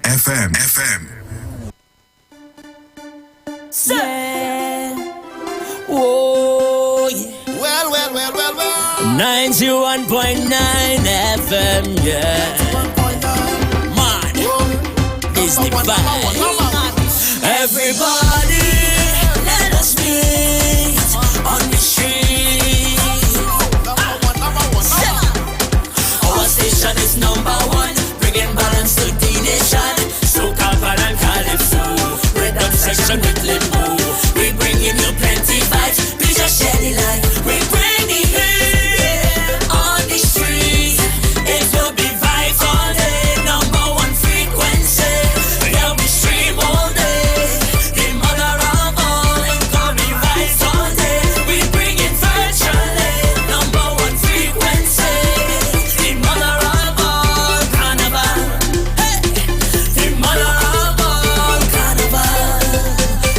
FM. Yeah. Whoa, yeah. Well. 91.9 FM, yeah. Man, is the vibe. Everybody, let us meet on the street. Our station is #1, bringing balance to the nation. Soca, and calypso, rhythm section with limbo. We bringing you plenty vibes, please just share the light. We bring the heat on the street. It will be vibes all day, #1 frequency. There'll be stream all day. The mother of all incoming vibes all day. We bring it virtually, #1 frequency. The mother of all carnival. Hey, the mother of all carnival.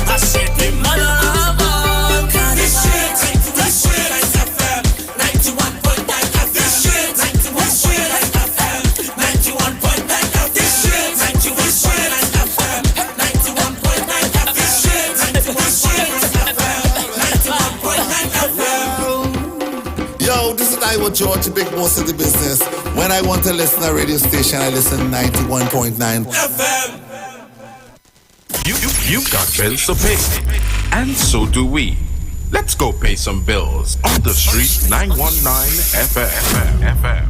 I said the mother of all carnival. This shit FM 91.9 FM. This shit 91.9 FM 91.9 FM. This shit 91.9 FM 91.9 FM. This shit 91.9 FM 91.9 FM. Yo, this is Iwer George, the big boss of the business. When I want to listen to a radio station, I listen 91.9 FM. You've got bills to pay, and so do we. Let's go pay some bills on the street. 919 FM.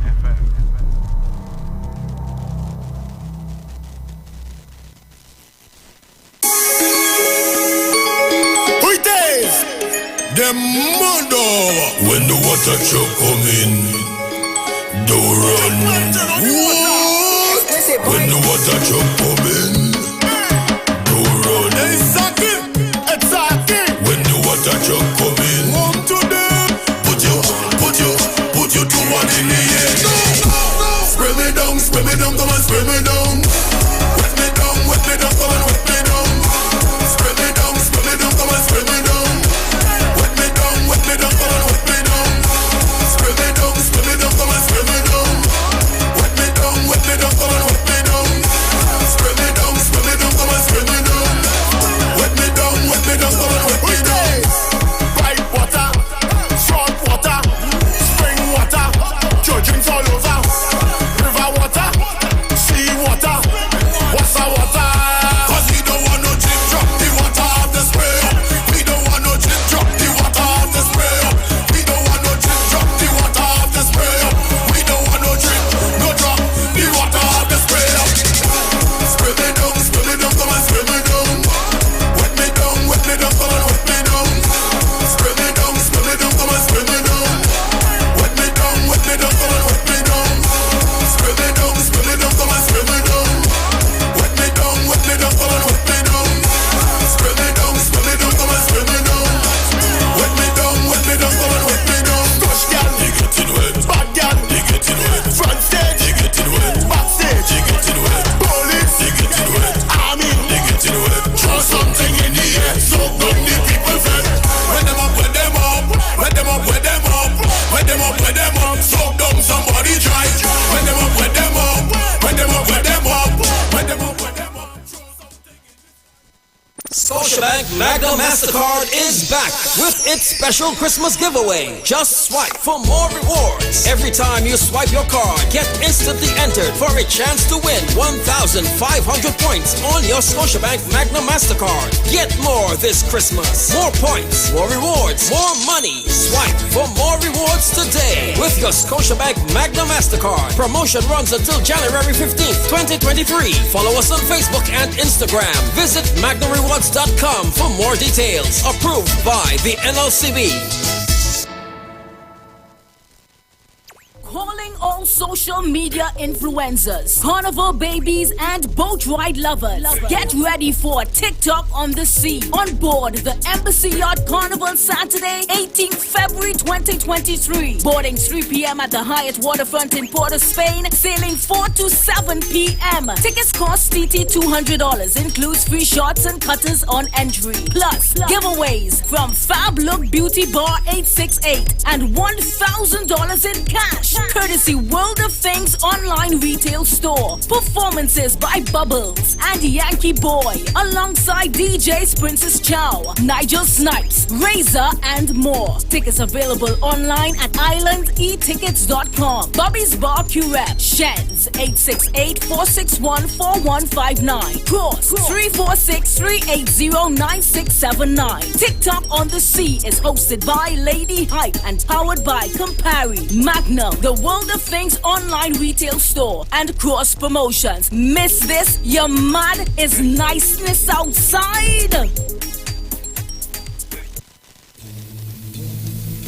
The mother. When the water truck come in, don't run. What? When the water truck come in, don't run. Exactly. When the water truck come in, come to them. Put your two one in the air. Spray me down, come on, spray me down. Wet me down, come on, wet me down. Spray me down, come on, spray me down. Wet me down, come on, wet me down. Spray me down, come on, spray me down. Wet me down, come on, wet me down. Spray me down, come on, spray me down. Wet me down, come on, wet me down. Pipe water, salt water, spring water, children's all over. River water, sea water, what's water? 'Cause we don't want no drip drop the water off the spray. We don't want no drip drop the water off the spray. We don't want no drip drop the water off the spray. We don't want no drip, no drop the water off the spray. Spray me down, come on, spray me down. Wet me down, come on, wet me down. Spray me down, come on, spray me down. Wet me down, come on, wet me down. Spray me down, come on, spray me down. Wet me down, come on, wet me down. Spray me down, come on, spray me down. Wet me down, come on, wet me down. Touch gal, you getting wet. Bad gal, you getting wet. Front stage, you getting wet. Backstage, you getting wet. Police, you getting wet. Army, you getting wet. Throw something in the air, so come the people fed. When them up, when them up. When them up, when them up. When them up, when them up. So down somebody try. When them up, when them up. When them up, when them up. When them up, when them up. Scotiabank Magna MasterCard is back with its special Christmas giveaway. Just swipe for more rewards. Every time you swipe your card, get instantly entered for a chance to win 1,500 points on your Scotiabank Magna MasterCard. Get more this Christmas. More points, more rewards, more money. Swipe for more rewards today with your Scotiabank Magna MasterCard. Promotion runs until January 15th, 2023. Follow us on Facebook and Instagram. Visit magnarewards.com for more details. Approved by the NLCB. Calling all social media influencers, carnival babies, and boat ride lovers. Get ready for TikTok on the sea. On board the Embassy Yacht Carnival Saturday, 18th February 2023. Boarding 3 p.m. at the Hyatt Waterfront in Port of Spain. Sailing 4 to 7 p.m. Tickets cost TT $200. Includes free shots and cutters on entry. Plus, giveaways from Fab Look Beauty Bar 868 and $1,000 in cash. Courtesy World of Things online retail store. Performances by Bubbles and Yankee Boy, alongside DJs Princess Chow, Nigel Snipes, Razor, and more. Tickets available online at islandetickets.com. Bobby's Bar Curette, Shens, 868-461-4159. Cross, 346-380-9679. TikTok on the Sea is hosted by Lady Hype and powered by Campari, Magnum, the World of Things online retail store, and Cross Promotions. Miss this? Your mad is niceness outside.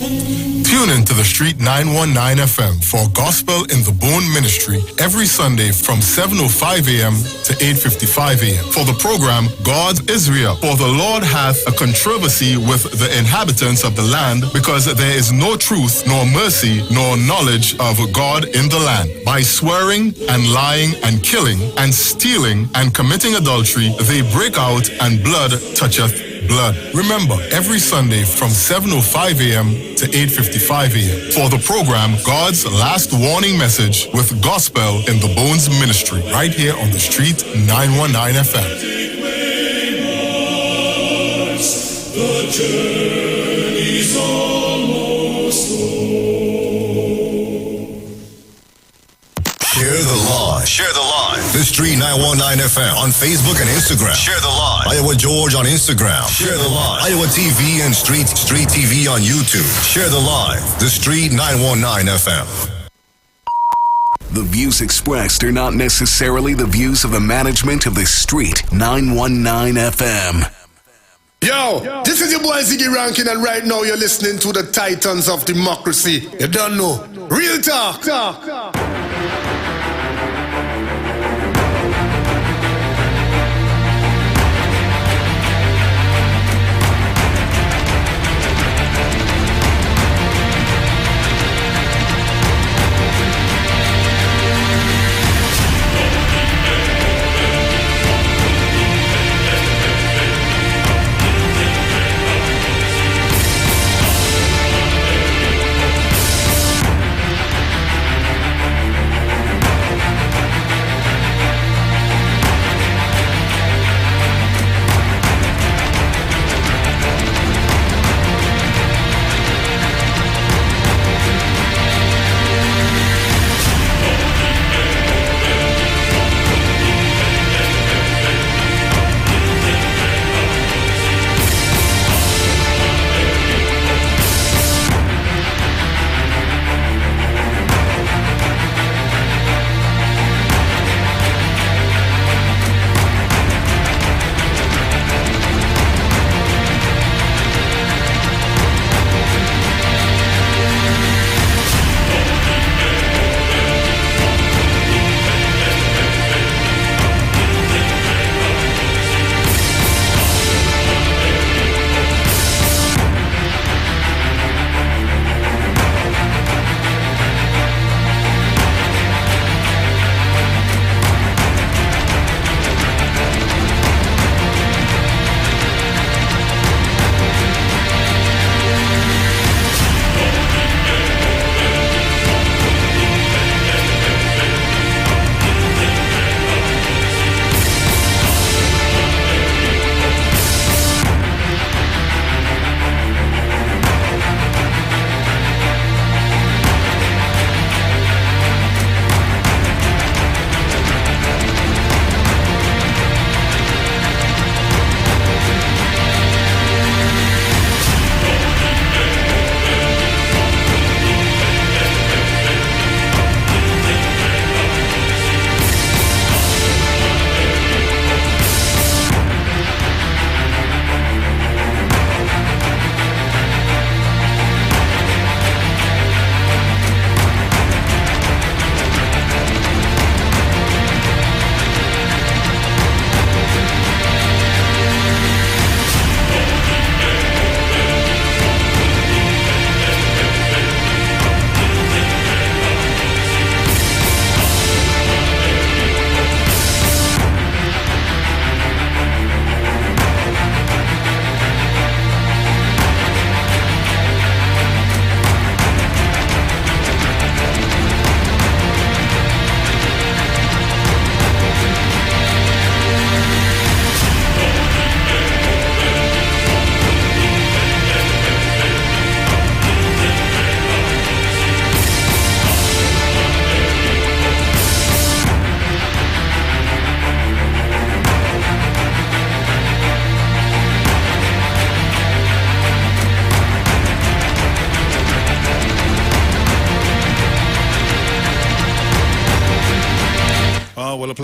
Tune in to the Street 919 FM for Gospel in the Bone Ministry every Sunday from 7:05 a.m. to 8:55 a.m. For the program, God's Israel. For the Lord hath a controversy with the inhabitants of the land, because there is no truth, nor mercy, nor knowledge of God in the land. By swearing and lying and killing and stealing and committing adultery, they break out, and blood toucheth blood. Remember, every Sunday from 7:05 a.m. to 8:55 a.m. for the program God's Last Warning Message with Gospel in the Bones Ministry, right here on the Street 919 FM. The journey's almost over. Share the live. Share the live. The Street 919 FM on Facebook and Instagram. Share the live. Iowa George on Instagram. Share the live. Iowa TV and Street TV on YouTube. Share the live. The Street 919 FM. The views expressed are not necessarily the views of the management of the Street 919 FM. Yo, this is your boy Ziggy Rankin, and right now you're listening to the Titans of Democracy. You don't know. Real talk.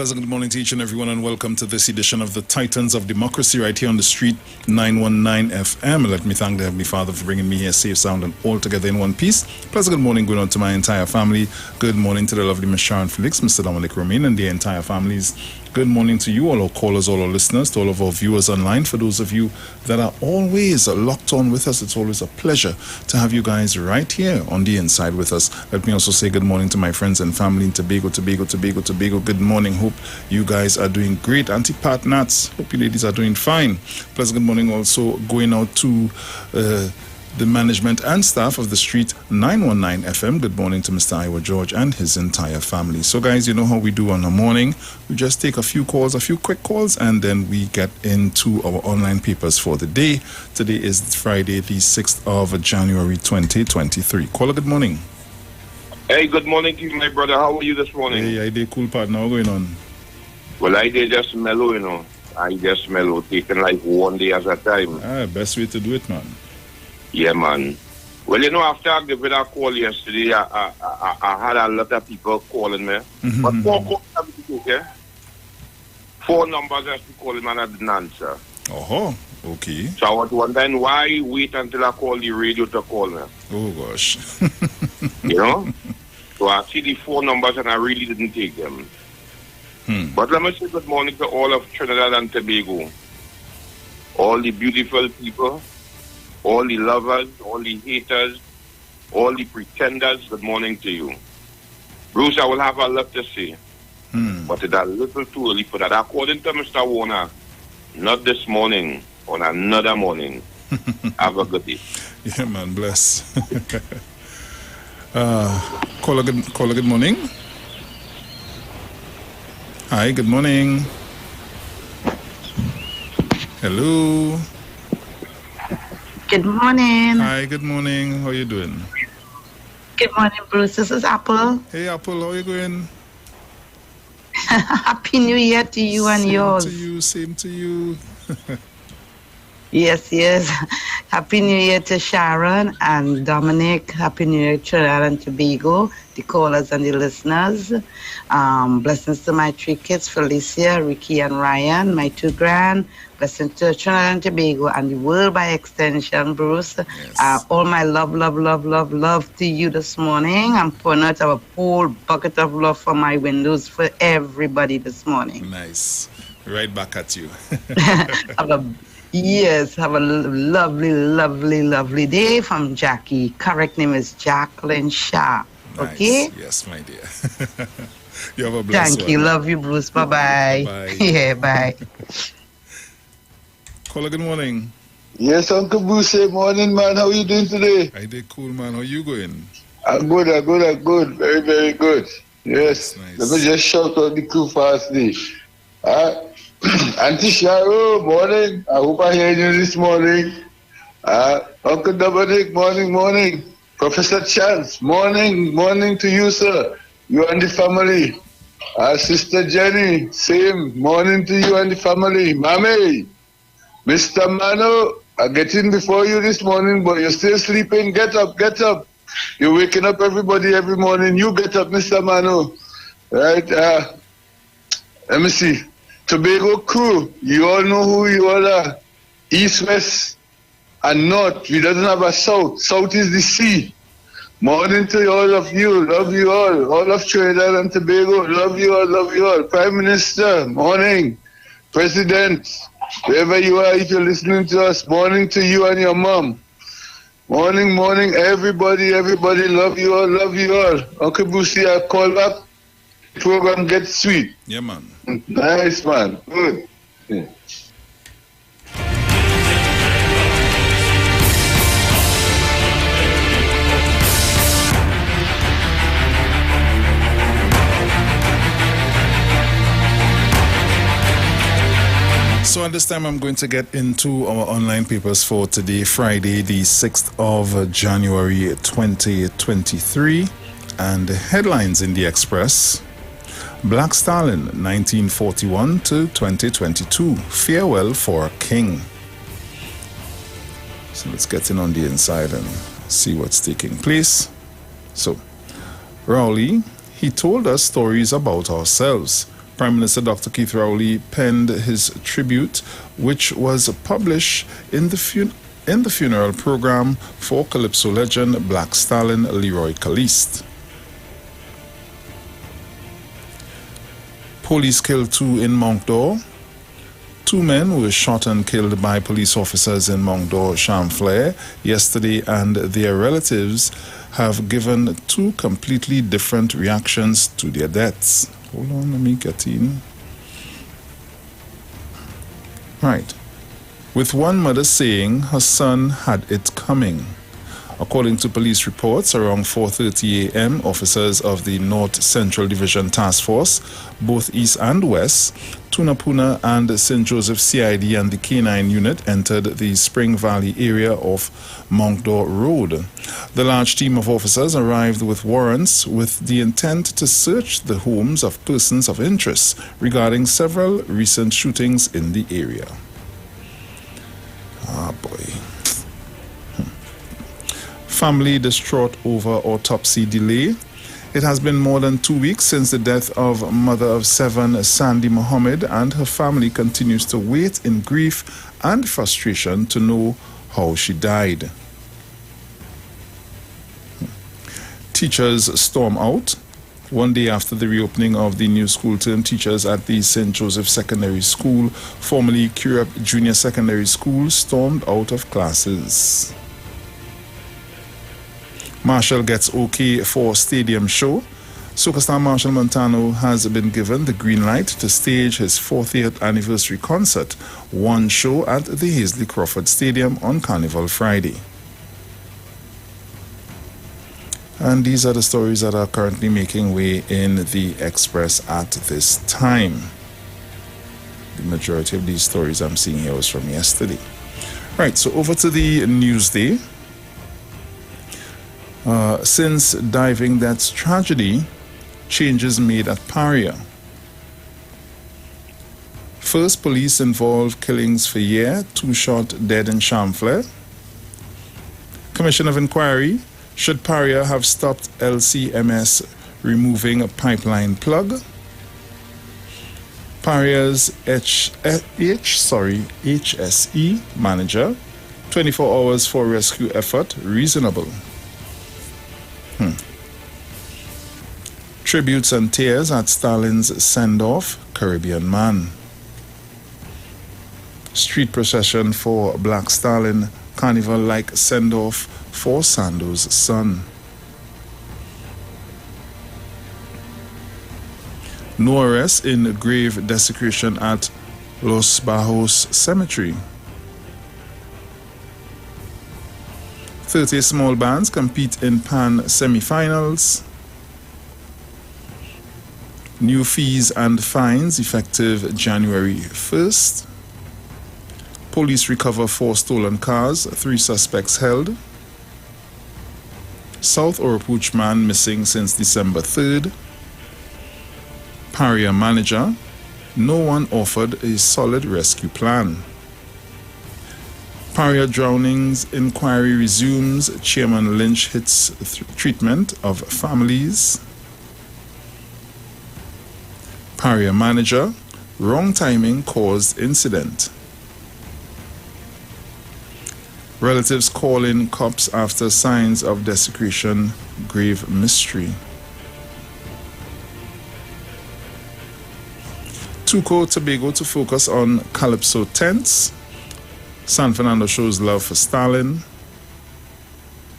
Pleasant good morning to each and everyone, and welcome to this edition of the Titans of Democracy right here on the street 919 FM. Let me thank the Heavenly Father for bringing me here safe, sound, and all together in one piece. Pleasant good morning going on to my entire family. Good morning to the lovely Miss Sharon Felix, Mr. Dominic Romain, and the entire families. Good morning to you, all our callers, all our listeners, to all of our viewers online. For those of you that are always locked on with us, it's always a pleasure to have you guys right here on the inside with us. Let me also say good morning to my friends and family in Tobago. Good morning. Hope you guys are doing great. Auntie Pat Nats, hope you ladies are doing fine. Plus, good morning also going out to the management and staff of the Street 919 FM. Good morning to Mr. Iwer George and his entire family. So guys, you know how we do on a morning. We just take a few quick calls, and then we get into our online papers for the day. Today is Friday, the 6th of January, 2023. Caller, good morning. Hey, good morning to you, my brother. How are you this morning? Hey, I did cool partner. What's going on? Well, I did just mellow, you know. I just mellow, taking like one day at a time. Best way to do it, man. Yeah, man. Well, you know, after I gave it a call yesterday, I had a lot of people calling me. Mm-hmm. But 4 calls I didn't take, 4 numbers I still calling and I didn't answer. Oh, okay. So I was wondering why wait until I call the radio to call me. Oh, gosh. You know? So I see the 4 numbers and I really didn't take them. But let me say good morning to all of Trinidad and Tobago. All the beautiful people, all the lovers, all the haters, all the pretenders, good morning to you. Bruce, I will have a lot to say, but it's a little too early for that. According to Mr. Warner, not this morning, on another morning. Have a good day. Yeah, man, bless. Caller, good morning. Hi, good morning. Hello. Good morning. Hi, good morning. How you doing? Good morning, Bruce. This is Apple. Hey, Apple, how you going? Happy New Year to you and yours. Same to you. Yes. Happy New Year to Sharon and Dominic. Happy New Year to Trinidad and Tobago, the callers and the listeners. Blessings to my 3 kids, Felicia, Ricky, and Ryan, my 2 grand. Blessings to Trinidad and Tobago and the world by extension, Bruce. Yes. All my love to you this morning. I'm pouring out a whole bucket of love for my windows for everybody this morning. Nice. Right back at you. Have a lovely day from Jackie. Correct name is Jacqueline Shah. Nice. Okay? Yes, my dear. You have a blessed Thank you. Love you, Bruce. Bye-bye. Bye. Yeah, bye. Caller, good morning. Yes, Uncle Bruce. Morning, man. How are you doing today? I did cool, man. How you going? I'm good. Very, very good. Yes. Nice. Let me just shout out the crew fastly. Auntie Sharo, morning. I hope I hear you this morning. Uncle Dominic, morning. Professor Chance, morning to you, sir. You and the family. Sister Jenny, same. Morning to you and the family. Mame, Mr. Mano, I get in before you this morning, but you're still sleeping. Get up. You're waking up everybody every morning. You get up, Mr. Mano. Right? Let me see. Tobago crew, you all know who you all are. East, west, and north. We doesn't have a south. South is the sea. Morning to all of you. Love you all. All of Trinidad and Tobago. Love you all. Prime Minister, morning. President, wherever you are, if you're listening to us, morning to you and your mom. Morning, everybody. Love you all. Uncle Brucey, I'll call back. Program gets sweet. Yeah, man. Nice, man. Good. Yeah. So at this time, I'm going to get into our online papers for today, Friday, the 6th of January, 2023. And the headlines in the Express. Black Stalin, 1941 to 2022. Farewell for King. So let's get in on the inside and see what's taking place. So, Rowley, he told us stories about ourselves. Prime Minister Dr. Keith Rowley penned his tribute, which was published in the funeral program for Calypso legend Black Stallion Leroy Caliste. Police killed 2 in Moncdor. 2 men were shot and killed by police officers in Moncdor, Chamflair yesterday, and their relatives have given 2 completely different reactions to their deaths. Hold on, let me get in. Right. With one mother saying her son had it coming. According to police reports, around 4:30 a.m., officers of the North Central Division Task Force, both East and West, Tunapuna and St. Joseph CID and the K9 unit entered the Spring Valley area of Moncdor Road. The large team of officers arrived with warrants with the intent to search the homes of persons of interest regarding several recent shootings in the area. Ah, boy. Family distraught over autopsy delay. It has been more than 2 weeks since the death of mother of 7, Sandy Mohammed, and her family continues to wait in grief and frustration to know how she died. Teachers storm out. One day after the reopening of the new school term, teachers at the St. Joseph Secondary School, formerly Curup Junior Secondary School, stormed out of classes. Marshall gets okay for stadium show. Soca star Marshall Montano has been given the green light to stage his 40th anniversary concert, one show at the Hazley Crawford Stadium on Carnival Friday. And these are the stories that are currently making way in the Express at this time. The majority of these stories I'm seeing here was from yesterday. Right, so over to the Newsday. Since diving deaths tragedy, changes made at Paria. First police involved killings for year, 2 shot dead in Chamflair. Commission of Inquiry, should Paria have stopped LCMS removing a pipeline plug? Paria's HSE manager, 24 hours for rescue effort, reasonable. Tributes and tears at Stalin's send-off, Caribbean man. Street procession for Black Stalin, carnival-like send-off for Sando's son. No arrest in grave desecration at Los Bajos Cemetery. 30 small bands compete in PAN semi-finals. New fees and fines effective January 1st. Police recover 4 stolen cars, 3 suspects held. South Oropouche man missing since December 3rd. Paria manager, no one offered a solid rescue plan. Paria drownings inquiry resumes. Chairman Lynch hits treatment of families. Paria manager, wrong timing caused incident. Relatives call in cops after signs of desecration, grave mystery. Tuco Tobago to focus on Calypso tents. San Fernando shows love for Stalin.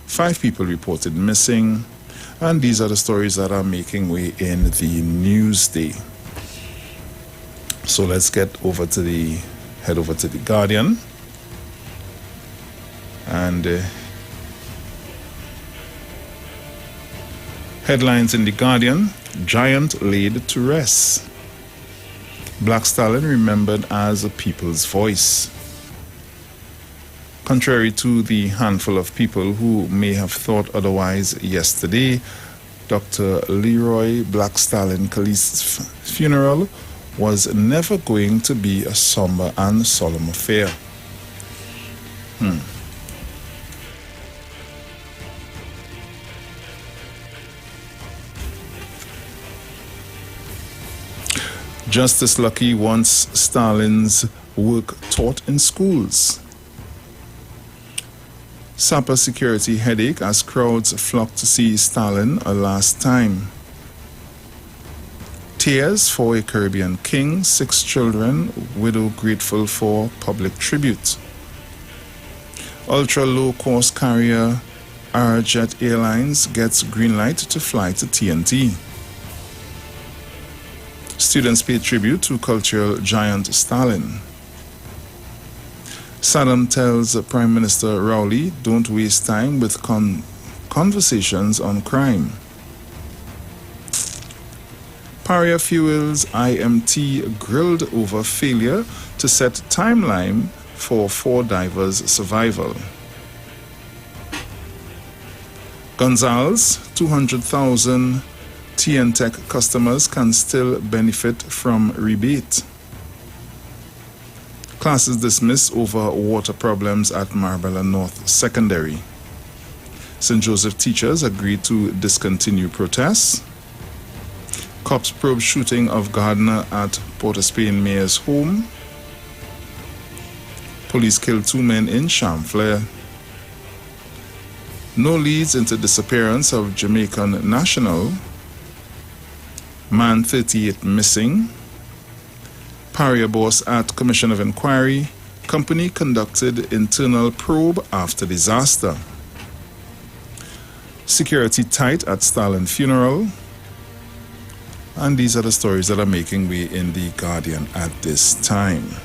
5 people reported missing. And these are the stories that are making way in the Newsday. So let's head over to the Guardian. And headlines in the Guardian: giant laid to rest. Black Stallion remembered as a people's voice. Contrary to the handful of people who may have thought otherwise yesterday, Dr. Leroy Black Stallion Caliste's funeral was never going to be a somber and solemn affair. Justice Lucky wants Stalin's work taught in schools. Sapper security headache as crowds flock to see Stalin a last time. Tears for a Caribbean king, 6 children, widow grateful for public tribute. Ultra low-cost carrier Arjet Airlines gets green light to fly to TNT. Students pay tribute to cultural giant Stalin. Saddam tells Prime Minister Rowley, don't waste time with conversations on crime. Paria fuels IMT grilled over failure to set timeline for 4 divers' survival. Gonzales, 200,000 TN-Tech customers can still benefit from rebate. Classes dismissed over water problems at Marbella North Secondary. St. Joseph teachers agreed to discontinue protests. Cops probe shooting of gardener at Port of Spain mayor's home. Police killed 2 men in Chamflair. No leads into disappearance of Jamaican national. Man 38 missing. Paria boss at Commission of Inquiry. Company conducted internal probe after disaster. Security tight at Stalin funeral. And these are the stories that are making way in The Guardian at this time.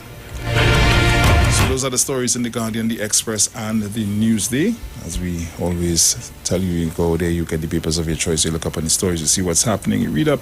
So those are the stories in The Guardian, The Express, and The Newsday. As we always tell you, you go there, you get the papers of your choice, you look up on the stories, you see what's happening, you read up.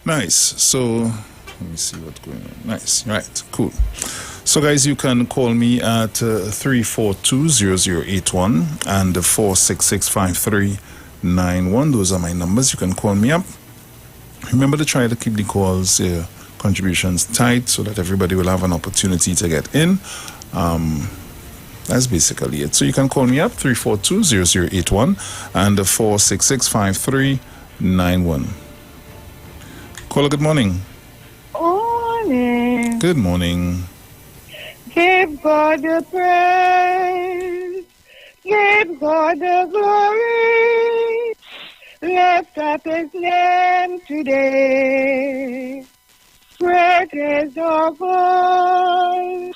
Nice. So let me see what's going on. Nice. Right. Cool. So guys, you can call me at 342-0081 and 466-5391. Those are my numbers. You can call me up. Remember to try to keep the calls contributions tight so that everybody will have an opportunity to get in. That's basically it. So you can call me up 342-0081 and 466-5391. Caller, good morning. Morning. Good morning. Give God the praise. Give God the glory. Lift up his name today. Great is our God.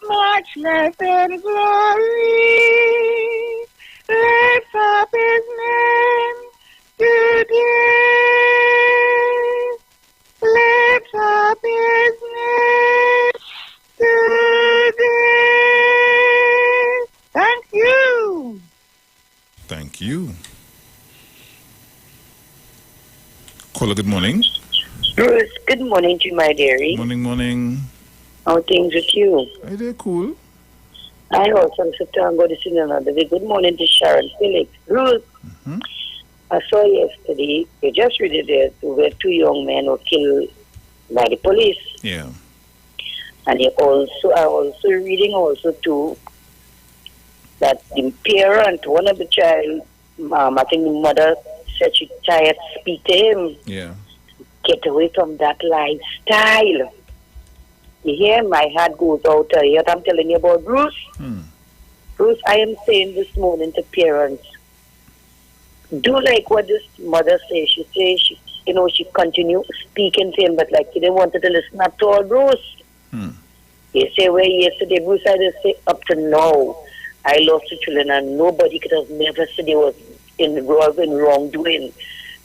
Much less in glory. Lift up his name today. Lift up his name today. Thank you. Thank you. Caller, good morning. Bruce, good morning to you, my dearie. Morning. How are things with you? Hey, they're cool. I also am September to see another day. Good morning to Sharon Phillips. Bruce, I saw yesterday, you just read it there, where two young men were killed by the police. Yeah. And I also reading also too, that the parent, one of the child, I think the mother said she tired to speak to him. Yeah. Get away from that lifestyle. You hear? My heart goes out to you. What I'm telling you about Bruce. Bruce, I am saying this morning to parents, do like what this mother says. She says, she continue speaking to him, but like he didn't want to listen at all, Bruce. You say, well, yesterday, Bruce, I just say, up to now, I lost the children, and nobody could have never said they was involved in wrongdoing.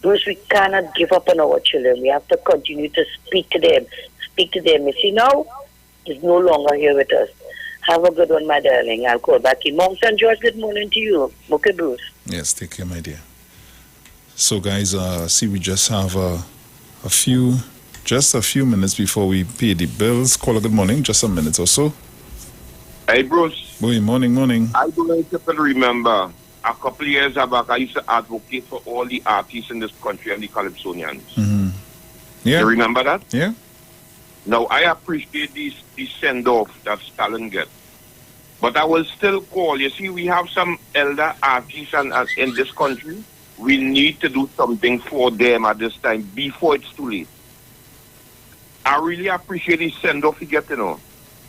Bruce, we cannot give up on our children. We have to continue to speak to them. You see now, he's no longer here with us. Have a good one, my darling. I'll call back in. Mom, St. George, good morning to you. Okay, Bruce. Yes, take care, my dear. So, guys, see, we just have a few minutes before we pay the bills. Caller, good morning. Just a minute or so. Hey, Bruce. Boy, morning. I don't know if you can remember, a couple of years back, I used to advocate for all the artists in this country and the Calypsonians. Yeah. You remember that? Yeah. Now, I appreciate the send-off that Stalin gets. But I will still call. You see, we have some elder artists in this country. We need to do something for them at this time before it's too late. I really appreciate the send-off you get,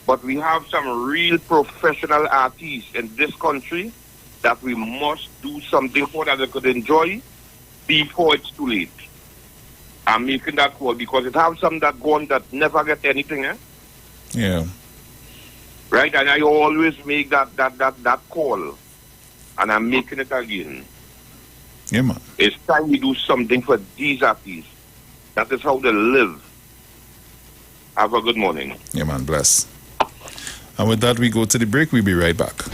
But we have some real professional artists in this country that we must do something for that they could enjoy before it's too late. I'm making that call because it have some that go on that never get anything, Yeah. Right? And I always make that call. And I'm making it again. Yeah, man. It's time we do something for these artists. That is how they live. Have a good morning. Yeah, man. Bless. And with that, we go to the break. We'll be right back.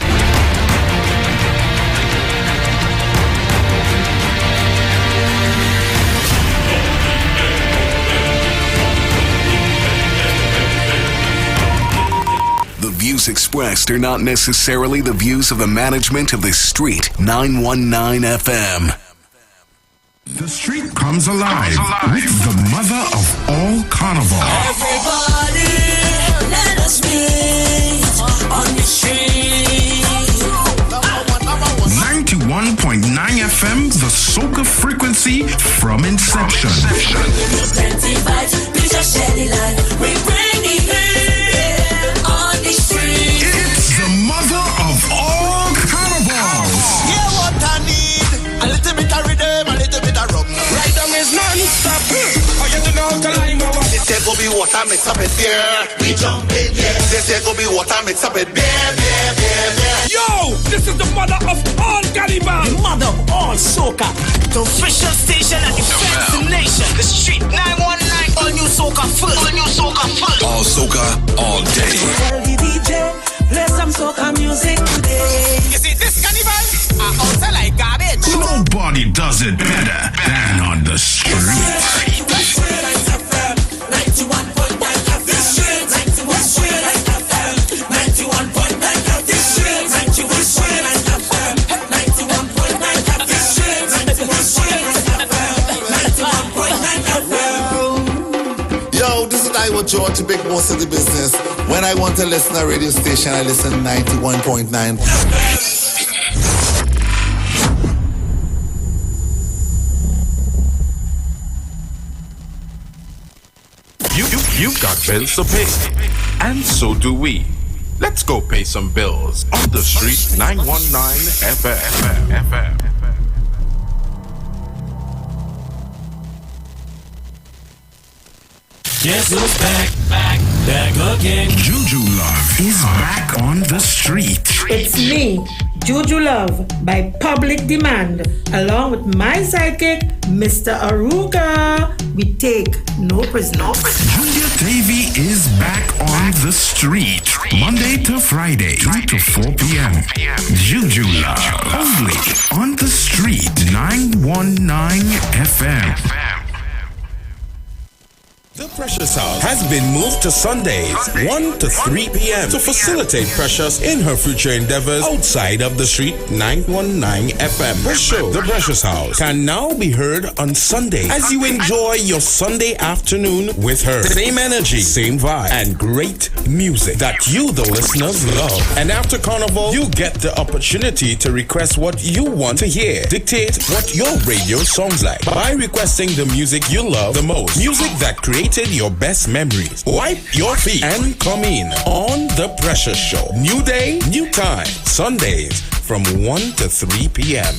The views expressed are not necessarily the views of the management of the Street 919 FM. The street comes alive with the mother of all carnival. Everybody, let us meet on the street. 91.9 FM, the soca frequency from inception. Plenty vibes, we just shed the light. We bring the heat on the street. It's the mother of all carnivals. Yeah, what I need, a little bit of rhythm, a little bit of rum. Right down is non-stop. Oh, you don't know how to line my walk. This here go be water mix up with beer. We jump in, yeah. This here go be water mix up with beer. Yo, this is the mother of all cannibals. The mother of all soca. The official station at the fancy nation. The Street 919. All new soca first. All new soca first. All soca, all day. Tell the DJ, play some soca music today. You see, this carnival are also like garbage. Nobody does it better than on the street. Iwer George, big boss of the business. When I want to listen to a radio station, I listen 91.9. You've got bills to pay, and so do we. Let's go pay some bills on the street 919 FM. Guess who's back again? Juju Love is back on the street. It's me, Juju Love, by public demand, along with my sidekick, Mr. Aruka. We take no prisoners. Junior Davy is back on the street, Monday to Friday, 3 to 4 p.m. Juju Love, only on the street, 919 FM. The Precious House has been moved to Sundays, 1 to 3 p.m. to facilitate Precious in her future endeavors outside of the street 919 FM. Her show, The Precious House, can now be heard on Sunday as you enjoy your Sunday afternoon with her. Same energy, same vibe, and great music that you, the listeners, love. And after Carnival, you get the opportunity to request what you want to hear. Dictate what your radio sounds like by requesting the music you love the most. Music that creates your best memories. Wipe your feet and come in on The Precious Show. New day, new time. Sundays from 1 to 3 p.m.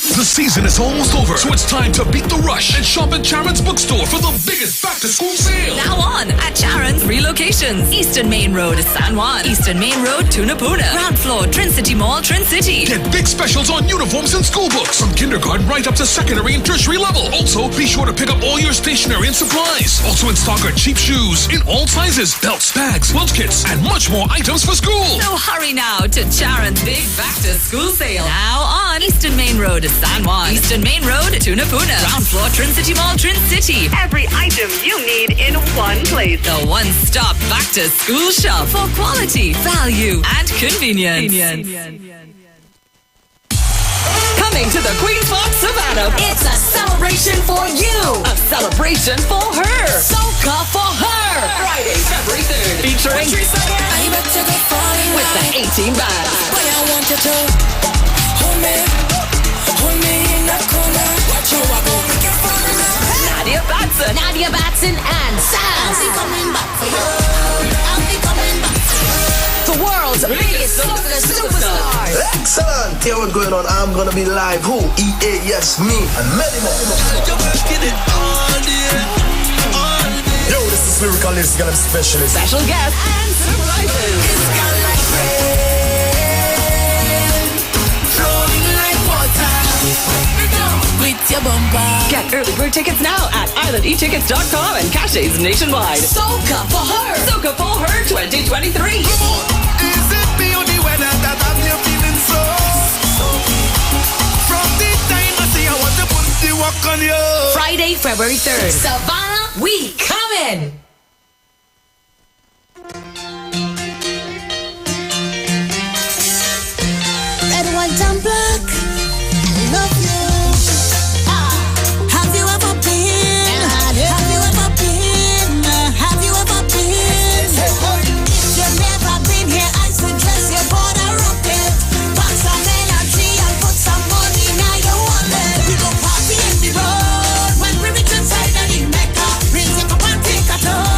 The season is almost over, so it's time to beat the rush and shop at Charon's Bookstore for the biggest back-to-school sale. Now on at Charon's relocations. Eastern Main Road, San Juan. Eastern Main Road, Tunapuna. Ground floor, Trin City Mall, Trin City. Get big specials on uniforms and school books from kindergarten right up to secondary and tertiary level. Also, be sure to pick up all your stationery and supplies. Also in stock are cheap shoes in all sizes, belts, bags, lunch kits, and much more items for school. So hurry now to Charon's big back-to-school sale. Now on Eastern Main Road, San Juan. Eastern Main Road, Tunapuna. Ground floor, Trin City Mall, Trin City. Every item you need in one place. The one-stop back-to-school shop for quality, value, and convenience. Coming to the Queen's Park Savannah. It's a celebration for you. A celebration for her. Soca for her. Friday, February 3rd. Featuring with the 18 bands. Boy, I want you to hold me in that corner. Watch how I go. Nadia Batson and Sam. I'll be coming back for you. I'll be coming back. The world's biggest soca superstars. Excellent! Here what's going on. I'm gonna be live. Who? EA, yes, me, and many more. Yo, this is Lyricalist, gonna be specialist. Special guests and surprises. It's got like rain, flowing like water. With your bumper. Get early bird tickets now at islandetickets.com and caches nationwide. Soca for her. Soca for her 2023. Is it me or the weather that I'm here feeling so? From the time I see I want to put the walk on you. Friday, February 3rd. Savannah, we coming. Red, white, and black. I love you. Have you ever been? Have you ever been? Have you ever been? If you've never been here, I suggest you go to rock it. Pack some energy and put some money in your wallet. We go party in the road when we reach inside and in Mecca. Bring it up and take a tour.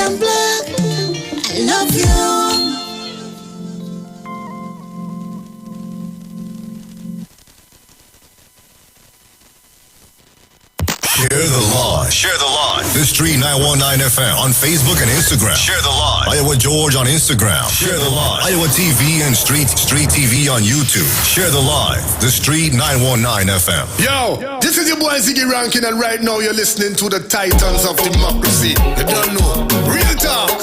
and black. I love you. Share the line. Share the line. The Street 919 FM on Facebook and Instagram. Share the line. Iowa George on Instagram. Share the line. Iowa TV and Street TV on YouTube. Share the line. The Street 919 FM. Yo, this is your boy Ziggy Rankin, and right now you're listening to the Titans of Democracy. You don't know. Real talk.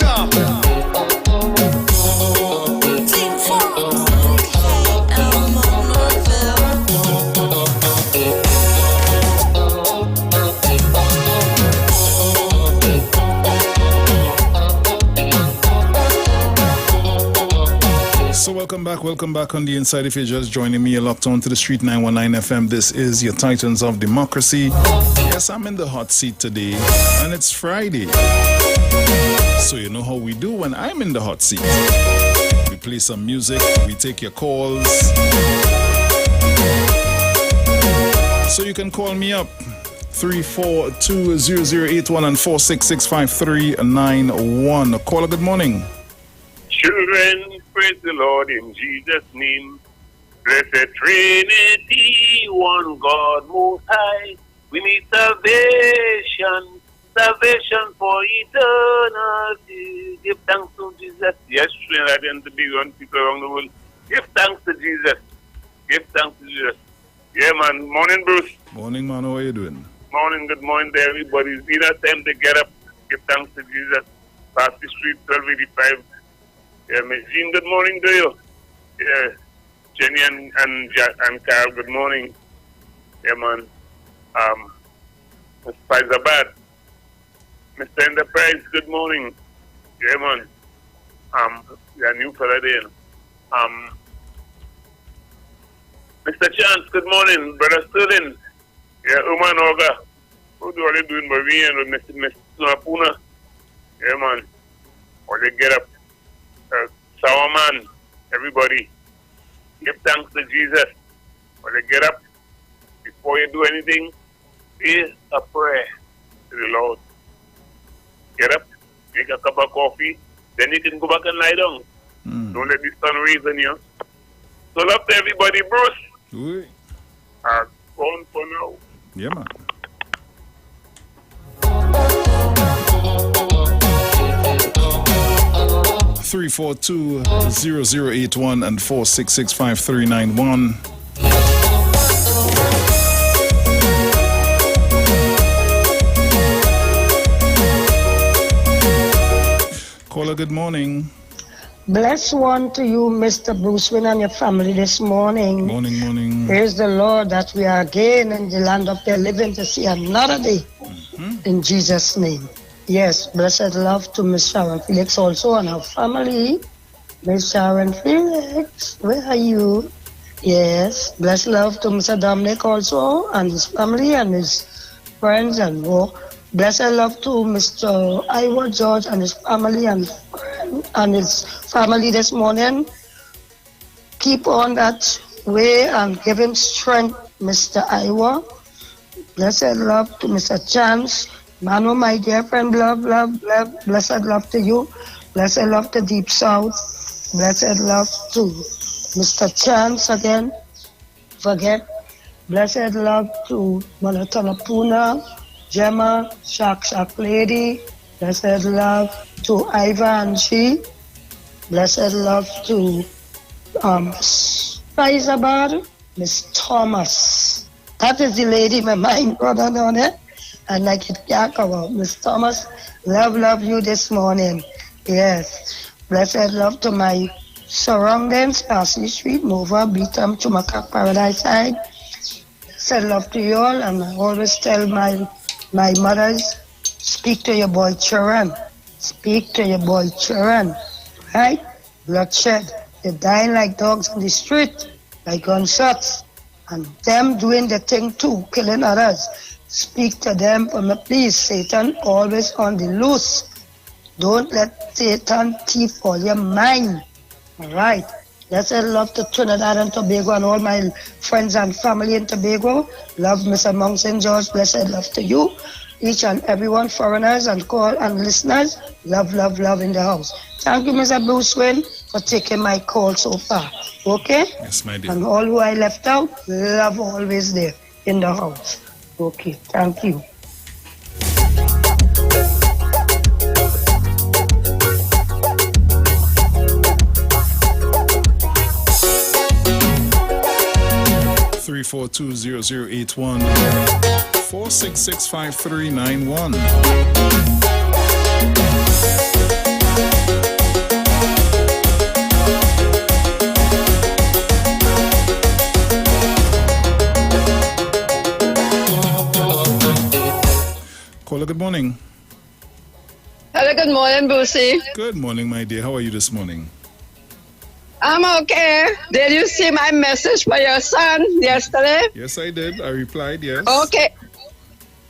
So welcome back on the inside. If you're just joining me, you're locked on to the Street 919 FM. This is your Titans of Democracy. Yes, I'm in the hot seat today, and it's Friday. So you know how we do when I'm in the hot seat. We play some music, we take your calls. So you can call me up 342-0081 and 466-5391. Caller, good morning. Children, praise the Lord in Jesus' name. Blessed Trinity, one God most high. We need salvation, salvation for eternity. Give thanks to Jesus. Yes, Trinidad and the big one people around the world. Give thanks to Jesus. Give thanks to Jesus. Yeah, man. Morning, Bruce. Morning, man. How are you doing? Morning, good morning to everybody. It's been a time to get up. Give thanks to Jesus. Past the street, 1285. Yeah, Miss Jean, good morning to you. Yeah, Jenny and Carl, good morning. Yeah, man. Miss Faizabad. Mr. Enterprise, good morning. Yeah, man. Yeah, new fella there. Mr. Chance, good morning. Brother Sterling. Yeah, Uman Oga. What are they doing, Marie and Mr. Sunapuna? Yeah, man. Or they get up. Sourman, everybody, give thanks to Jesus. When you get up, before you do anything, say a prayer to the Lord. Get up, make a cup of coffee, then you can go back and lie down. Don't let the sun raise on you. So love to everybody, Bruce. Oui. Gone for now. Yeah, man. Three 342-0081 and 466-5391. Caller, good morning. Bless one to you, Mr. Bruce Wynn, and your family this morning. Morning. Praise the Lord that we are again in the land of the living to see another day. In Jesus' name. Yes, blessed love to Miss Sharon Felix also and her family. Miss Sharon Felix, where are you? Yes, blessed love to Mr. Dominic also and his family and his friends and more. Blessed love to Mr. Iwer George and his family and his family this morning. Keep on that way and give him strength, Mr. Iwer. Blessed love to Mr. Chance. Manu, my dear friend, love, blessed love to you. Blessed love to Deep South. Blessed love to Mr. Chance again. Forget. Blessed love to Mother Talapuna, Gemma, Shak Lady. Blessed love to Iva and she. Blessed love to Faizabad, Miss Thomas. That is the lady my mind brother down there. And like it can't come out. Miss Thomas, love you this morning. Yes. Blessed love to my surroundings, Ashley Street, Nova, Beatham, Chumakak, Paradise Side. Blessed love to you all, and I always tell my mothers, speak to your boy Charan. Speak to your boy Charan. Right? Bloodshed. They're dying like dogs on the street, like gunshots. And them doing the thing too, killing others. Speak to them for me, please. Satan always on the loose. Don't let Satan thief all your mind. All right. Let's say love to Trinidad and Tobago and all my friends and family in Tobago. Love Mr. Mount St. George. Blessed love to you. each and everyone, foreigners and call and listeners. Love, love, love in the house. Thank you, Mr. Bruce Wayne, for taking my call so far. Okay? Yes, my dear. And all who I left out, love always there in the house. Okay, thank you. Three 420-0081 466-5391. Caller, good morning. Hello, good morning, Brucey. Good morning, my dear. How are you this morning? I'm okay. Did you see my message for your son yesterday? Yes, I did. I replied, yes. Okay.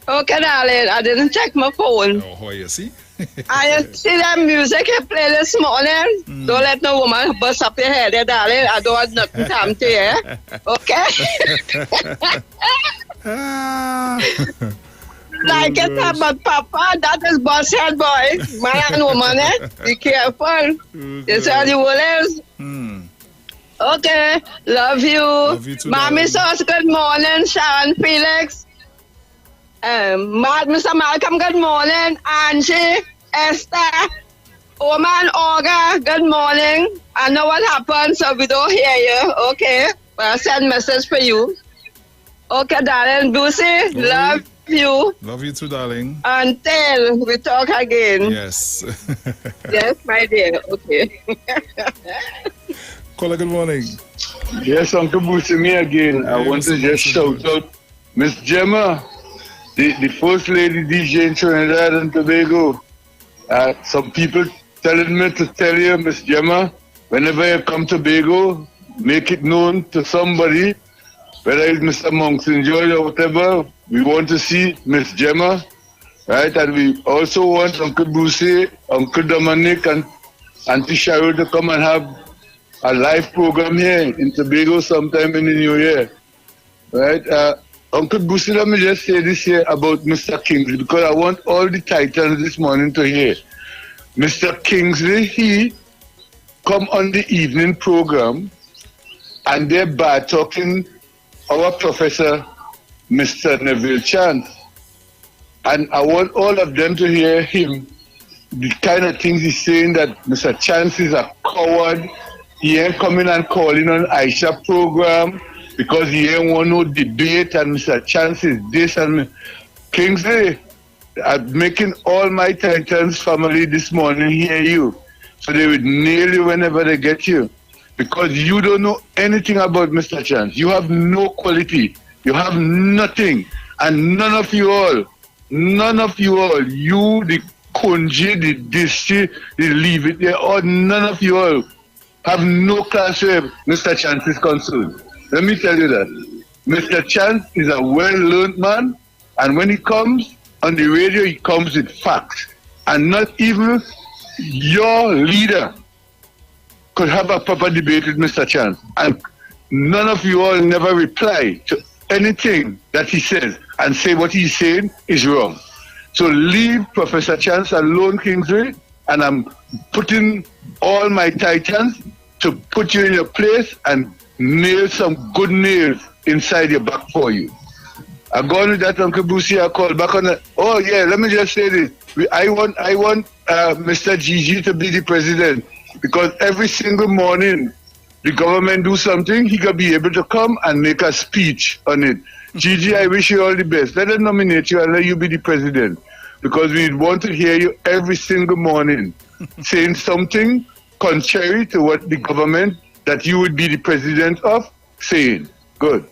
Okay, darling. I didn't check my phone. Oh, how you see? I see that music you play this morning. Don't let no woman bust up your head, darling. I don't want nothing to happen to you. Okay? Like it, but Papa, that is boss head boy. Man and woman, be careful. This is the world. Okay, love you. Love you too, Mommy Sauce, good morning. Sharon Felix. Mr. Malcolm, good morning. Angie, Esther, Oman, Olga, good morning. I know what happened, so we don't hear you. Okay, but I send message for you. Okay, darling. Lucy, love you. Love you too, darling. Until we talk again. Yes. Yes, my dear. Okay. Caller, good morning. Yes, Uncle Boosie, me again. I want to just shout out Miss Gemma, the first lady DJ in Trinidad and Tobago. Some people telling me to tell you, Miss Gemma, whenever you come to Tobago, make it known to somebody, whether it's Mr. Monks in George or whatever. We want to see Miss Gemma, right? And we also want Uncle Boosie, Uncle Dominic, and Auntie Cheryl to come and have a live program here in Tobago sometime in the new year, right? Uncle Boosie, let me just say this here about Mr. Kingsley, because I want all the Titans this morning to hear. Mr. Kingsley, he come on the evening program and they're bad talking our professor, Mr. Neville Chance. And I want all of them to hear him, the kind of things he's saying, that Mr. Chance is a coward. He ain't coming and calling on Aisha program because he ain't want no debate, and Mr. Chance is this. And Kingsley, I'm making all my Titans family this morning hear you, so they would nail you whenever they get you, because you don't know anything about Mr. Chance. You have no quality. You have nothing. And none of you all, you, the Kunji, the Dishi, the Leave It there, or none of you all have no class where Mr. Chance is concerned. Let me tell you that. Mr. Chance is a well-learned man, and when he comes on the radio, he comes with facts. And not even your leader could have a proper debate with Mr. Chance. And none of you all never reply to anything that he says and say what he's saying is wrong. So leave Professor Chance alone, Kingsley, and I'm putting all my Titans to put you in your place and nail some good nails inside your back for you. I go on with that, Uncle Boosie. I call back on that. Oh yeah, let me just say this. I want Mr. Gigi to be the president, because every single morning the government do something, he could be able to come and make a speech on it. Gigi, I wish you all the best. Let us nominate you and let you be the president, because we want to hear you every single morning saying something contrary to what the government that you would be the president of saying. Good.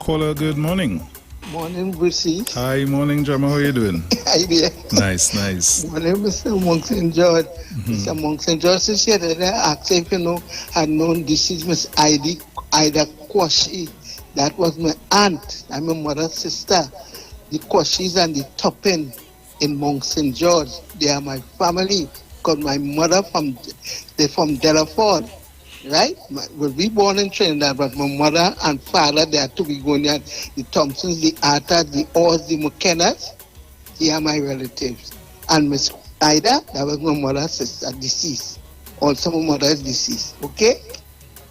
Caller, good morning. Morning, Brucey. Hi, morning, Drama. How are you doing? Hi there. Nice, nice. Morning, Mr. Monk St. George. Mr. Monk St. George is here that I asked if had known this is Miss Ida Kwashi. That was my aunt and my mother's sister. The Kwashis and the Toppin in Monk St. George. They are my family. Because my mother they're from Delaford. Right? Well, we born in Trinidad, but my mother and father, they are to be going there. The Thompsons, the Arthurs, the Orrs, the McKennas, they are my relatives. And Miss Ida, that was my mother's sister, deceased. Also, my mother is deceased. Okay?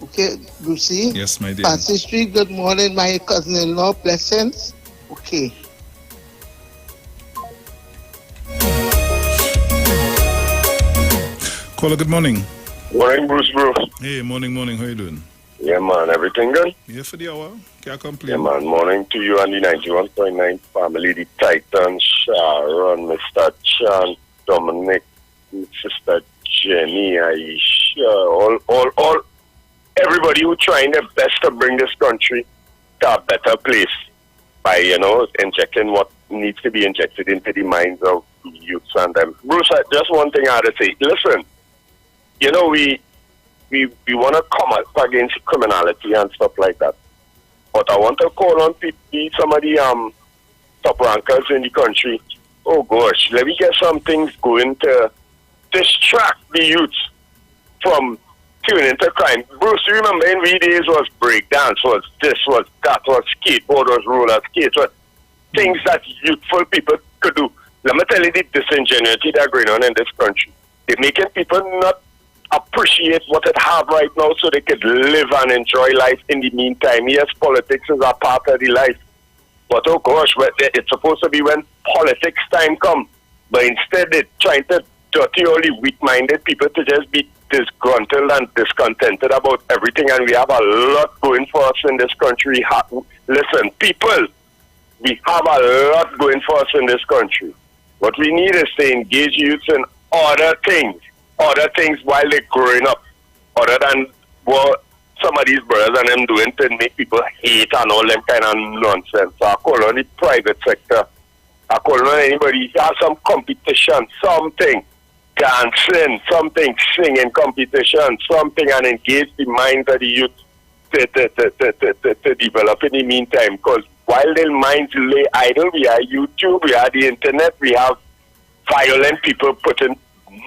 Okay, Lucy? Yes, my dear. Passy Street, good morning, my cousin-in-law, blessings. Okay. Caller, good morning. Morning, Bruce. Hey, morning. How you doing? Yeah, man. Everything good? Yeah, for the hour. Can't complain. Yeah, man. Morning to you and the 91.9 family, the Titans, Sharon, Mr. Chan, Dominic, Sister Jenny, Aisha, all, everybody who trying their best to bring this country to a better place by, injecting what needs to be injected into the minds of youths and them. Bruce, just one thing I had to say. Listen. We want to come up against criminality and stuff like that. But I want to call on some of the top rankers in the country. Oh gosh, let me get some things going to distract the youth from tuning into crime. Bruce, you remember in we days was breakdance, was this, was that, was skateboard, was roller skates, was things that youthful people could do. Let me tell you the disingenuity that's going on in this country. They're making people not appreciate what it have right now so they could live and enjoy life in the meantime. Yes, politics is a part of the life. But oh gosh, it's supposed to be when politics time come. But instead they're trying to dirty all the weak-minded people to just be disgruntled and discontented about everything. And we have a lot going for us in this country. Listen, people, we have a lot going for us in this country. What we need is to engage youths in other things while they're growing up, other than what some of these brothers and them doing to make people hate and all them kind of nonsense. So I call on the private sector. I call on anybody who has some competition, something, dancing, something, singing competition, something, and engage the minds of the youth to develop in the meantime. Because while their minds lay idle, we have YouTube, we have the internet, we have violent people putting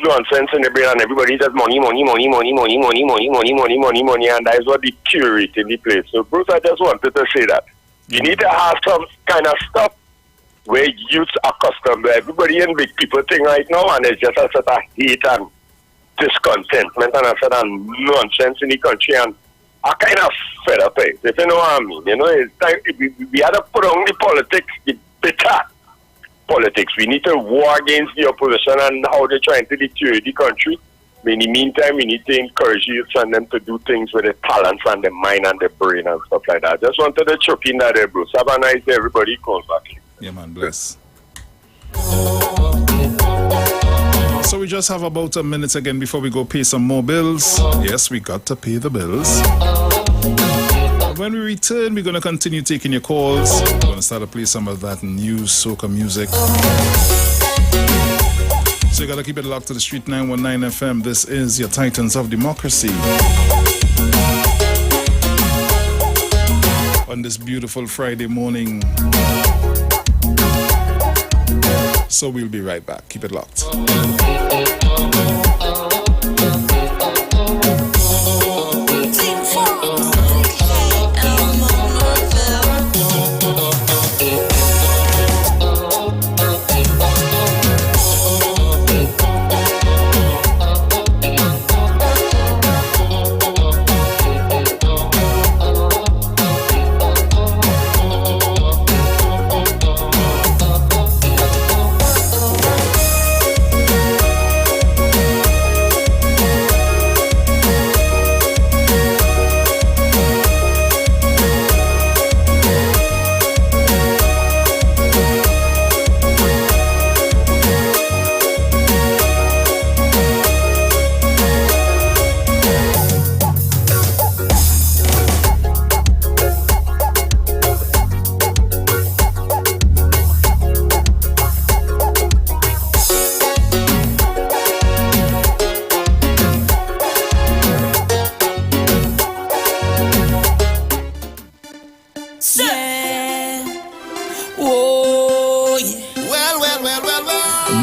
nonsense in the brain, and everybody just money, and that is what they curate in the place. So, Bruce, I just wanted to say that you need to have some kind of stuff where youths are accustomed to everybody in big people thing right now, and it's just a sort of hate and discontentment and a sort of nonsense in the country, and I kind of fed up it, if you know what I mean. It's time we had to put on the politics, the bitter politics. We need to war against the opposition and how they're trying to deteriorate the country. But in the meantime, we need to encourage youth and them to do things with the talents and the mind and the brain and stuff like that. Just wanted to chuck in that there, Bruce. Have a nice day, everybody. Call back. Yeah, man. Bless. So we just have about a minute again before we go pay some more bills. Yes, we got to pay the bills. When we return, we're going to continue taking your calls. We're going to start to play some of that new soca music. So you got to keep it locked to the Street 919 FM. This is your Titans of Democracy. On this beautiful Friday morning. So we'll be right back. Keep it locked.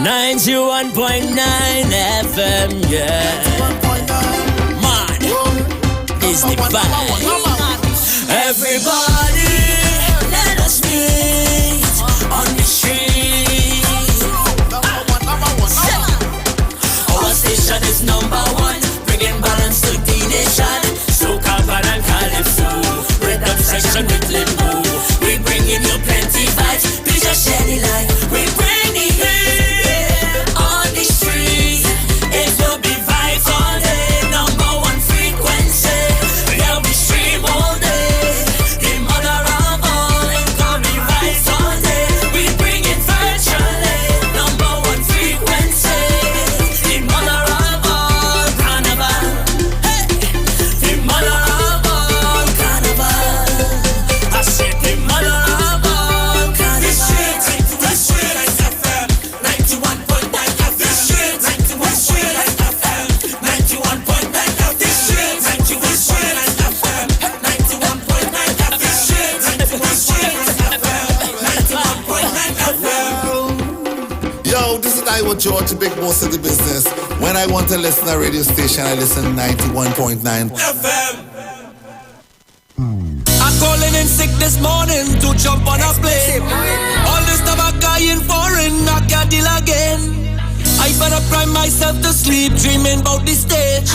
91.9 FM, yeah. Man, is the vibe. Everybody, let us meet on the street. Our station is #1, bringing balance to the nation. Soca, and Calypso, rhythm section with limbo. We bringing you plenty vibes, please just share the light. We bring the heat on the street. It will be vibes all day, #1 frequency. There'll be stream all day. The mother of all, it will be vibes all day. We bring it virtually, #1 frequency. The mother of all, carnival. Hey, the mother of all, carnival. I said the mother of all, carnival. This shit, FM, 91.9 FM. This shit, 91.9 FM, 91.9 FM. This shit, 91.9 FM, 91.9 FM. This shit, 91.9 FM. Yo, this is Iwer George, the big boss of the business. When I want to listen to a radio station, I listen 91.9 FM. I'm calling in sick this morning to jump on a plane. All this tobacco in foreign, I can't deal again. I better cry myself to sleep, dreaming about the stage.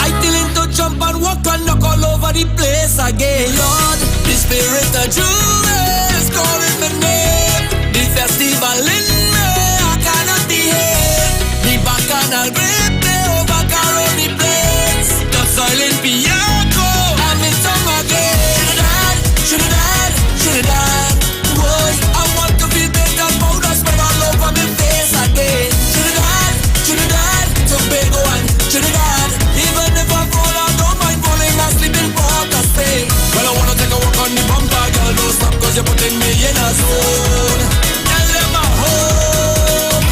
I feeling to jump and walk and knock all over the place again. Lord, the spirit of Judah is calling my name. The festival in me, I cannot behave. The bacchanal grip me over Caroni place. The silent piano, I'm in some again. Should've died, boy. I want to feel better, powder spread all over my face again. Should've died, Tobago and Trinidad. Even if I fall, I don't mind falling asleep in Port of Spain. Well, I wanna take a walk on the bumper, girl, don't stop, cause you're putting me in a zone. Tell them I'm home.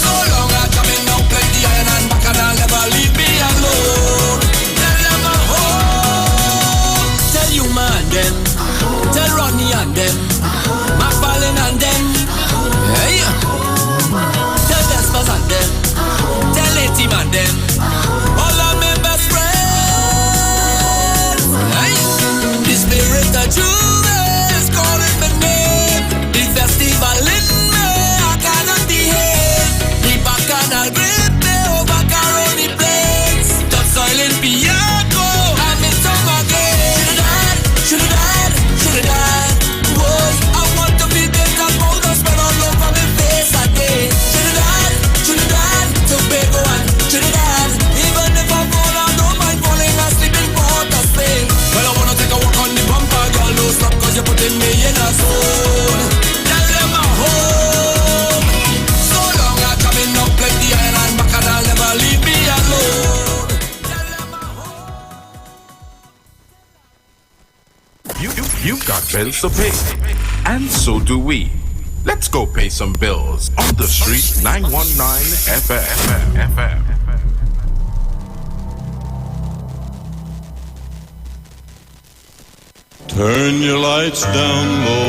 So long I come in now, plenty iron and back, and I'll never leave me alone. Tell them I'm home. Tell you man them. Tell Ronnie and them, McFarlane and them, hey. Tell Despers and them, tell A-Team and them, all of my best friends, hey. The spirit of Judah is calling my name. The festival in me, I cannot behave. The bacchanal grip me over Caroni plates. The silent piano, I'm in song again. Should've died, boy. I want to be better, powder spread all over my face again. Should've died, Tobago and Trinidad. Even if I fall, I don't mind falling asleep in Port of Spain. Well, I wanna take a walk on the bumper, girl, don't stop, cause you're putting me in a zone. Tell them I'm home. So long I come in up like the iron and back, and I'll never leave me alone. You've got bills to pay, and so do we. Let's go pay some bills on the street 919 FM. Turn your lights down low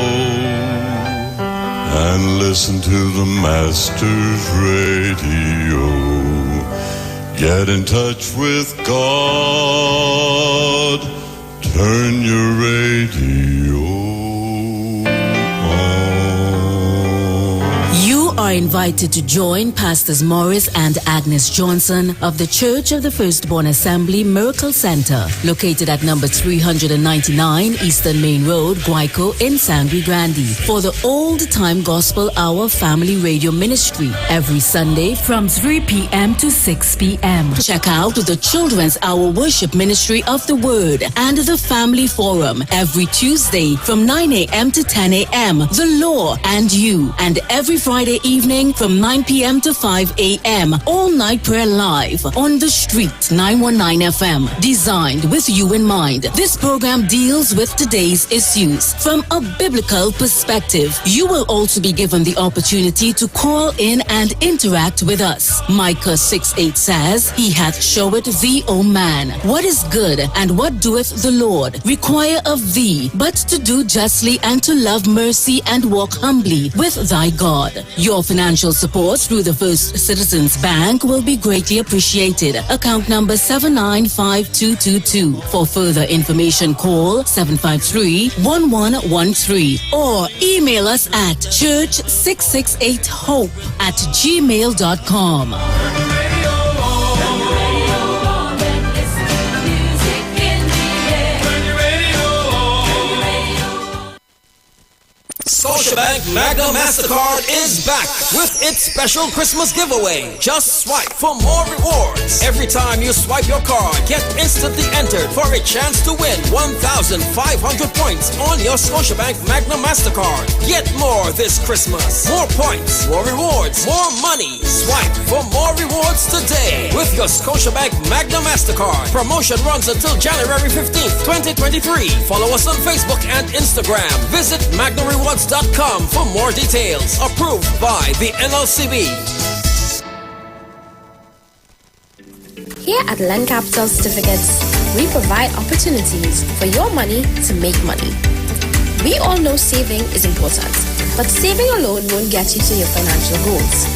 and listen to the Master's radio. Get in touch with God. Turn your radio You are invited to join Pastors Morris and Agnes Johnson of the Church of the Firstborn Assembly Miracle Center, located at number 399 Eastern Main Road, Guayco in Sangre Grande, for the Old Time Gospel Hour Family Radio Ministry every Sunday from 3 p.m. to 6 p.m. Check out the Children's Hour Worship Ministry of the Word and the Family Forum every Tuesday from 9 a.m. to 10 a.m. The Law and You, and every Friday evening from 9 p.m. to 5 a.m. All night prayer live on the street 919 FM. Designed with you in mind, this program deals with today's issues from a biblical perspective. You will also be given the opportunity to call in and interact with us. Micah 6:8 says, He hath showed thee, O man, what is good, and what doeth the Lord require of thee, but to do justly and to love mercy and walk humbly with thy God. Your Your financial support through the First Citizens Bank will be greatly appreciated. Account number 795222. For further information, call 753-1113 or email us at church668hope@gmail.com. Scotiabank Magna MasterCard is back with its special Christmas giveaway. Just swipe for more rewards. Every time you swipe your card, get instantly entered for a chance to win 1,500 points on your Scotiabank Magna MasterCard. Get more this Christmas. More points, more rewards, more money. Swipe for more rewards today with your Scotiabank Magna MasterCard. Promotion runs until January 15th, 2023. Follow us on Facebook and Instagram. Visit magnarewards.com for more details. Approved by the NLCB. Here at Lend Capital Certificates, we provide opportunities for your money to make money. We all know saving is important, but saving alone won't get you to your financial goals.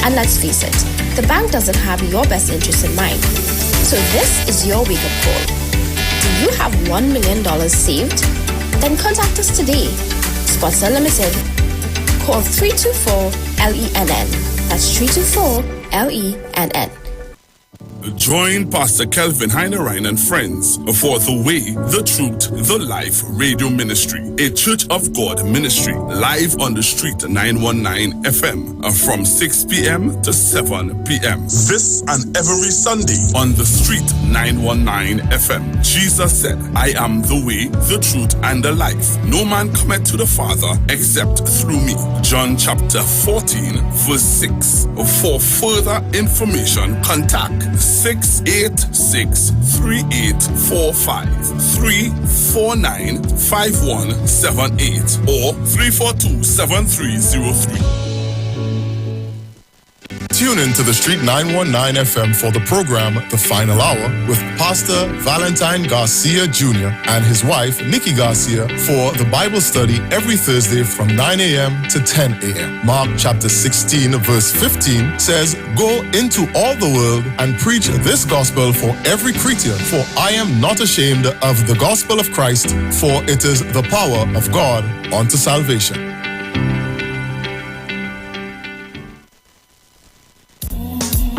And let's face it, the bank doesn't have your best interest in mind. So this is your wake-up call. Do you have $1 million saved? Then contact us today. Spots Limited. Call 324-LENN. That's 324-LENN. Join Pastor Kelvin Heinerine and friends for The Way, The Truth, The Life Radio Ministry, a Church of God ministry, live on the street 919 FM from 6 p.m. to 7 p.m. This and every Sunday on the street 919 FM. Jesus said, I am the way, the truth, and the life. No man cometh to the Father except through me. John chapter 14, verse 6. For further information, contact 686-3845, 349-5178, or 342-7303. Tune in to the Street 919 FM for the program The Final Hour with Pastor Valentine Garcia Jr. and his wife Nikki Garcia for the Bible study every Thursday from 9 a.m. to 10 a.m. Mark chapter 16 verse 15 says, Go into all the world and preach this gospel for every creature, for I am not ashamed of the gospel of Christ, for it is the power of God unto salvation.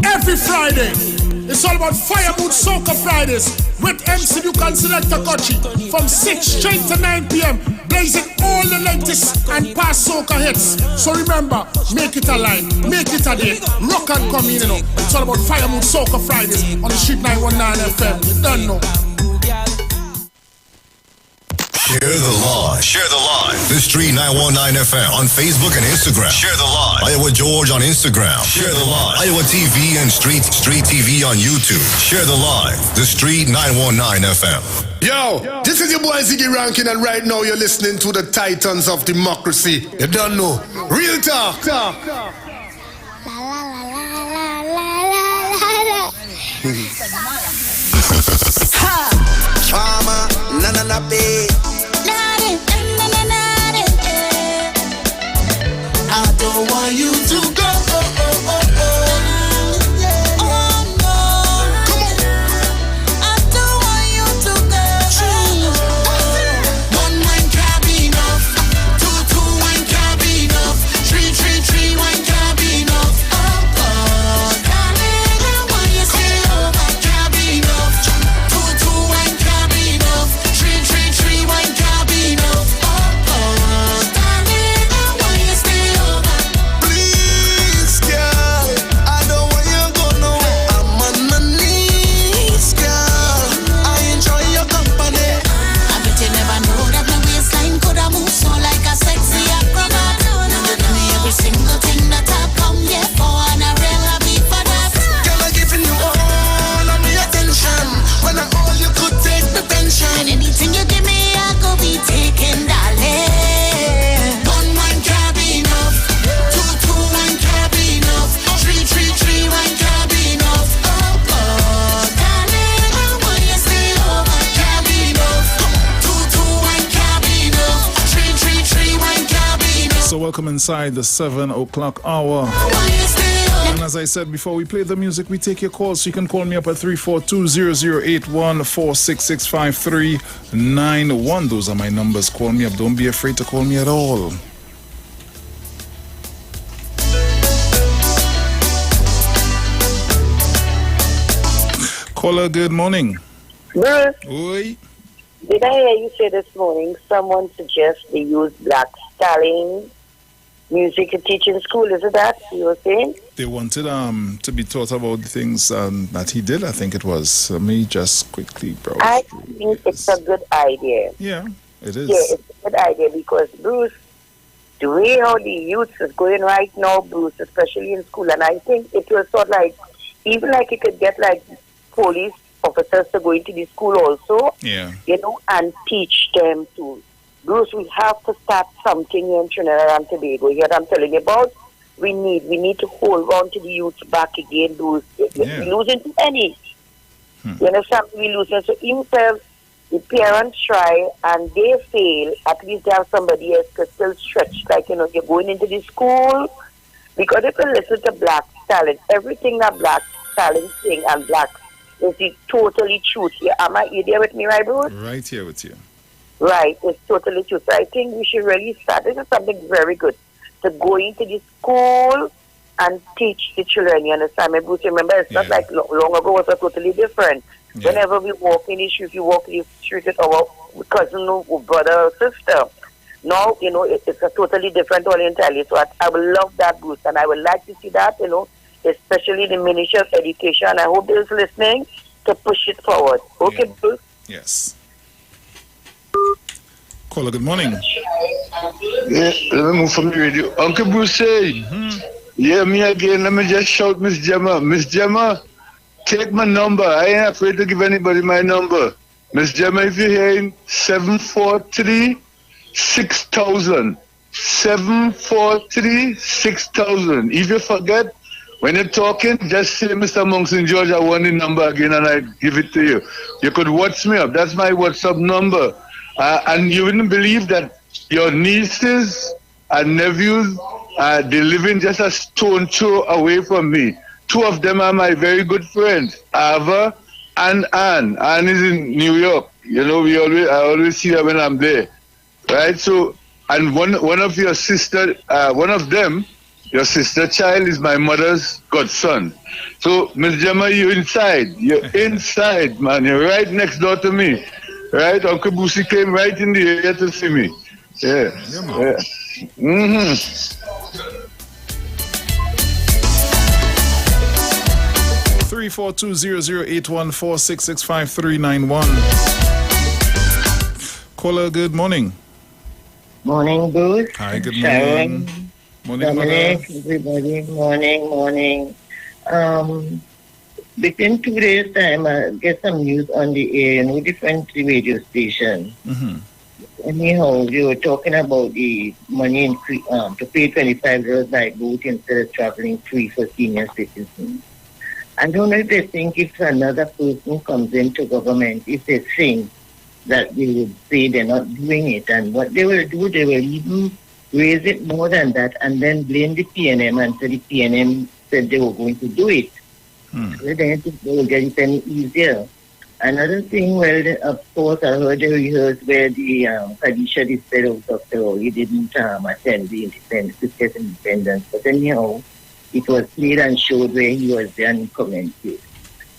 Every Friday, it's all about Fire Mood Soca Fridays with MC Duke and Selector Kochi from 6 straight to 9 p.m. blazing all the latest and past soca hits. So remember, make it a line, make it a day, rock and come in, you know. It's all about Fire Mood Soca Fridays on the Street 919 FM. You don't know. Share the live. Share the live. The Street 919 FM on Facebook and Instagram. Share the live. Iowa George on Instagram. Share the live. Iowa TV and Street TV on YouTube. Share the live. The Street 919 FM. Yo, this is your boy Ziggy Rankin, and right now you're listening to the Titans of Democracy. You don't know. Real talk. Mama, na na na babe. I don't want you to go. Please inside the 7 o'clock hour. And as I said before we play the music, we take your calls. So you can call me up at 342-0081-466-5391. Those are my numbers. Call me up. Don't be afraid to call me at all. Caller, good morning. Bruce, Oi. did I hear you say this morning someone suggests they use black stallion music to teach in school? Is it that you were saying? They wanted to be taught about the things that he did, I think it was. Let me just quickly browse. I think it's a good idea. Yeah, it is. Yeah, it's a good idea because, Bruce, the way how the youth is going right now, Bruce, especially in school, and I think it was sort of like, even like you could get like police officers to go into the school also, and teach them to. Bruce, we have to start something in Trinidad and Tobago. Here I'm telling you about. We need to hold on to the youth back again, Bruce. We're losing too many. You understand? We're losing. So even if the parents try and they fail, at least they have somebody else to still stretch. Like, you're going into the school. Because if you listen to Black Talent, everything that Black Talent sing and Black is the totally truth. You there with me, right, Bruce? Right here with you. Right, it's totally true. So I think we should really start. This is something very good. To go into the school and teach the children, you understand me, Bruce? Remember, it's not like long ago, it was totally different. Whenever we walk in the street, you walk in the street with our cousin or brother or sister. Now, it's a totally different all entirely. So I would love that, Bruce, and I would like to see that, especially the Ministry of Education. I hope they're listening to push it forward. Okay, Bruce? Yes. Caller, good morning. Yeah, let me move from the radio. Uncle Bruce, yeah, me again. Let me just shout Miss Gemma. Miss Gemma, take my number. I ain't afraid to give anybody my number. Miss Gemma, if you're hearing 743-6000. 743-6000. If you forget, when you're talking, just say, Mr. Monks in George, I want the number again and I give it to you. You could WhatsApp me up. That's my WhatsApp number. And you wouldn't believe that your nieces and nephews, they're living just a stone throw away from me. Two of them are my very good friends, Ava and Anne. Anne is in New York. I always see her when I'm there. Right? So, and one of your sister, one of them, your sister child is my mother's godson. So, Miss Gemma, you're inside. You're inside, man. You're right next door to me. Right? Uncle Boosie came right in the area to see me. Yeah. Yeah. 342-0081-466-5391. Caller, good morning. Morning, Bruce. Hi, good Sharon. morning. Morning, Dominic, mother. everybody. Morning. Within 2 days' time, I get some news on the air, different radio station. Anyhow, they were talking about the money to pay $25 by boat instead of traveling free for senior citizens. I don't know if they think if another person comes into government, if they think that they would say they're not doing it. And what they will do, they will even raise it more than that and then blame the PNM and say the PNM said they were going to do it. So they will get it any easier. Another thing, of course, I heard the rehearsal where the Kadisha said of Dr. He didn't attend the independence. But anyhow, it was played and showed where he was there and he commented.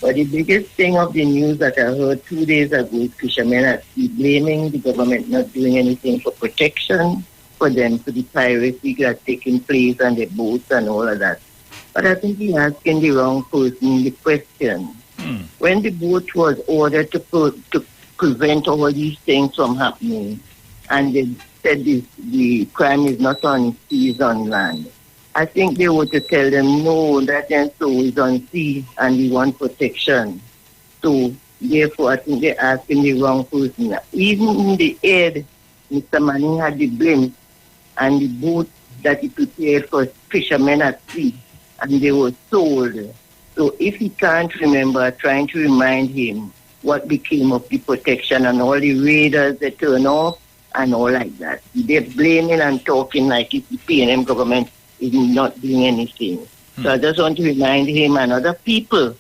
But the biggest thing of the news that I heard 2 days ago is fishermen are blaming the government not doing anything for protection for them, for the piracy that's taking place and the boats and all of that. But I think he's asking the wrong person the question. When the boat was ordered to prevent all these things from happening, and they said the crime is not on sea, it's on land, I think they were to tell them, no, that and so is on sea, and we want protection. So, therefore, I think they're asking the wrong person. Even in the air, Mr. Manning had the blimp and the boat that he prepared for fishermen at sea, and they were sold. So if he can't remember, trying to remind him what became of the protection and all the raiders that turn off and all like that. They're blaming and talking like if the PNM government is not doing anything. So I just want to remind him and other people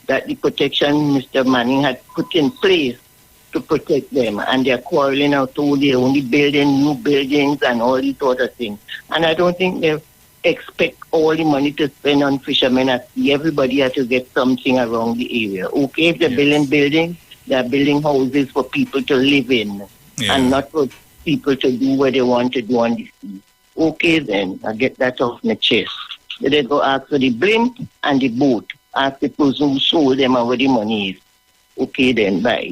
that the protection Mr. Manning had put in place to protect them, and they're quarreling out all they're only building new buildings and all these sort of things. And I don't think they expect all the money to spend on fishermen. I see everybody has to get something around the area. Okay, if they're building buildings, they're building houses for people to live in and not for people to do what they want to do on the sea. Okay then, I get that off my chest. They go ask for the blimp and the boat. Ask the person who sold them and where the money is. Okay then, bye.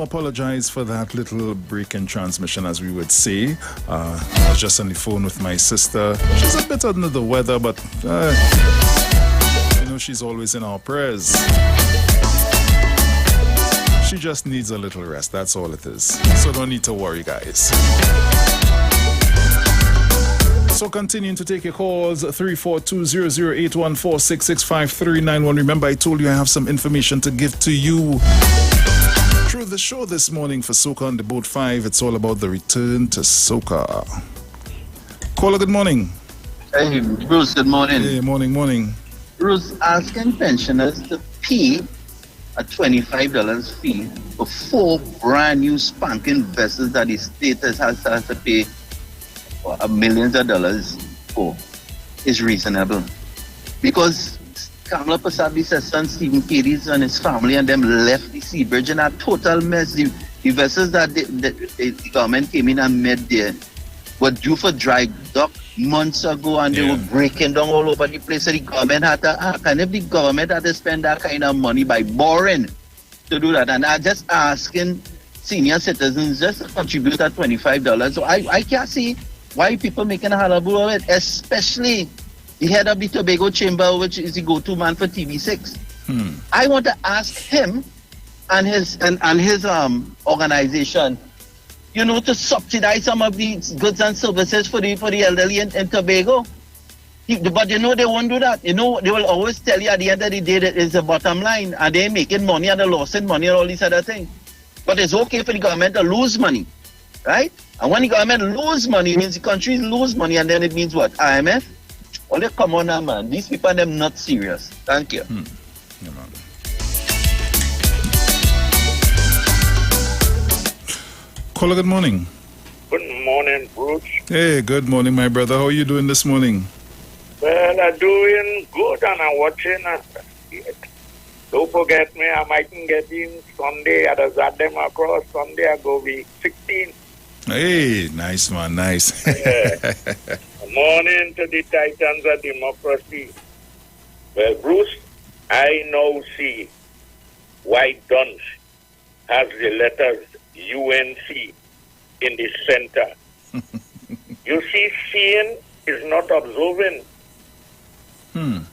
apologize for that little break in transmission, as we would say. I was just on the phone with my sister. She's a bit under the weather, but she's always in our prayers. She just needs a little rest, that's all it is. So don't need to worry, guys. So continuing to take your calls, 342-00814-665391. Remember, I told you I have some information to give to you through the show this morning for Soca on the Boat 5. It's all about the return to Soca. Caller, good morning. Hey, Bruce, good morning. Hey, morning. Bruce, asking pensioners to pay a $25 fee for 4 brand new spanking vessels that the state has to pay millions of dollars for is reasonable. Because Kamala Pasabi's son Stephen Cadiz and his family and them left the sea bridge in a total mess. The vessels that the government came in and met there were due for dry dock months ago, and they were breaking down all over the place. So the government had to act, and if the government had to spend that kind of money by borrowing to do that, and I'm just asking senior citizens just to contribute that $25. So I can't see why people making a hullabaloo of it, especially the head of the Tobago Chamber, which is the go-to man for TV6. I want to ask him and his organization, to subsidize some of the goods and services for the elderly in Tobago. But they won't do that. They will always tell you at the end of the day that it's the bottom line, and they're making money and they're losing money and all these other things. But it's okay for the government to lose money, right? And when the government lose money, it means the country lose money, and then it means what? IMF? Well, come on now, man. These people are them not serious. Thank you. Yeah, man. Caller, good morning. Good morning, Bruce. Hey, good morning, my brother. How are you doing this morning? Well, I'm doing good, and I'm watching. Don't forget me, I mightn't get in Sunday. I just add them across. Sunday I go be 16. Hey, nice, man, nice. Morning to the Titans of Democracy. Well, Bruce, I now see why Dunge has the letters UNC in the center. You see, seeing is not observing.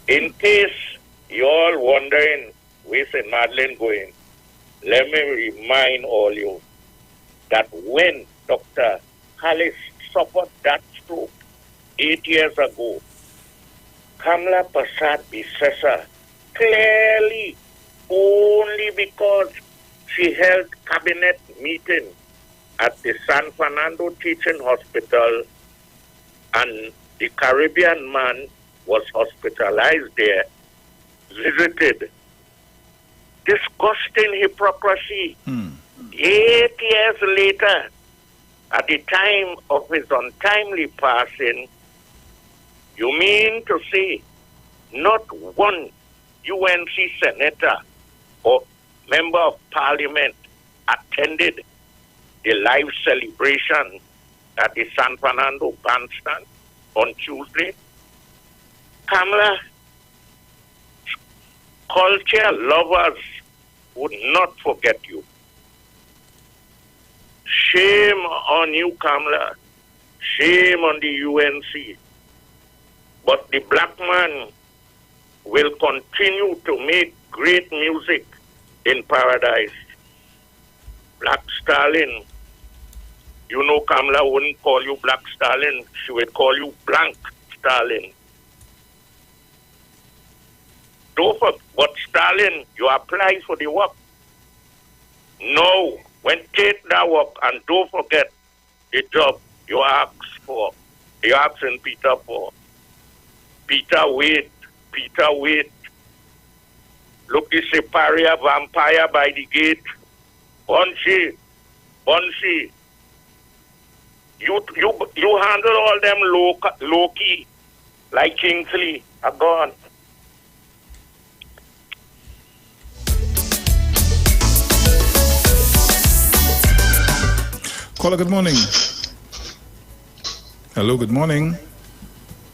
In case you're all wondering where's St. Madeleine going, let me remind all you that when Dr. Hallis suffered that stroke 8 years ago, Kamala Prasad Bissessa clearly only because she held cabinet meeting at the San Fernando Teaching Hospital and the Caribbean man was hospitalized there, visited. Disgusting hypocrisy. 8 years later, at the time of his untimely passing, you mean to say not one UNC senator or member of parliament attended the live celebration at the San Fernando bandstand on Tuesday? Kamala, culture lovers would not forget you. Shame on you, Kamala. Shame on the UNC. But the black man will continue to make great music in paradise. Black Stalin. You know Kamala wouldn't call you Black Stalin. She would call you Blank Stalin. But Stalin, you apply for the work. No. When take that work, and don't forget the job you asked for. You asking Peter for. Peter, wait. Look, this a pariah vampire by the gate. Bunchy. You handle all them low-key, like Kingsley, are gone. Caller, good morning. Hello, good morning.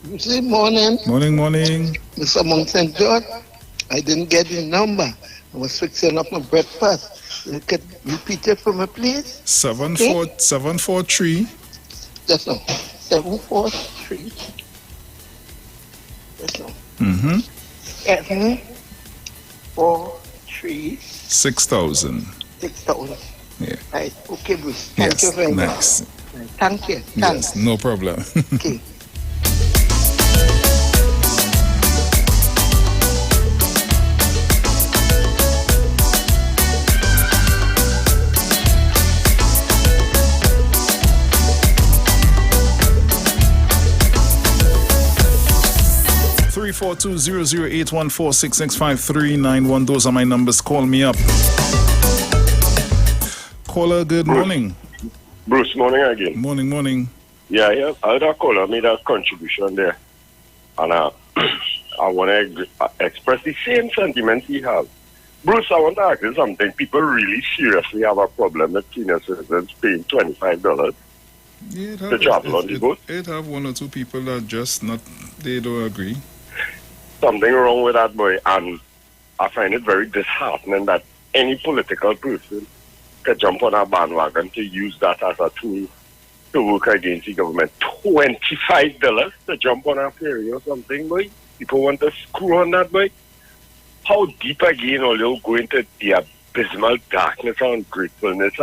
Good morning. Morning. Mr. Monk St. George, I didn't get your number. I was fixing up my breakfast. You can repeat it for me, please? 743. Just now. 743. Just now. 743. 6,000. 6,000. Yeah. Right. Okay, Bruce. Thank you very nice. much. Thank you. Yes, no problem. Okay. Three 4200814665391. Those are my numbers. Call me up. Caller, good morning. Bruce, morning again. Morning. Yeah. I had a caller made a contribution there. And I want to express the same sentiments he has. Bruce, I want to ask you something. People really seriously have a problem with senior citizens paying $25 to travel on the boat? It have one or two people that just not, they don't agree. Something wrong with that, boy. And I find it very disheartening that any political person could jump on a bandwagon to use that as a tool to work against the government. $25 to jump on a ferry or something, boy. People want to screw on that, boy. How deep again are you go into the abysmal darkness and ungratefulness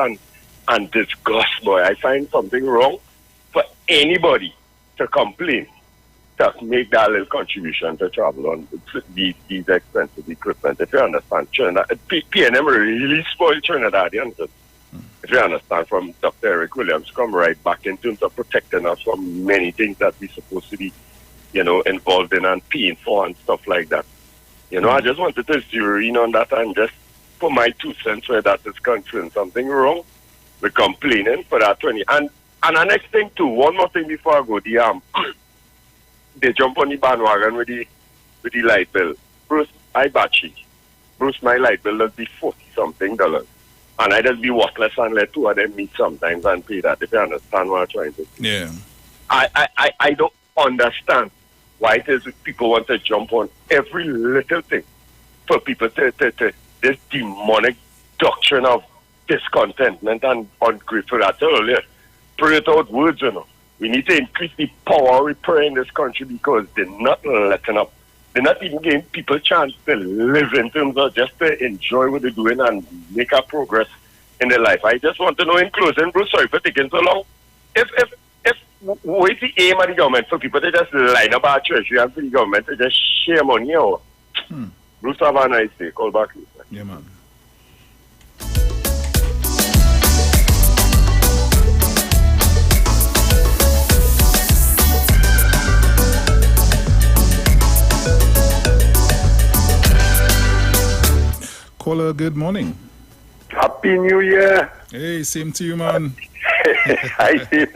and disgust, boy? I find something wrong for anybody to complain, to make that little contribution to travel on these expensive equipment. If you understand, Trinidad, PNM really spoiled Trinidadians. If you understand, from Dr. Eric Williams come right back in terms of protecting us from many things that we're supposed to be, involved in and paying for and stuff like that. I just wanted to zero in on that and just put my 2 cents where that is concerned. Something wrong with complaining for that 20. And the next thing too, one more thing before I go, they jump on the bandwagon with the light bill. Bruce, I batchy. Bruce, my light bill does be $40-something. And I just be worthless and let two of them meet sometimes and pay that, if you understand what I'm trying to do. Yeah. I don't understand why it is people want to jump on every little thing for people to this demonic doctrine of discontentment and ungrateful. I tell you, pray it out words, We need to increase the power of prayer in this country because they're not letting up. They're not even giving people a chance to live in terms of just to enjoy what they're doing and make a progress in their life. I just want to know in closing, Bruce, sorry for taking so long. What is the aim of the government for people to just line up our treasury and for the government to just share money? Or? Bruce, have a nice day. Call back later. Yeah, man. Caller, good morning. Happy New Year. Hey, same to you, man. I see.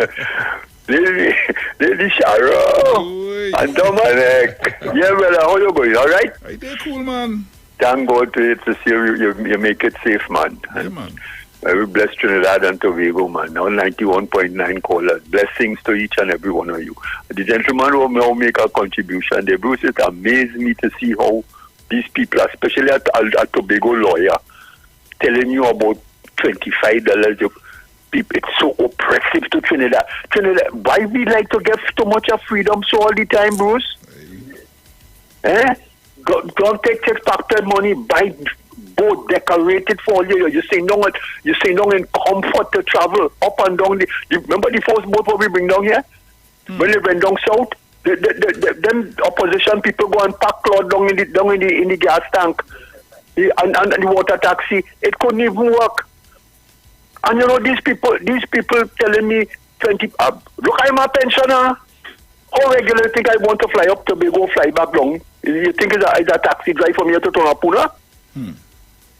Lady Sharo and Dominic. Yeah, brother, how you going? All right? I did cool, man. Thank God to see you make it safe, man. Yeah, man. We bless Trinidad and Tobago, man. Now 91.9 callers. Blessings to each and every one of you. The gentleman who will make a contribution there, Bruce, it amazed me to see how these people, especially a Tobago lawyer, telling you about $25. It's so oppressive to Trinidad. Why we like to get so much of freedom so all the time, Bruce? Don't take tax-factored money, buy boat, decorate it for you. You're saying no in comfort to travel up and down. Remember the first boat what we bring down here? When they went down south? Then opposition people go and pack cloth down in the gas tank and the water taxi. It couldn't even work. And these people telling me 20. Look, I'm a pensioner. How regular you think I want to fly up to Tobago, fly back down? You think it's a taxi drive from here to Tonapuna?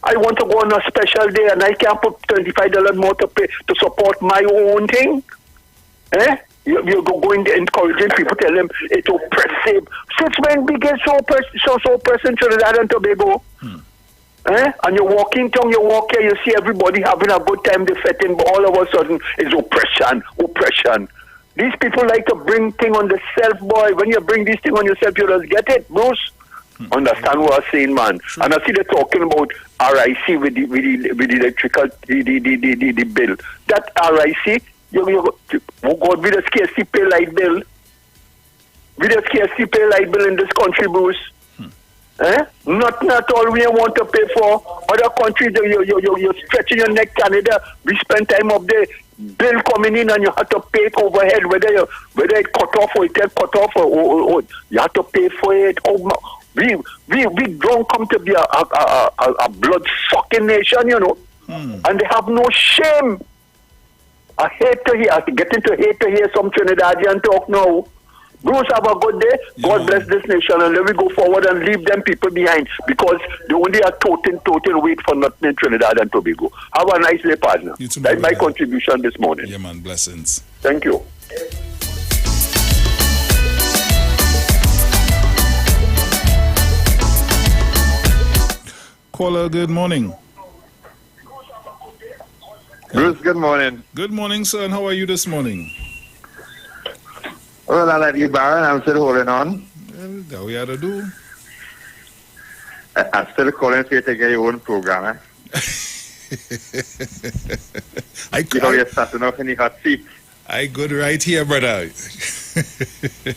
I want to go on a special day and I can't put $25 more to pay to support my own thing. You're going there encouraging people, tell them it's oppressive. Since when we get so oppressive in Trinidad and Tobago? And you walk in town, you walk here, you see everybody having a good time, they fit in, but all of a sudden it's oppression. These people like to bring things on themselves, boy. When you bring these things on yourself, you just get it, Bruce. Understand what I'm saying, man? True. And I see they're talking about RIC with the electrical the bill. That RIC, you God, with the scarcity pay light bill. With the scarcity pay light bill in this country, Bruce. Not all we want to pay for. Other countries, you're stretching your neck. Canada, we spend time up there. Bill coming in and you have to pay it overhead, whether it cut off or it get cut off, or you have to pay for it. We don't come to be a blood sucking nation, you know, and they have no shame. I get into hate to hear some Trinidadian talk now. Bruce, have a good day. God bless this nation, and let me go forward and leave them people behind, because they only are total wait for nothing in Trinidad and Tobago. Have a nice day, partner. That's my contribution this morning. Yeah, man. Blessings. Thank you. Caller, good morning. Bruce, good morning. Good morning, sir. And how are you this morning? Well, I let you, Baron. I'm still holding on. Well, that we had to do. I'm still calling for you to get your own program, eh? You're starting off in the hot seat. I good right here, brother.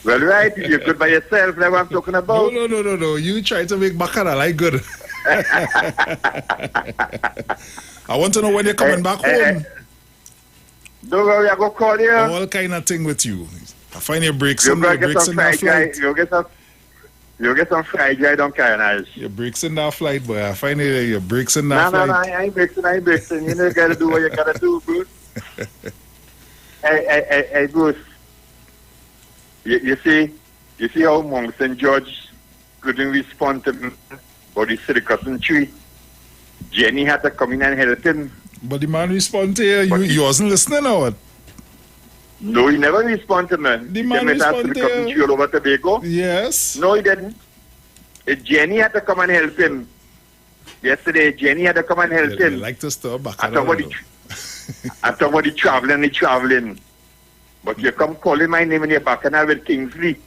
Well, right. You're good by yourself. That's what I'm talking about. No. You try to make baccarat like good. I want to know when you're coming back home. Don't worry, I go call you. All kind of thing with you. I find your breaks in that flight. You'll get some fried guy, don't carry nice. Your breaks in that flight, boy. I find your breaks in that flight. No, I ain't breaking. You know, you gotta do what you gotta do, Bruce. Hey, Bruce. You see how Monks and George couldn't respond to me about the silicon tree. Jenny had to come in and help him. But the man responded to you. You wasn't listening or what? No, he never responded, man. The man responded to you all over Tobago. Yes. No, he didn't. Jenny had to come and help him. Yesterday, Jenny had to come and help him. You like to stir back. I talk about the traveling. But you come calling my name in your back and I with Kingsley.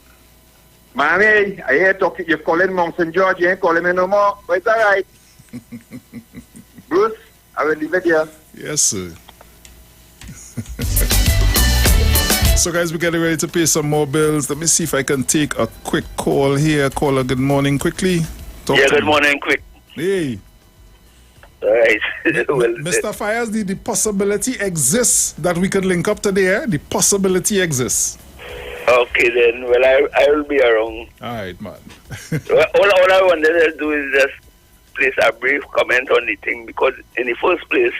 Mommy, I hear talking. You're calling Monks and George. You ain't calling me no more. But it's all right. Bruce, I will leave it here. Yes, sir. So, guys, we're getting ready to pay some more bills. Let me see if I can take a quick call here. Caller, good morning, quickly. Good morning, quick. Hey. All right. Mr. Fires, the possibility exists that we could link up today, eh? The possibility exists. Okay, then. Well, I will be around. All right, man. all I wanted to do is just place a brief comment on the thing, because in the first place,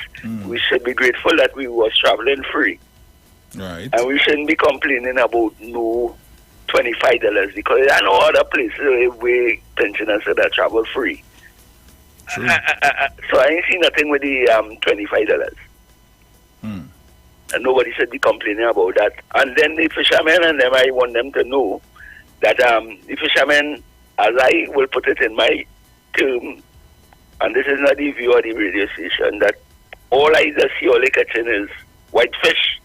we should be grateful that we was traveling free. Right. And we shouldn't be complaining about no $25, because I know other places where pensioners that travel free. So I ain't seen nothing with the $25. And nobody should be complaining about that. And then the fishermen and them, I want them to know that the fishermen, as I will put it in my term, and this is not the view of the radio station, that all I just see all they catching is whitefish,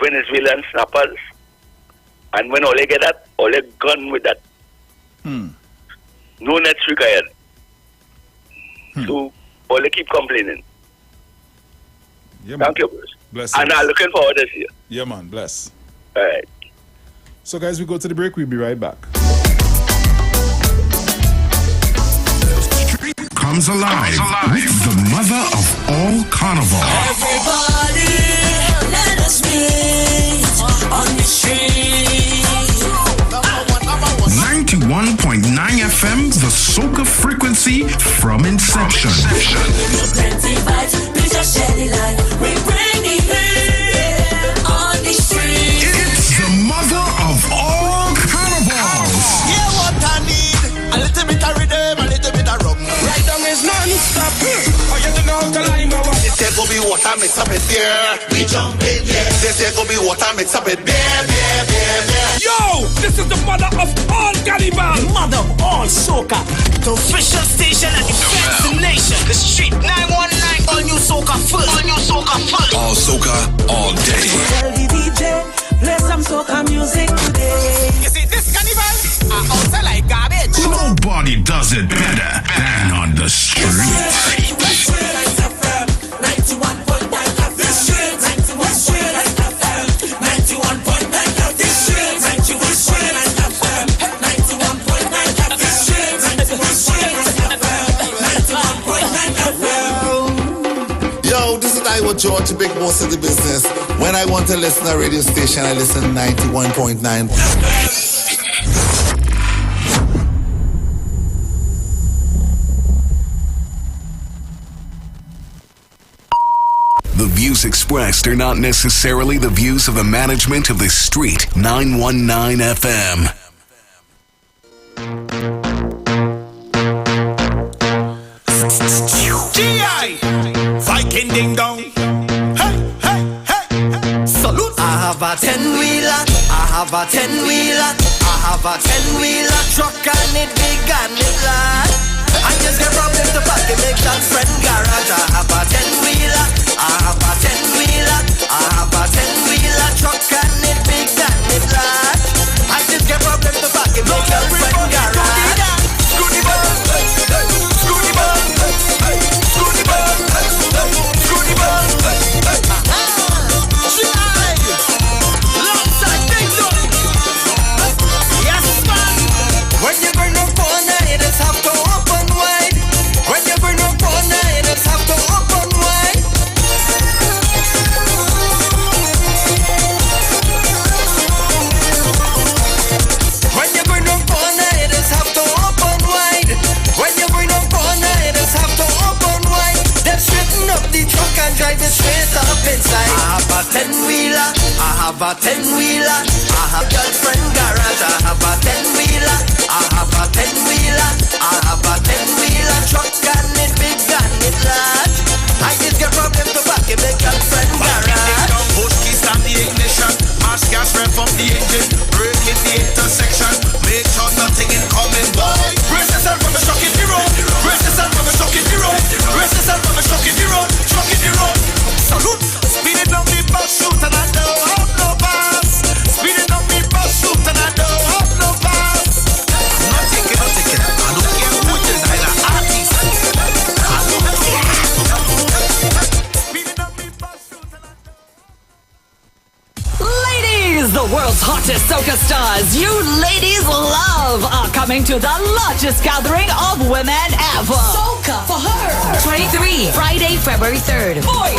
Venezuelan snappers, and when all they get that, all they gone with that. No nets required. So all they keep complaining. Yeah, thank you, Bruce. Bless and I'm looking forward to see you. Yeah, man. Bless. All right. So, guys, we go to the break. We'll be right back. Comes alive with the mother of all carnival. Everybody, let us meet on the street. 91.9 FM, the soca frequency from inception. Plenty vibes, we just shed it light. We bring the heat on the street. It's the mother of all carnivals. Yeah, what I need, a little bit of rhythm, a little bit of rum. Right down is non-stop. Oh, you don't know how to line over. This here go be water mix up with beer. We jump in, yeah. This here go be water mix up with beer. Yo, this is the mother of all cannibals. The mother of all soca. The official station and the destination. The street 919. All new soca first. All new soca first. All soca, all day. Tell the DJ, play some soca music today. You see, this carnival are outside like garbage. Nobody does it better than on the street. Iwer George, big boss of the business. When I want to listen to a radio station, I listen to 91.9. The views expressed are not necessarily the views of the management of the Street 919 FM. G.I. Viking ding dong. Hey, hey, hey. Salute. I have a 10-wheeler. I have a 10-wheeler. I have a 10-wheeler truck and it big and it large. I just get problems to park in my girlfriend garage. I have a 10-wheeler. I have a 10-wheeler. I have a 10-wheeler truck and it big and it large. I just get problems to park in my girlfriend garage. Scooty ball, scooty ball, scooty ball, scooty ball. When you bring up corner, it is have to open wide. When you bring up corner, it is have to open wide. When you bring up corner, it is have to open wide. When you bring up corner, it is have to open wide. Then straighten up the truck and drive it straight up inside. I have a 10-wheeler. I have a 10-wheeler. I have girlfriend garage. I have a 10-wheeler. I have a 10-wheeler. I have a 10-wheeler truck and it big and it large. I just get problem to back in the girlfriend garage. Push key start the ignition. Mash gas rev up the engine. Brake in the intersection. Make sure nothing incoming, boy. Brace yourself from a shock in the road. Brace yourself from a shock in the road. Brace yourself from a shock in the road. Shock in the road. Salute. Speeding down the bus shoot and I don't have no pass. Speeding down the bus shoot and I don't have no pass. I'm not taking, I don't care who it is, I'm an artist. Ladies, the world's hottest soca stars you ladies love are coming to the largest gathering of women ever. Soca for her. 23, Friday, February 3rd. Boys.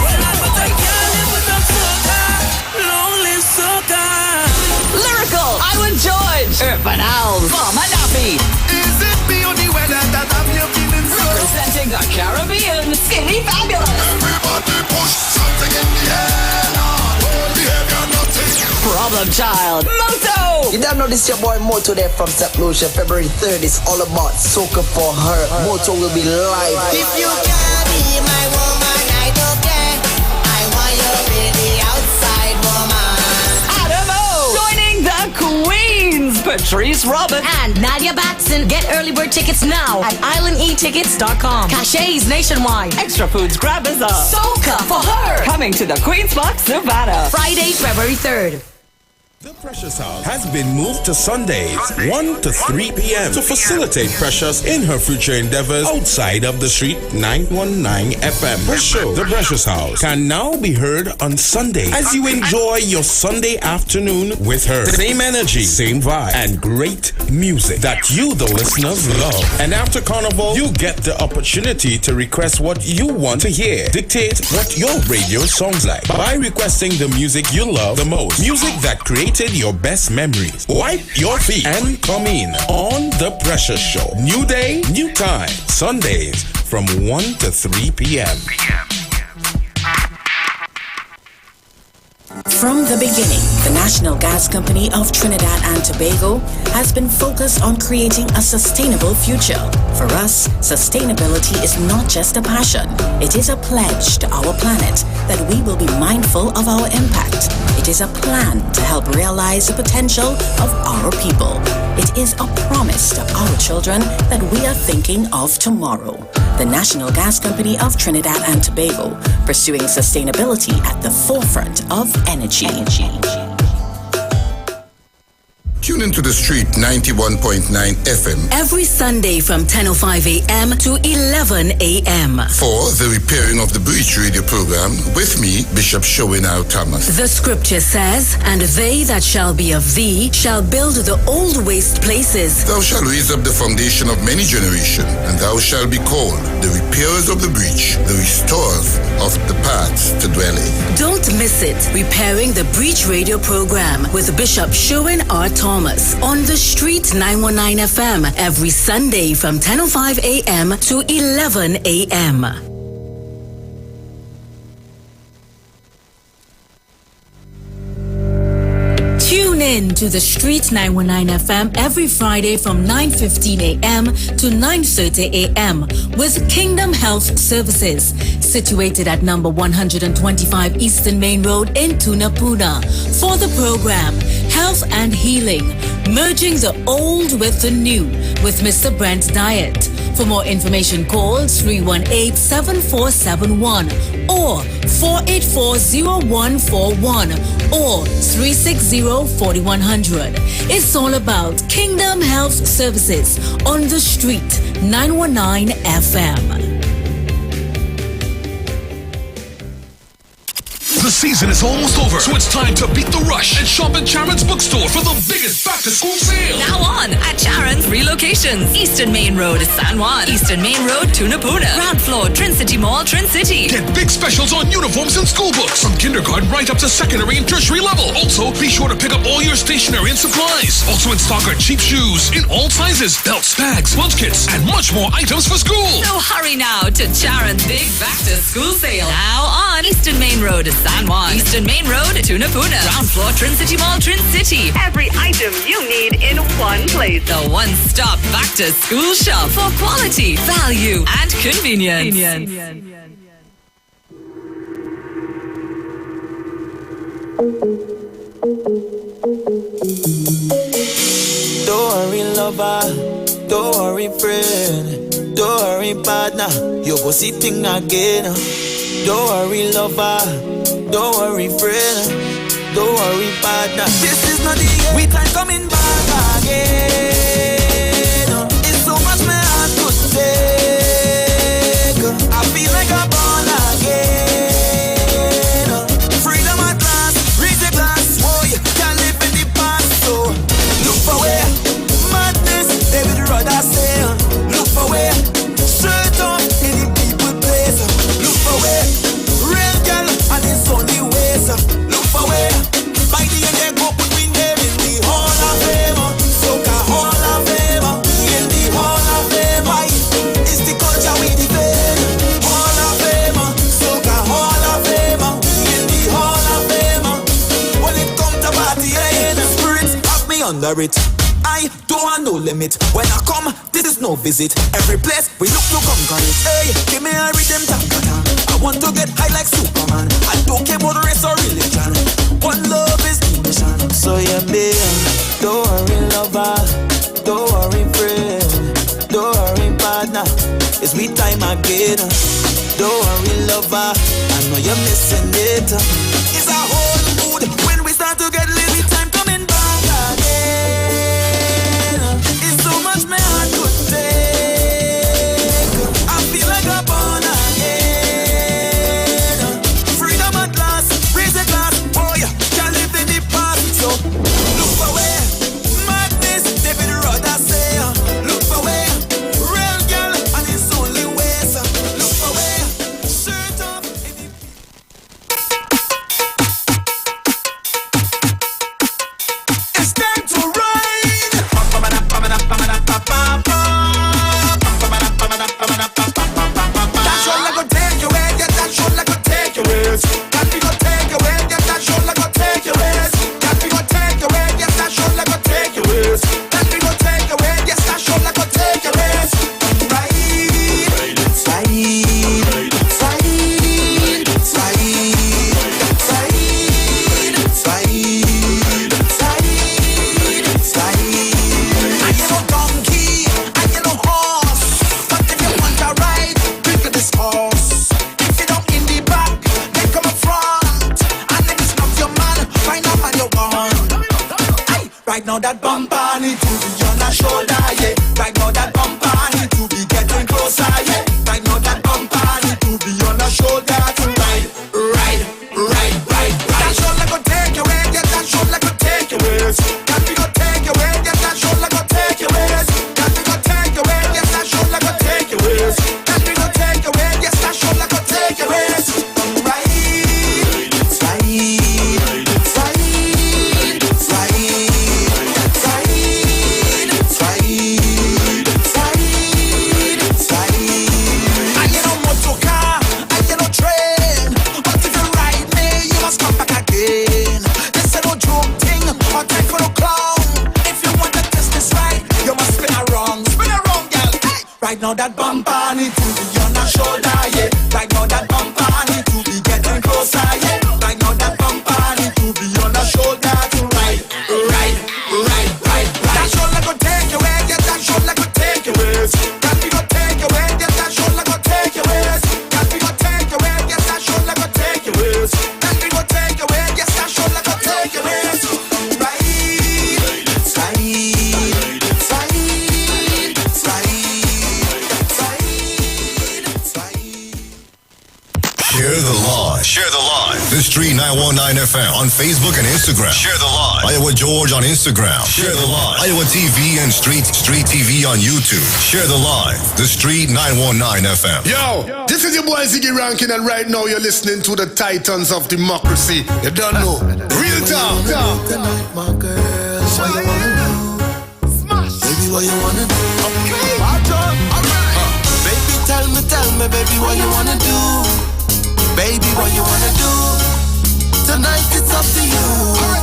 Lyrical, Iwer George, Urban Owls, Mama Nappy. Is it the only weather that I'm looking in for? Representing the Caribbean, Skinny Fabulous. Everybody push something in the air now. Hold behavior, nothing. Problem Child, Moto. You don't know this your boy Moto there from St. Lucia. February 3rd is all about soca for her. Moto will be live. If you can be my woman, I don't care. I want you really outside, woman. Adamo. Joining the Queens, Patrice Robin and Nadia Batson. Get early bird tickets now at islandetickets.com. Cachets nationwide. Extra foods grab is up. Soca for her. Coming to the Queen's Park, Savannah. Friday, February 3rd. The Precious House has been moved to Sundays, 1 to 3 p.m. to facilitate Precious in her future endeavors outside of the Street 919 FM. Her show, The Precious House, can now be heard on Sunday as you enjoy your Sunday afternoon with her. Same energy, same vibe, and great music that you, the listeners, love. And after Carnival, you get the opportunity to request what you want to hear. Dictate what your radio sounds like by requesting the music you love the most. Music that creates your best memories. Wipe your feet and come in on The Precious Show. New day, new time. Sundays from 1 to 3 p.m. From the beginning, the National Gas Company of Trinidad and Tobago has been focused on creating a sustainable future. For us, sustainability is not just a passion. It is a pledge to our planet that we will be mindful of our impact. It is a plan to help realize the potential of our people. It is a promise to our children that we are thinking of tomorrow. The National Gas Company of Trinidad and Tobago, pursuing sustainability at the forefront of energy. Tune into the street 91.9 FM every Sunday from 10:05 a.m. to 11 a.m. for the Repairing of the Breach radio program with me, Bishop Showinau Thomas. The scripture says, "And they that shall be of thee shall build the old waste places. Thou shalt raise up the foundation of many generations, and thou shalt be called the repairers of the breach, the restorers of the paths to dwell in." Don't miss it. Repairing the Breach radio program with Bishop Sherwin R. Thomas on the Street 919 FM every Sunday from 10:05 a.m. to 11 a.m. Tune in to the Street 919 FM every Friday from 9:15 a.m. to 9:30 a.m. with Kingdom Health Services, situated at number 125 Eastern Main Road in Tunapuna. For the program, Health and Healing, merging the old with the new with Mr. Brent Diet. For more information, call 318-7471 or 484-0141 or 360-4100. It's all about Kingdom Health Services on the Street 919 FM. The season is almost over, so it's time to beat the rush and shop at Charon's Bookstore for the biggest back-to-school sale. Now on at Charon's 3 locations: Eastern Main Road, San Juan; Eastern Main Road, Tunapuna; ground floor, Trin City Mall, Trin City. Get big specials on uniforms and school books from kindergarten right up to secondary and tertiary level. Also, be sure to pick up all your stationery and supplies. Also in stock are cheap shoes in all sizes, belts, bags, lunch kits, and much more items for school. So hurry now to Charon's big back-to-school sale. Now on Eastern Main Road, San Juan; Eastern Main Road, Tunapuna; ground floor, Trin City Mall, Trin City. Every item you need in one place. The one-stop back-to-school shop for quality, value, and convenience. Don't worry, lover. Don't worry, friend. Don't worry, partner. You go see thing again. Don't worry, lover. Don't worry, friend. Don't worry, partner. This is not the end. We time coming back again. It's so much my heart to take. I feel like I'm born again. Freedom at last. Raise the glass. Oh, you can't live in the past. So look for where madness they would rather say. Look for where straight up in the people place. Look for where real girl and it's only ways. Look for where by the end they go put in there in the Hall of Fame. Soca Hall of Fame. In the Hall of Fame. Why? It's the culture we defend. Hall of Fame. Soca Hall of Fame. In the Hall of Fame. When it comes to party, the spirits have me under it. I don't want no limit. When I come, this is no visit. Every place we look to conquer it. Hey, give me a rhythm tankata. I want to get high like Superman. I don't care about race or religion. One love is the mission. So yeah, babe, don't worry, lover. Don't worry, friend. Don't worry, partner. It's we time again. Don't worry, lover. I know you're missing it. It's a whole mood when we start to get lit. We time coming back again. It's so much my heart could take. I feel like I'm born again. Freedom at last. Raise a glass. Oh yeah, can't live in the past. So look for where madness they would rather say. Look for where real girl and it's only ways. Look for where shirt off in the now that bumper need to be on our shoulder, yeah. Right now that bumper need to be getting closer, yeah. Right now that bumper need to be on our shoulder to ride. That shoulder go take you away, yeah. That shoulder go take you away. That we go take you away, yeah. That shoulder go take you away. That we go take you away, yes. That shoulder go take you away. That we go take you away, yes. That shoulder go take you away. Right now that bumper need to be on our shoulder, yeah. Right now that bumper need to be getting closer, yeah. Right now that bumper need to be on our shoulder to ride. That shoulder go take you away, yeah. That shoulder go take you away. That we go take you away, yeah. That shoulder go take you away. That we go take you away, yes. That shoulder go take you away. That we go take you away, yes. That shoulder go take you away. Share the live. The Street 919 FM on Facebook and Instagram. Share the live. Iowa George on Instagram. Share the live. Iowa TV and Street TV on YouTube. Share the live. The Street 919 FM. Yo, this is your boy Ziggy Rankin, and right now you're listening to the Titans of Democracy. You don't know. Real talk. Tonight, my girl. What you wanna do? Smash. Baby, what you wanna do? Okay. Alright. Baby, tell me, baby, what you wanna do? Baby, what you wanna do? Tonight it's up to you.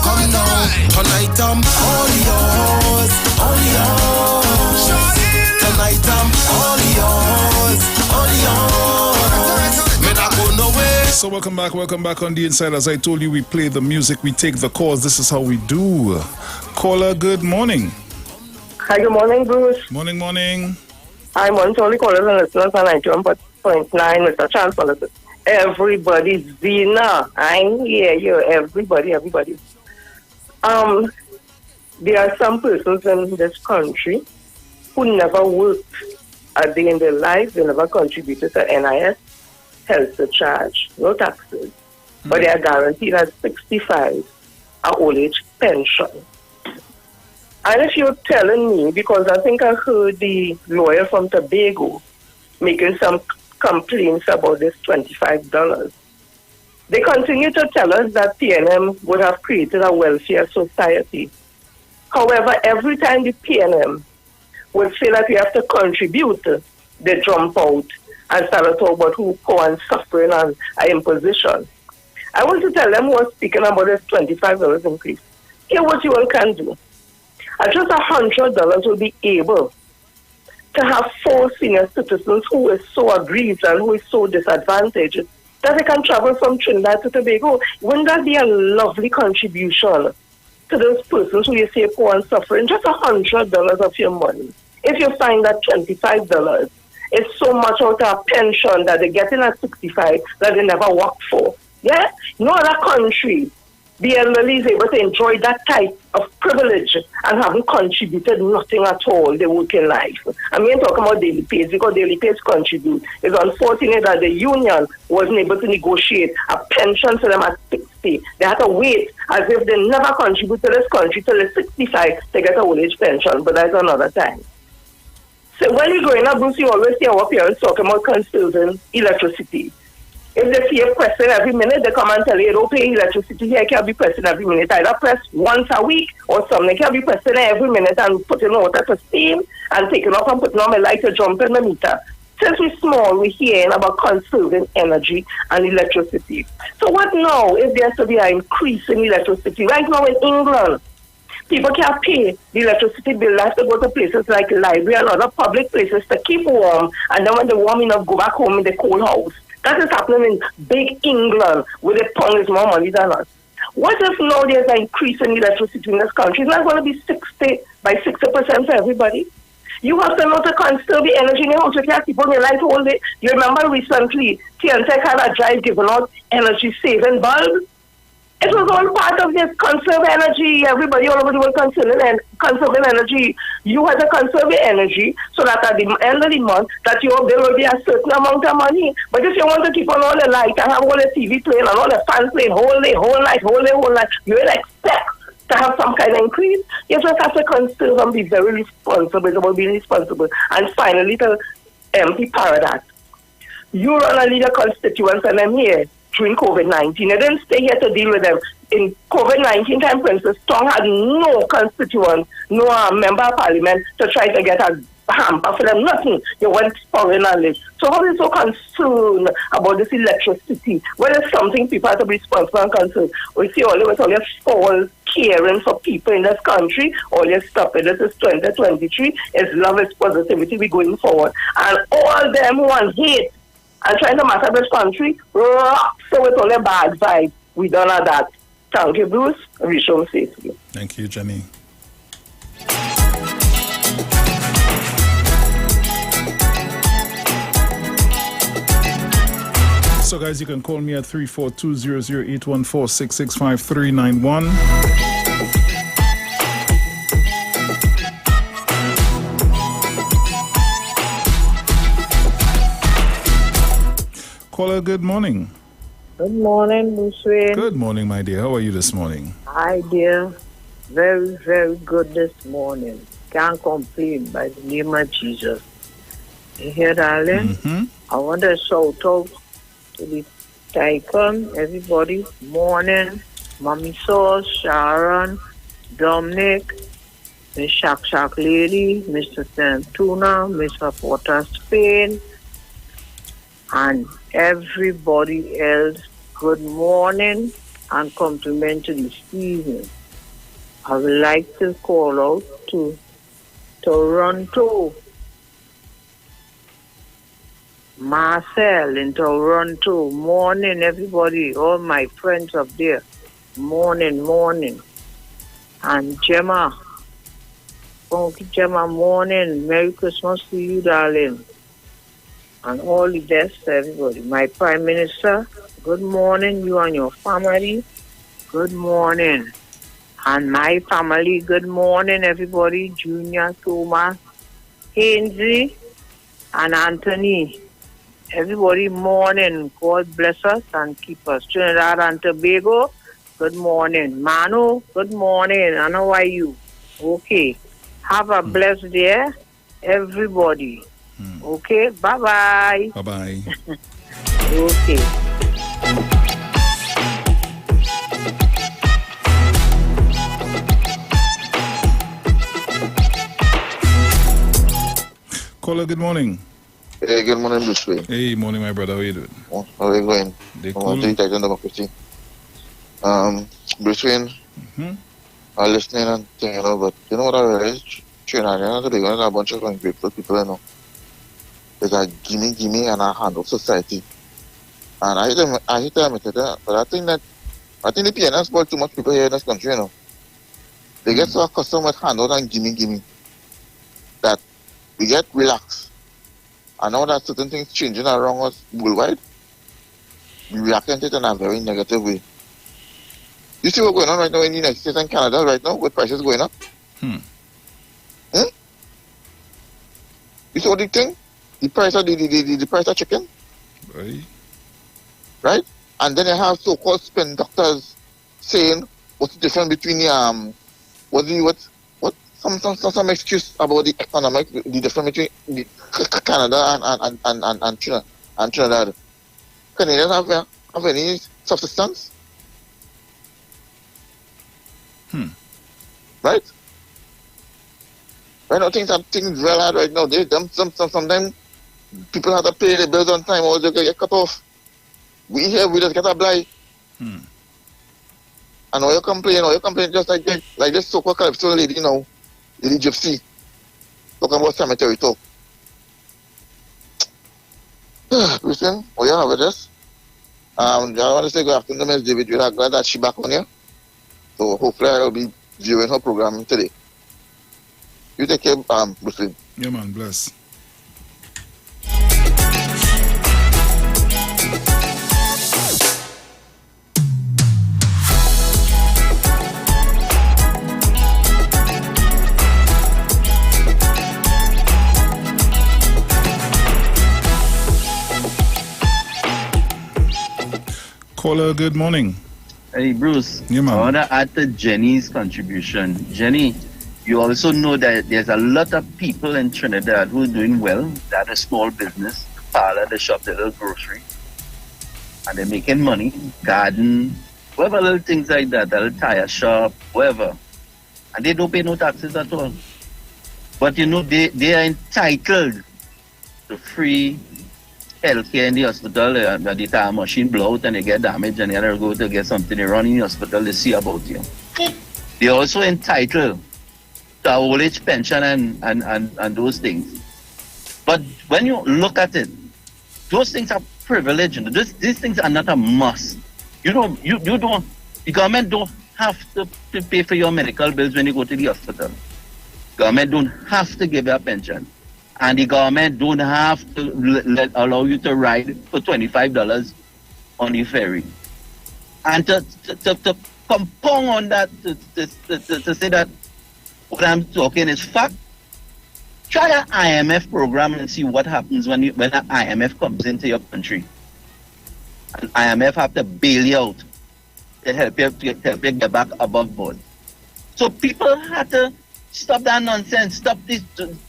Come down. Tonight I'm all yours. Tonight I'm all yours. Me not go nowhere. So welcome back on The Inside. As I told you, we play the music, we take the calls. This is how we do. Caller, good morning. Hi, good morning, Bruce. Morning. I want to only call and listeners on 91.9 Mr. Chancellor. Everybody's Zina. I hear you. Everybody. There are some persons in this country who never worked a day in their life. They never contributed to NIS, health surcharge, no taxes. But they are guaranteed at 65 an old age pension. And if you're telling me, because I think I heard the lawyer from Tobago making some complaints about this $25. They continue to tell us that PNM would have created a welfare society. However, every time the PNM would say that we have to contribute, they jump out and start to talk about who poor and suffering and imposition. I want to tell them who are speaking about this $25 increase. Here what you all can do. At just $100 will be able to have 4 senior citizens who is so aggrieved and who is so disadvantaged that they can travel from Trinidad to Tobago. Wouldn't that be a lovely contribution to those persons who you say poor and suffering? Just $100 of your money. If you find that $25 is so much out of a pension that they get in at 65 that they never worked for. Yeah? No other country, the elderly is able to enjoy that type of privilege and haven't contributed nothing at all their working life. I mean, talking about daily pays, because daily pays contribute. It's unfortunate that the union wasn't able to negotiate a pension for them at 60. They had to wait as if they never contribute to this country till they're 65 to get a old age pension, but that's another time. So when you're growing up, Bruce, you always hear our parents talking about conserving electricity. If they see a question every minute, they come and tell you, don't pay electricity here, can't be pressing every minute. Either press once a week or something. Can't be pressing every minute and putting water to steam and taking off and putting on my light to jump in the meter. Since we're small, we're hearing about conserving energy and electricity. So what now if there's to be an increase in electricity? Right now in England, people can't pay the electricity bill. They have to go to places like library and other public places to keep warm. And then when they're warm enough, go back home in the cold house. That is happening in big England, where the pound is more money than us. What if now there's an increase in electricity in this country? It's not going to be 60% for everybody. You have to know to conserve the energy in your house. You can't keep on your light all day. You remember recently, TNTech had a drive giving out energy-saving bulbs? It was all part of this conserve energy. Everybody all over the world conserving energy. You had to conserve your energy so that at the end of the month that your bill will be a certain amount of money. But if you want to keep on all the light and have all the TV playing and all the fans playing whole day, whole night, you will expect to have some kind of increase. You just have to conserve and be very responsible about being responsible. And finally, to empty paradox. You run a leader constituents and I'm here during COVID-19. You didn't stay here to deal with them. In COVID-19 time, Princess Tong had no constituent, no member of parliament to try to get a hamper for them. Nothing. You went foreign and live. So how are you so concerned about this electricity? Well, it's something people have to be responsible and concerned. We see all your false caring for people in this country. All your stuff. This is 2023. It's love, it's positivity. We're going forward. And all them who want hate and trying to matter this country, so with all the bad vibes, we don't have that. Thank you, Bruce. We shall safely. Thank you, Jenny. So, guys, you can call me at 342-00814-665-391. Caller, good morning. Good morning, Bruce Wayne. Good morning, my dear. How are you this morning? Hi, dear. Very, very good this morning. Can't complain by the name of Jesus. You hear, darling? Mm-hmm. I want to shout out to the Tycoon, everybody. Morning. Mommy Sauce, Sharon, Dominic, Miss Shak Lady, Mr. Santuna, Mr. Porter Spain, and everybody else, good morning and compliment to this evening. I would like to call out to Toronto. Marcel in Toronto. Morning, everybody. All my friends up there. Morning. And Gemma. Okay, Gemma, morning. Merry Christmas to you, darling. And all the best to everybody. My Prime Minister, good morning, you and your family. Good morning. And my family, good morning, everybody. Junior, Thomas, Ainsley, and Anthony. Everybody, morning. God bless us and keep us. Trinidad and Tobago, good morning. Manu, good morning. I know why you. Okay. Have a blessed day, everybody. Okay, bye-bye. Bye-bye. Okay. Caller, good morning. Hey, good morning, Bruce Wayne. Hey, morning, my brother. How are you doing? How are you going? Cool. To Titan Democracy. Bruce Wayne, I'm listening and thinking, but you know what I realized? Trinidad and Tobago is a bunch of ungrateful people, you know. There's a gimme and a handle society. And I hate to admit it, but I think the PNS spoil too much people here in this country, you know. They get so accustomed with handout and gimme that we get relaxed. And now that certain things changing around us worldwide, we react to it in a very negative way. You see what's going on right now in the United States and Canada right now with prices going up? You see what they think? The price of the price of chicken? Right? And then you have so-called spin doctors saying what's the difference between some excuse about the economic, the difference between Canada and Trinidad. Canadians have any subsistence? Right? Right now things real hard right now. Sometimes people have to pay their bills on time or they get cut off. We just get a blight. And all you complain just like this so-called Calypso lady, you know, Lady Gypsy, talking about cemetery talk. Listen, what you have with this? I want to say good afternoon to Ms. David. We're glad that she's back on here. So hopefully I will be viewing her program today. You take care, Bruce Lee. Yeah, man, bless. Caller, good morning. Hey, Bruce. Yeah, man. I want to add to Jenny's contribution. Jenny, you also know that there's a lot of people in Trinidad who are doing well. That a small business, the parlor, the shop, the little grocery. And they're making money, garden, whatever little things like that, a little tire shop, whatever. And they don't pay no taxes at all. But you know, they are entitled to free healthcare in the hospital. The tire machine blow out and they get damaged and they gotta go to get something. They run in the hospital, they see about you. They're also entitled to a old age pension and those things. But when you look at it, those things are privilege. These things are not a must. You don't, the government don't have to pay for your medical bills when you go to the hospital. Government don't have to give you a pension. And the government don't have to allow you to ride for $25 on the ferry. And to compound on that, to say that what I'm talking is fact, try an IMF program and see what happens when an IMF comes into your country. And IMF have to bail you out to help you get back above board. So people have to stop that nonsense. Stop this.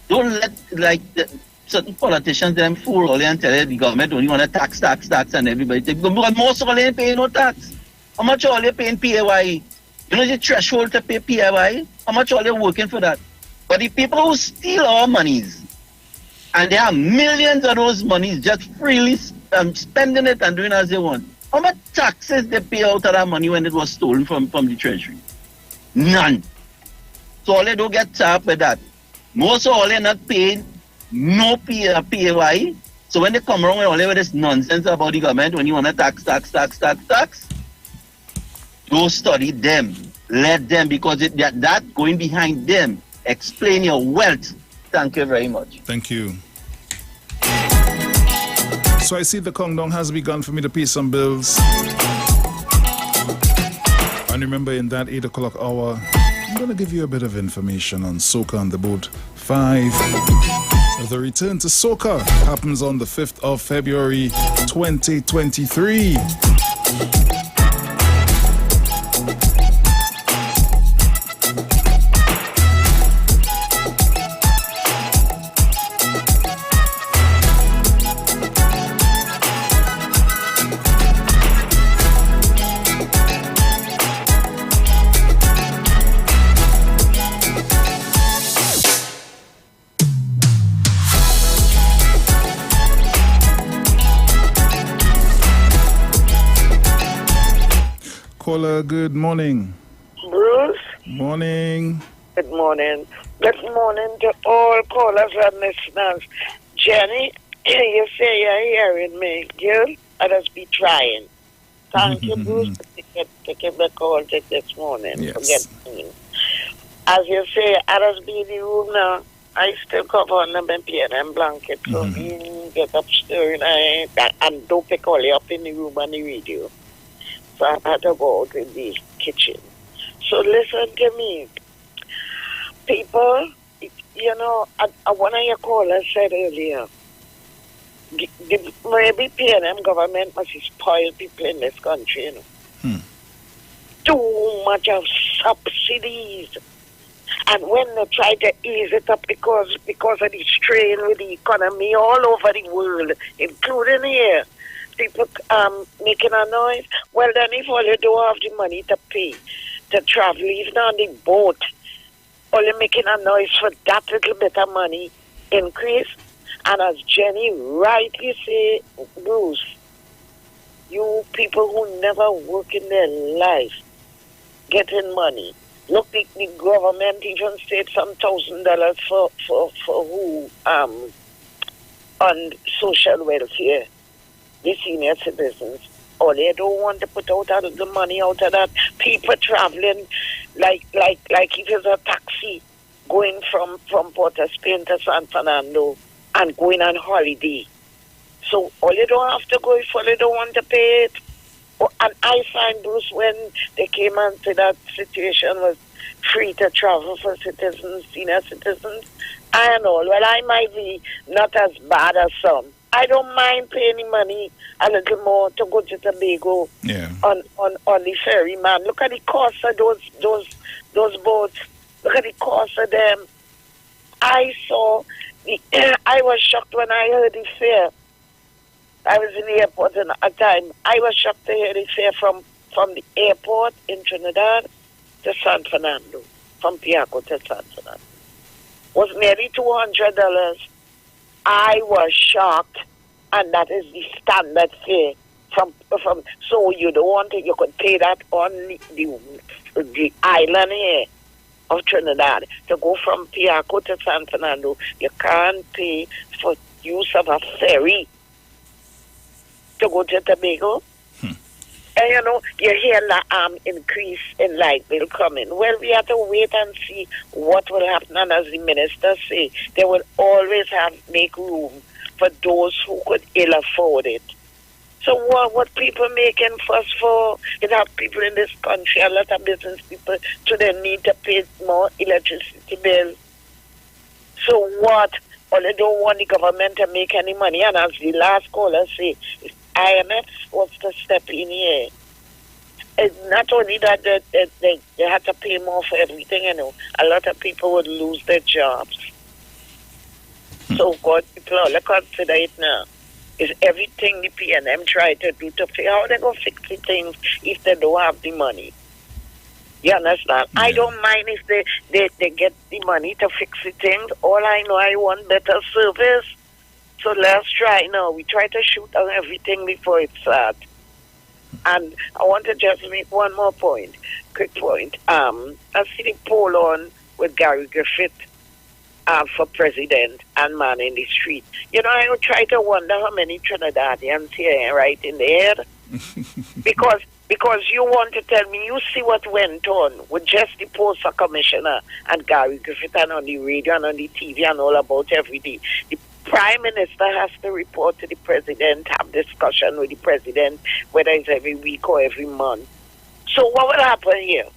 Don't let certain politicians them fool all and tell you the government only want to tax and everybody take. Because most of all ain't paying no tax. How much all you paying PAYE? You know the threshold to pay PAYE? How much all you working for that? But the people who steal our monies, and there are millions of those monies just freely spending it and doing as they want. How much taxes they pay out of that money when it was stolen from the treasury? None. So all they don't get tapped with that. Most of all they not paying no PAYE. So when they come around with all this nonsense about the government, when you want to tax, don't study them. Let them, because that going behind them. Explain your wealth. Thank you very much. Thank you. So I see the countdown has begun for me to pay some bills. And remember, in that 8 o'clock hour, I'm going to give you a bit of information on Soca on the Boat 5. The return to Soca happens on the 5th of February 2023. Caller, good morning. Bruce? Morning. Good morning. Good morning to all callers and listeners. Jenny, you say you're hearing me. Girl, I just be trying. Thank you, Bruce, for taking the call this morning. Yes. As you say, I just be in the room now. I still cover on them and blanket. So me get up stirring and don't pick all up in the room on the radio. So I had to go out in the kitchen. So listen to me. People, you know, one of your callers said earlier, maybe PNM government must spoil people in this country, you know. Too much of subsidies. And when they try to ease it up because of the strain with the economy all over the world, including here, people making a noise. Well, then if all you don't have the money to pay to travel, even on the boat, all you making a noise for that little bit of money increase. And as Jenny rightly say, Bruce, you people who never work in their life getting money. Look, the government even said some $1,000 for who on social welfare. The senior citizens, or they don't want to put out the money out of that. People traveling like if it's a taxi going from Port of Spain to San Fernando and going on holiday. So all you don't have to go if all you don't want to pay it. Oh, and I find, Bruce, when they came into that situation was free to travel for citizens, senior citizens, and all. Well, I might be not as bad as some. I don't mind paying money a little more to go to Tobago on the ferry, man. Look at the cost of those boats. Look at the cost of them. I was shocked when I heard the fare. I was in the airport at a time. I was shocked to hear the fare from the airport in Trinidad to San Fernando, from Piaco to San Fernando. Was nearly $200. I was shocked, and that is the standard fare from. So you don't want it, you could pay that on the island here of Trinidad to go from Piaco to San Fernando. You can't pay for use of a ferry to go to Tobago. And you hear the increase in light bill coming. Well, we have to wait and see what will happen. And as the minister say, they will always make room for those who could ill afford it. So what people making fuss for? You have people in this country, a lot of business people, so they need to pay more electricity bill. So what? Or they don't want the government to make any money. And as the last caller say, if IMF was to step in here, it's not only that they had to pay more for everything, a lot of people would lose their jobs. So God, people all consider it now. Is everything the PNM try to do to pay, how they going to fix the things if they don't have the money? You understand? I don't mind if they get the money to fix the things. All I know, I want better service. So let's try now. We try to shoot on everything before it starts. And I want to just make one more point, quick point. I see the poll on with Gary Griffith for president and man in the street. I would try to wonder how many Trinidadians here right in the head. Because you want to tell me, you see what went on with just the post for commissioner and Gary Griffith and on the radio and on the TV and all about every day. The Prime Minister has to report to the President, have discussion with the President, whether it's every week or every month. So what will happen here?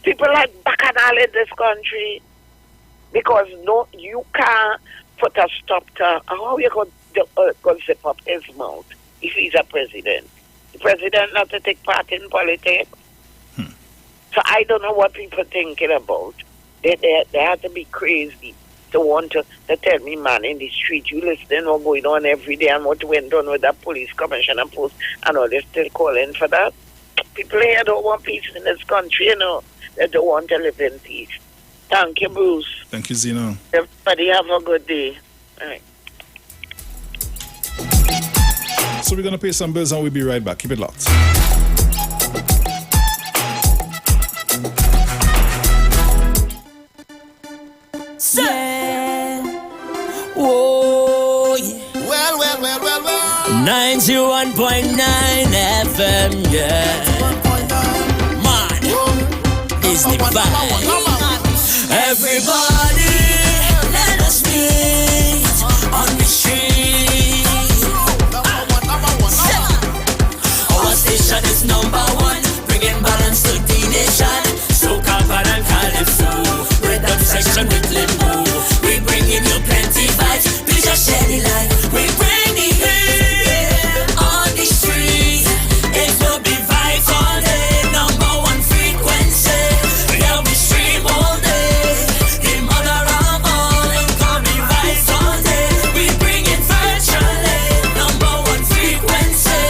People like Bacchanal in this country, because you can't put a stop to how you going to zip up his mouth if he's a president. The president not to take part in politics. So I don't know what people thinking about. They have to be crazy to want to tell me, man, in the street, you listening what's going on every day and what went on with that police commissioner post and all, they still calling for that. People here don't want peace in this country, They don't want to live in peace. Thank you, Bruce. Thank you, Zeno. Everybody have a good day. All right. So we're going to pay some bills and we'll be right back. Keep it locked. Yeah. Whoa, yeah. Well. 91.9 FM, yeah. Man, is the vibe. Everybody, let us meet on the street. Our station is number one, bringing balance to the nation. Soca, and Calypso, rhythm section with limbo. We bringing you plenty vibes, please just share the light. We bring the heat on the street. It will be vibes all day, number one frequency. Yeah, we stream all day. The mother of all incoming vibes all day. We bring it virtually, number one frequency.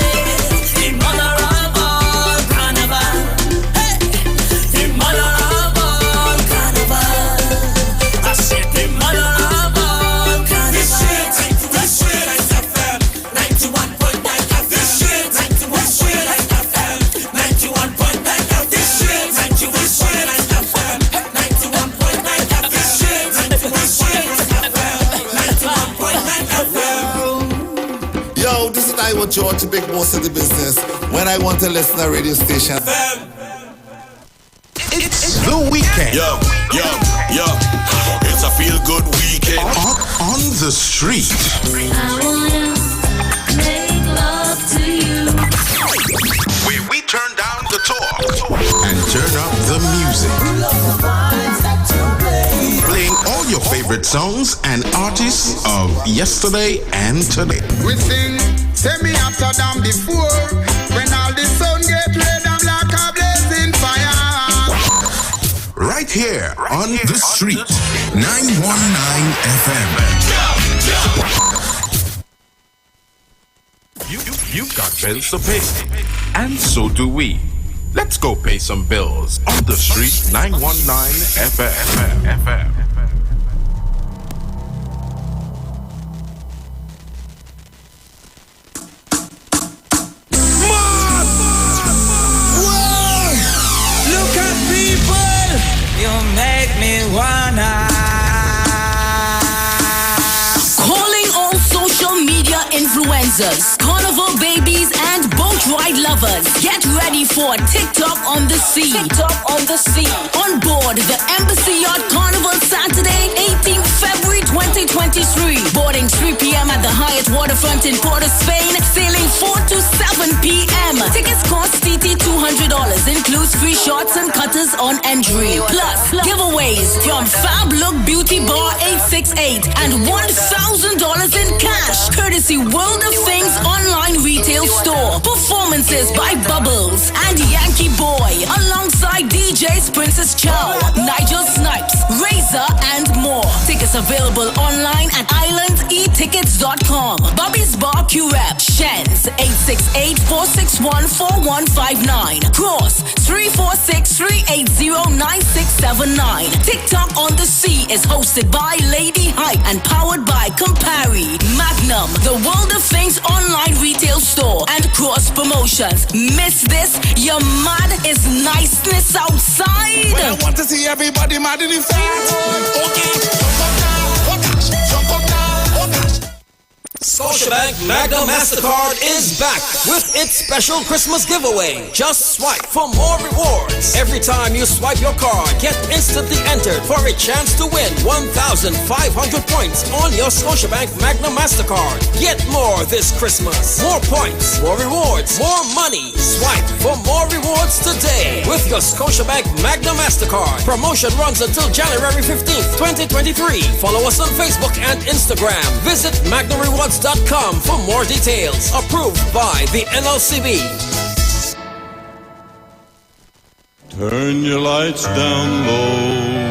The mother of all carnival. Hey, the mother of all carnival. I said the mother of all carnival. This shit FM 91.9 FM. This shit FM 91.9 FM. This shit FM 91.9 FM. This shit Yo, this is Iwer George, the big boss of the business. When I want to listen to a radio station. It's the weekend. Yo. It's a feel good weekend. On the street. I wanna make love to you. We turn down the talk and turn up the music. Playing all your favorite favorite songs and artists of yesterday and today. We sing, send me after them before. When all the sun get red, I'm like a blazing fire. Right here on the street, 919 FM. You've got bills to pay, and so do we. Let's go pay some bills on the street, 919 FM. Look at people, you make me wanna. Calling all social media influencers, carnival babies, and boat ride lovers. Get ready for TikTok on the Sea. TikTok on the Sea. On board the Embassy Yacht Carnival Saturday, 18th February 2023. Boarding 3 p.m. at the Hyatt Waterfront in Port of Spain. Sailing 4 to 7 p.m. Tickets cost TT $200. Includes free shots and cutters on entry. Plus, giveaways from Fab Look Beauty Bar 868 and $1,000 in cash. Courtesy World of Things online retail store. Performances by Bubbles and Yankee Boy. Alongside DJs Princess Chow, Nigel Snipes, Razor, and more. Tickets available online at islandetickets.com. Bobby's Bar QREP, Shens, 868-461-4159. Cross, 346-380-9679. TikTok on the Sea is hosted by Lady Hype and powered by Campari, Magnum, the World of Things online retail store, and Cross Promotions. Miss this? Your mad is niceness outside. Well, I want to see everybody mad in the face. Okay, jump up now, oh gosh, jump up now, oh gosh. Scotiabank Magna MasterCard is back with its special Christmas giveaway. Just swipe for more rewards. Every time you swipe your card, get instantly entered for a chance to win 1,500 points on your Scotiabank Magna MasterCard. Get more this Christmas. More points, more rewards, more money. Swipe for more rewards today with your Scotiabank Magna MasterCard. Promotion runs until January 15th, 2023. Follow us on Facebook and Instagram. Visit MagnaRewards.com for more details. Approved by the NLCB. Turn your lights down low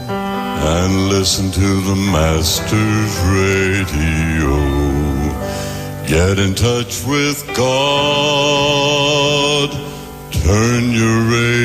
and listen to the Master's radio. Get in touch with God. Turn your radio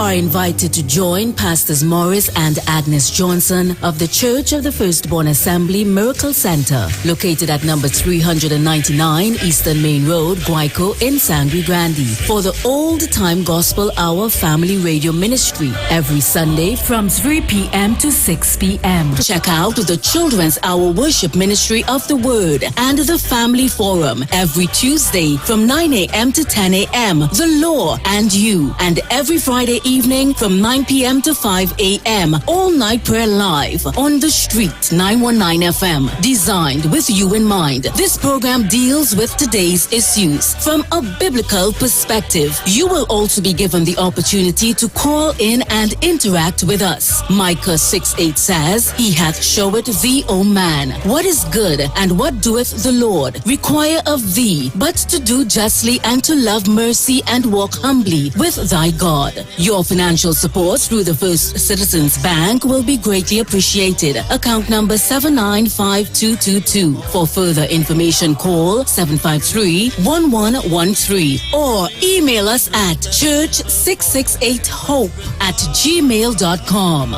are invited to join Pastors Morris and Agnes Johnson of the Church of the Firstborn Assembly Miracle Center, located at number 399 Eastern Main Road, Guayco in Sangre Grande, for the Old Time Gospel Hour Family Radio Ministry every Sunday from 3 p.m. to 6 p.m. Check out the Children's Hour Worship Ministry of the Word and the Family Forum every Tuesday from 9 a.m. to 10 a.m. The Law and You, and every Friday evening from 9 p.m. to 5 a.m. All Night Prayer Live on the Street 919 FM. Designed with you in mind, this program deals with today's issues from a biblical perspective. You will also be given the opportunity to call in and interact with us. Micah 6:8 says, He hath showed thee, O man, what is good, and what doeth the Lord require of thee, but to do justly and to love mercy and walk humbly with thy God. Your financial support through the First Citizens Bank will be greatly appreciated. Account number 795222. For further information, call 753-1113 or email us at church668hope@gmail.com.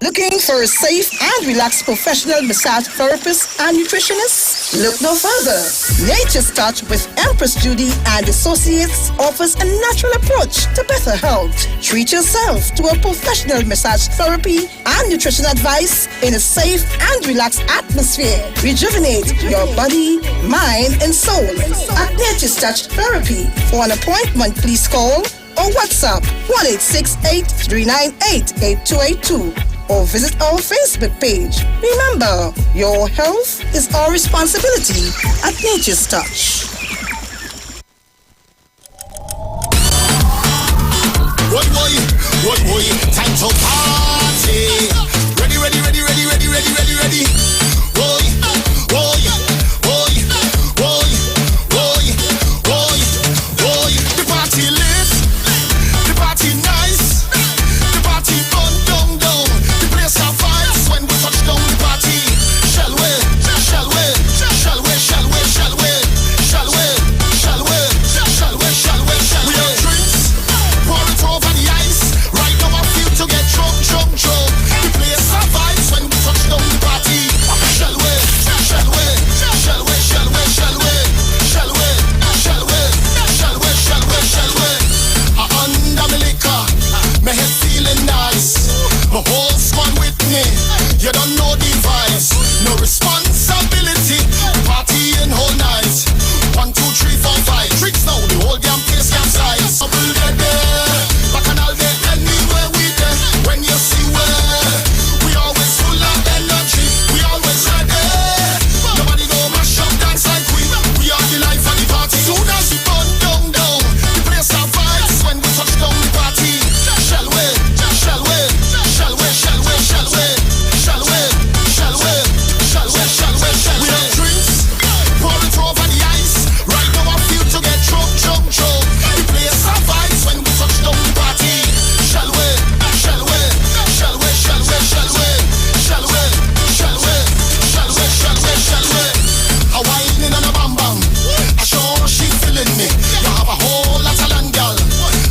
Looking for a safe and relaxed professional massage therapist and nutritionist? Look no further. Nature's Touch with Empress Judy and Associates offers a natural approach to better health. Treat yourself to a professional massage therapy and nutrition advice in a safe and relaxed atmosphere. Rejuvenate your body, mind, and soul at Nature's Touch Therapy. For an appointment, please call or WhatsApp 1-868-398-8282. or visit our Facebook page. Remember, your health is our responsibility at Nature's Touch. What boy, time to party. Ready. Boy. The party lit, the party nice, the party fun down. The place have vibes when we touch down the party. Shall we? We have drinks, pour it over the ice. Right now I feel to get drunk. The place have vibes when we touch down the party. Shall we? Under me liquor, my head feeling nice. My whole squad with me, you don't know the vibes. No responsibility, partying whole night. 1, 2, 3, 4, 5 drinks now, the whole damn place capsize. Bubble there, bacchanal there, anywhere we there. When you see where we always full of energy, we always ready. Nobody go mash up dance like we are the life of the party. Soon as we burn down, the place have vibes when we touch down the party. Shall we? We have drinks, pour it over the ice. Right now I feel to get drunk. The place have vibes when we touch down the party. Shall we? A whining and a bam bam, I sure she feeling me. You have a whole lot of land, girl.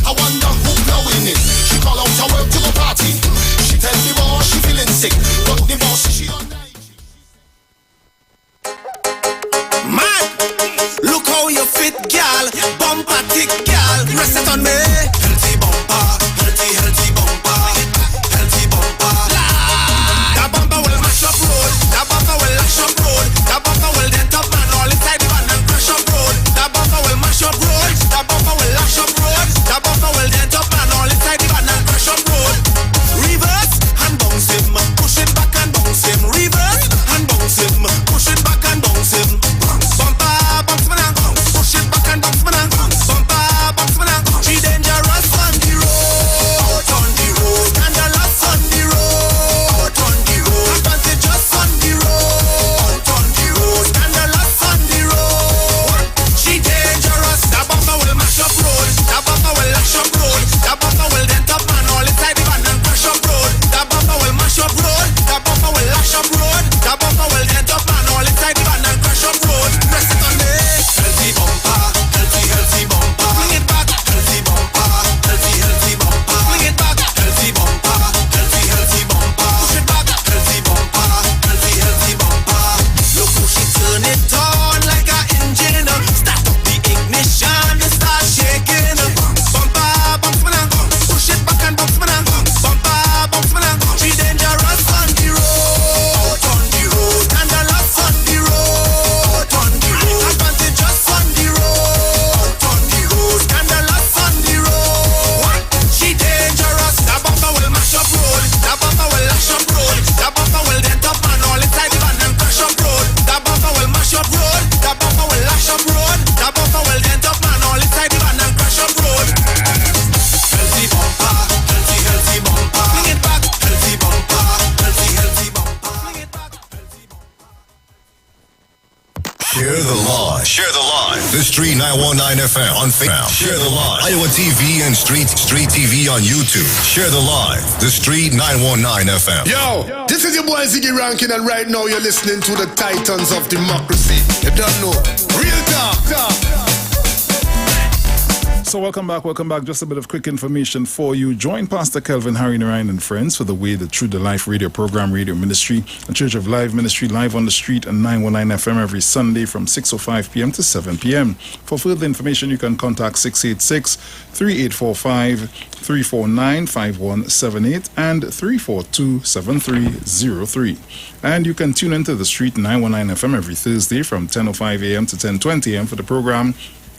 I wonder who blowing it. She call out to work to go party. She tell me boss she feeling sick, but the boss she on night. Man, look how you fit, girl. Bumper tick, girl. Rest it on me. Healthy bumper, healthy bumper, healthy bumper. That bumper will mash up road. That bumper will lash up road. That bumper will dent up man all inside the van and crash up road. That bumper will mash up road. That bumper will lash up road. That bumper will dent up man all inside the van and crash up road. Reverse and bounce him, push it back and bounce him. Reverse and bounce him, push it back and bounce him. Bumper, bounce man and push it back and bounce man and bumper, bounce man and. She dangerous on the road, scandalous on the road, advantageous on the road, scandalous on the road. She dangerous. That bumper will mash up road. That bumper will lash up road. That bumper will dent up man all inside the van and crash up road. That bumper will mash up road. That bumper will lash up road. That bumper will dent up man all inside the van and crash up road. Rest it on me. Healthy bumper, healthy bumper. Bring it back. Healthy bumper, healthy bumper. Bring it back. Healthy bumper, healthy bumper. Push it back. Healthy bumper, healthy bumper. Look how she turn it on like a engine. Start up the ignition and start shaking. Bumper, bounce man and push it back and bounce man and bumper, bounce man and. She dangerous on the road, scandalous on the road, advantageous on the road, scandalous on the road. She dangerous. That bumper will mash up road. That bumper will lash up road. That bumper will dent up man all inside the van and crash up road. That bumper will mash up road. That bumper will lash up road. That bumper will dent up man all inside the van and crash up road. Healthy bumper, healthy bumper. Bring it back. Healthy bumper, healthy bumper. Bring it back. Share the line. Share the line. The Street 919 FM on Facebook. Share the line. Iowa TV and Street TV on YouTube. Share the line. The Street 919 FM. Yo, this is your boy Ziggy Rankin, and right now you're listening to the Titans of Democracy. You don't know. Real talk. So welcome back. Just a bit of quick information for you. Join Pastor Kelvin, Harry Narayan and friends for the Way, the Truth, the Life radio program, radio ministry, the Church of Life ministry, live on the street and 919 FM every Sunday from 6:05 p.m. to 7 p.m. For further information, you can contact 686-3845, 349-5178 and 342-7303. And you can tune into the Street 919 FM every Thursday from 10:05 a.m. to 10:20 a.m. for the program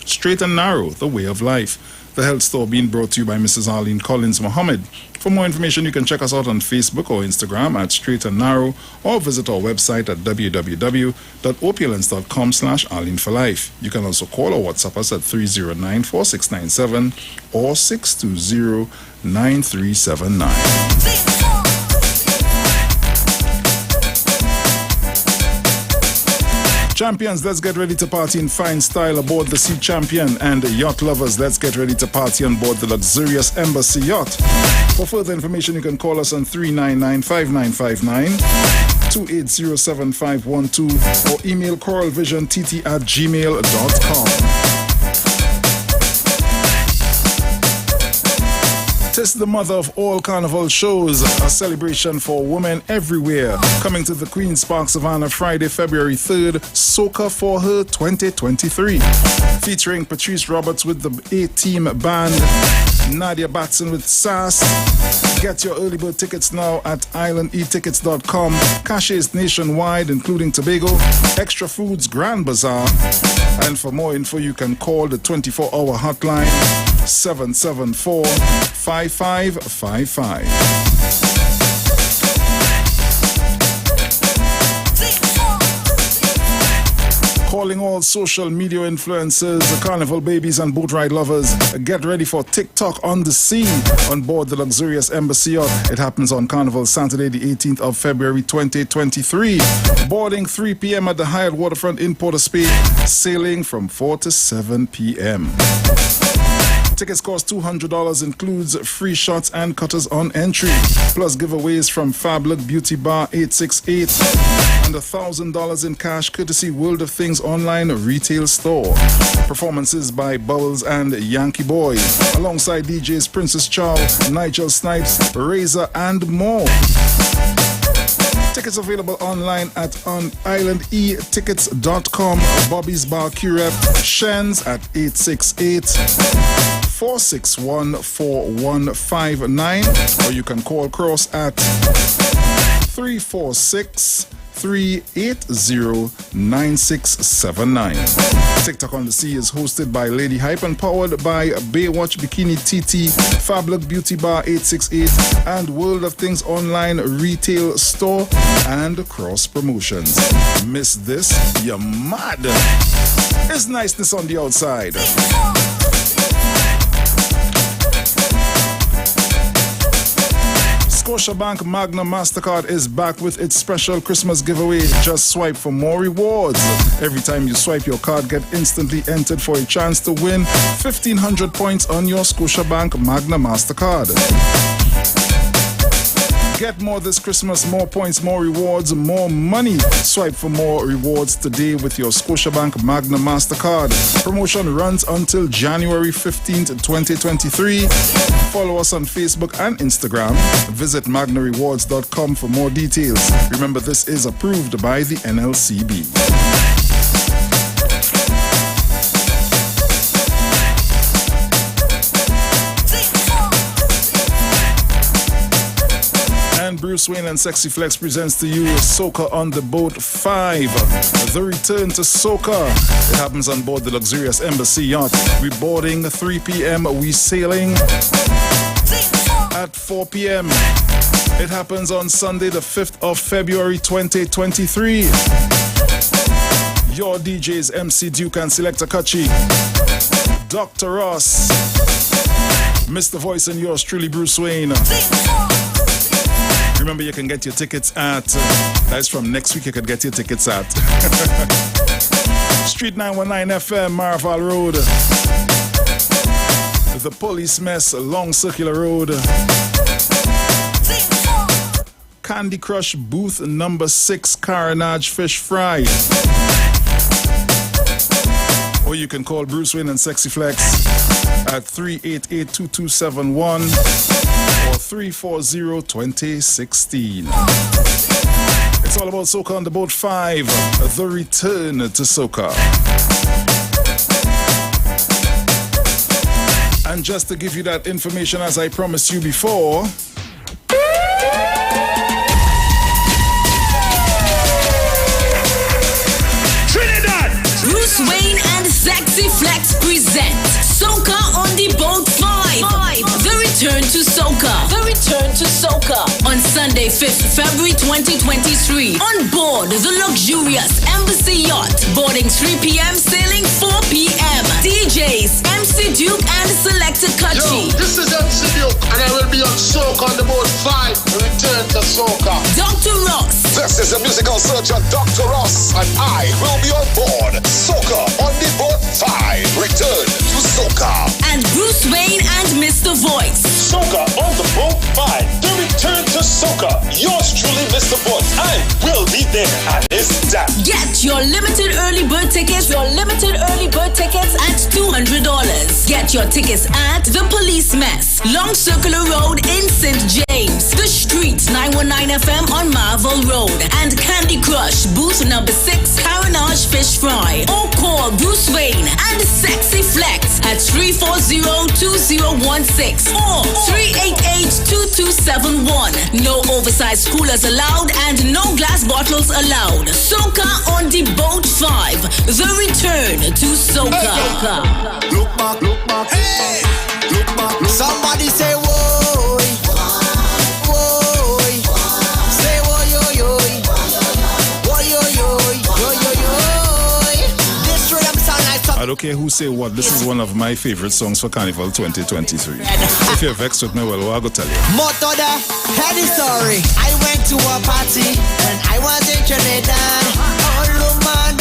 Straight and Narrow, The Way of Life. The health store being brought to you by Mrs. Arlene Collins Mohammed. For more information, you can check us out on Facebook or Instagram at Straight and Narrow, or visit our website at www.opulence.com/Arlene for Life. You can also call or WhatsApp us at 309-4697 or 620-9379. Champions, let's get ready to party in fine style aboard the Sea Champion, and yacht lovers, let's get ready to party on board the luxurious Embassy Yacht. For further information, you can call us on 399-5959, 280-7512, or email coralvisiontt@gmail.com. Tis the mother of all carnival shows, a celebration for women everywhere. Coming to the Queen's Park Savannah Friday, February 3rd, Soca for Her 2023. Featuring Patrice Roberts with the A-Team Band, Nadia Batson with Sass. Get your early bird tickets now at islandetickets.com. Caches nationwide, including Tobago. Extra Foods Grand Bazaar. And for more info, you can call the 24-hour hotline 774-5555. Calling all social media influencers, carnival babies and boat ride lovers, get ready for TikTok on the sea on board the luxurious Embassy Yacht. It happens on Carnival Saturday, the 18th of February 2023. Boarding 3 p.m. at the Hyatt Waterfront in Port of Spain. Sailing from 4 to 7 p.m. Tickets cost $200, includes free shots and cutters on entry, plus giveaways from Fab Look Beauty Bar 868 and $1,000 in cash courtesy World of Things online retail store. Performances by Bubbles and Yankee Boy, alongside DJs Princess Chow, Nigel Snipes, Razor, and more. Tickets available online at islandetickets.com, Bobby's Bar Curep, Shen's at 868-461-4159, or you can call Cross at 346-380-9679. TikTok on the Sea is hosted by Lady Hype and powered by Baywatch Bikini TT, Fab Look Beauty Bar 868, and World of Things online retail store and cross promotions. Miss this? You're mad. It's niceness on the outside. Scotiabank Magna MasterCard is back with its special Christmas giveaway. Just swipe for more rewards. Every time you swipe, your card get instantly entered for a chance to win 1,500 points on your Scotiabank Magna MasterCard. Get more this Christmas, more points, more rewards, more money. Swipe for more rewards today with your Scotiabank Magna MasterCard. Promotion runs until January 15th, 2023. Follow us on Facebook and Instagram. Visit magnarewards.com for more details. Remember, this is approved by the NLCB. And Bruce Wayne and Sexy Flex presents to you Soca on the Boat 5. The return to Soca. It happens on board the luxurious Embassy Yacht. We boarding 3 p.m. We sailing at 4 p.m. It happens on Sunday the 5th of February 2023. Your DJs MC Duke and Selector Kachi, Dr. Ross, Mr. Voice, and yours truly Bruce Wayne. Remember, you can get your tickets at, that's from next week, you can get your tickets at Street 919 FM, Marval Road, the Police Mess, Long Circular Road, Candy Crush Booth number 6, Carnage Fish Fry. Or you can call Bruce Wayne and Sexy Flex at 388-2271 or 340-2016. It's all about Soca on the Boat 5, the return to Soca. And just to give you that information, as I promised you before, Bruce Wayne and Sexy Flex present Soca on the Boat return to soca. The return to soca. On Sunday, 5th February 2023. On board the luxurious Embassy Yacht. Boarding 3 p.m., sailing 4 p.m. DJs, MC Duke and Selector Kachi. Yo, this is MC Duke, and I will be on soca on the boat 5. The return to soca. Dr. Ross. This is the musical surgeon Dr. Ross, and I will be on board Soca on the boat 5. Return to Soca. And Bruce Wayne and Mr. Voice. Soca on the boat 5. The return to Soca. Yours truly, Mr. Voice. I will be there, and it's that. Get your limited early bird tickets. Your limited early bird tickets at $200. Get your tickets at The Police Mess, Long Circular Road in St. James, The Street 919 FM on Marvel Road, and Candy Crush booth number 6, Carenage Fish Fry. Or call Bruce Wayne and Sexy Flex at 340-2016 or 388-2271. No oversized coolers allowed and no glass bottles allowed. Soca on the boat 5. The return to soca. Look back, hey, look back. Somebody say whoa, whoa, say whoa, yo, yo, whoa, yo, yo, yo, yo, yo. This rhythm sound like I don't care who say what. This is one of my favorite songs for Carnival 2023. If you're vexed with me, well, what I go tell you. Moto the head is sorry. I went to a party and I was in Trinidad. Oh, man,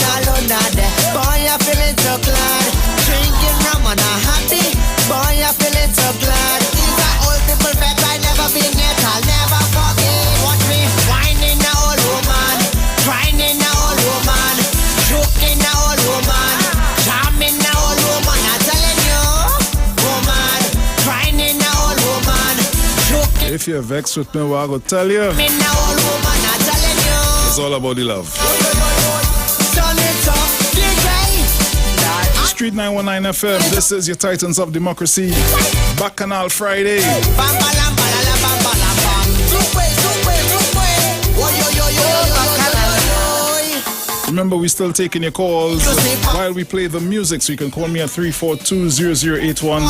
boy, I'm feeling so glad. Drinking rum and I'm happy. Boy, I'm feeling so glad. These are old people that I never been yet. I'll never forget. Watch me whining a old woman, grinding a old woman, choking a old woman, charming a old woman. I'm telling you, woman, grinding a old woman, choking. If you're vexed with me, what I go tell you. Me a old woman, I'm telling you. It's all about the love. Street 919 FM, this is your Titans of Democracy. Bacchanal Friday. Remember, we're still taking your calls while we play the music, so you can call me at 342-0081,